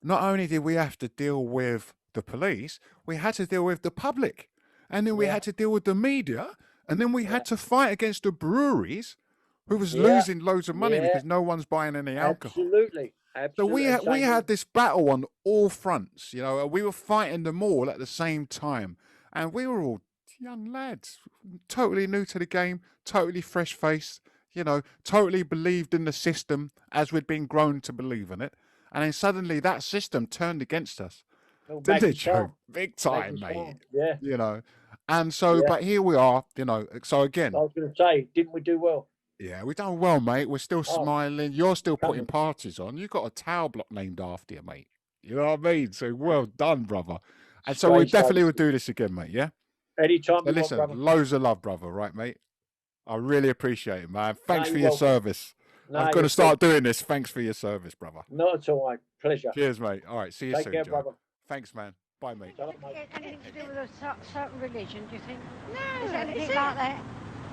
not only did we have to deal with the police, we had to deal with the public, and then we had to deal with the media, and then we had to fight against the breweries, who was losing loads of money because no one's buying any alcohol. Absolutely. So we had this battle on all fronts, you know. We were fighting them all at the same time, and we were all young lads, totally new to the game, totally fresh-faced, you know, totally believed in the system as we'd been grown to believe in it, and then suddenly that system turned against us. Didn't it, Joe? Big time, mate. Yeah. You know, and so, but here we are, you know. So again, I was going to say, didn't we do well? Yeah, we done well, mate. We're still smiling. You're still putting parties on. You've got a tower block named after you, mate. You know what I mean? So well done, brother. And so we definitely will do this again, mate. Yeah. Anytime. So listen, loads of love, brother. Right, mate. I really appreciate it, man. Thanks for your service. I'm going to start doing this. Thanks for your service, brother. Not at all, mate. Pleasure. Cheers, mate. All right. See you soon, Take care, Joe. brother. Thanks, man. Bye, mate. Anything to do with a certain religion, do you think? No, is anything like that?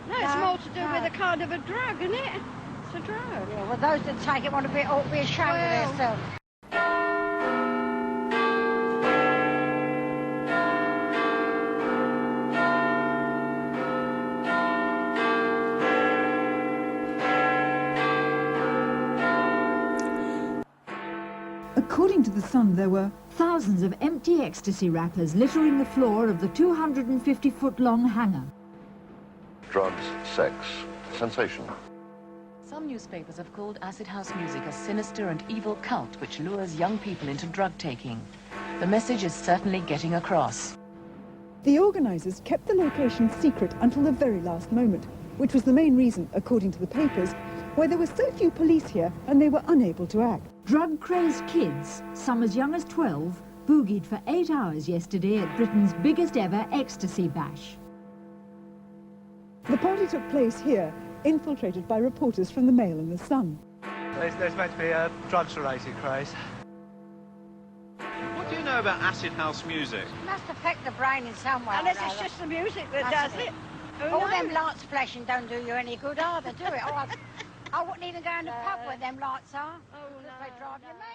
No, it's more to do with a kind of a drug, isn't it? It's a drug. Yeah, well, those that take it want to be ashamed of themselves. According to The Sun, there were thousands of empty ecstasy wrappers littering the floor of the 250-foot-long hangar. Drugs, sex, sensation. Some newspapers have called acid house music a sinister and evil cult which lures young people into drug taking. The message is certainly getting across. The organisers kept the location secret until the very last moment, which was the main reason, according to the papers, where there were so few police here and they were unable to act. Drug-crazed kids, some as young as 12, boogied for 8 hours yesterday at Britain's biggest ever ecstasy bash. The party took place here, infiltrated by reporters from the Mail and the Sun. There's meant to be a drugs-related craze. What do you know about acid house music? It must affect the brain in some way. Unless it's just the music that does it. All them lights flashing don't do you any good either, do it? I wouldn't even go in the pub where them lights are. Oh, no. They drive you mad.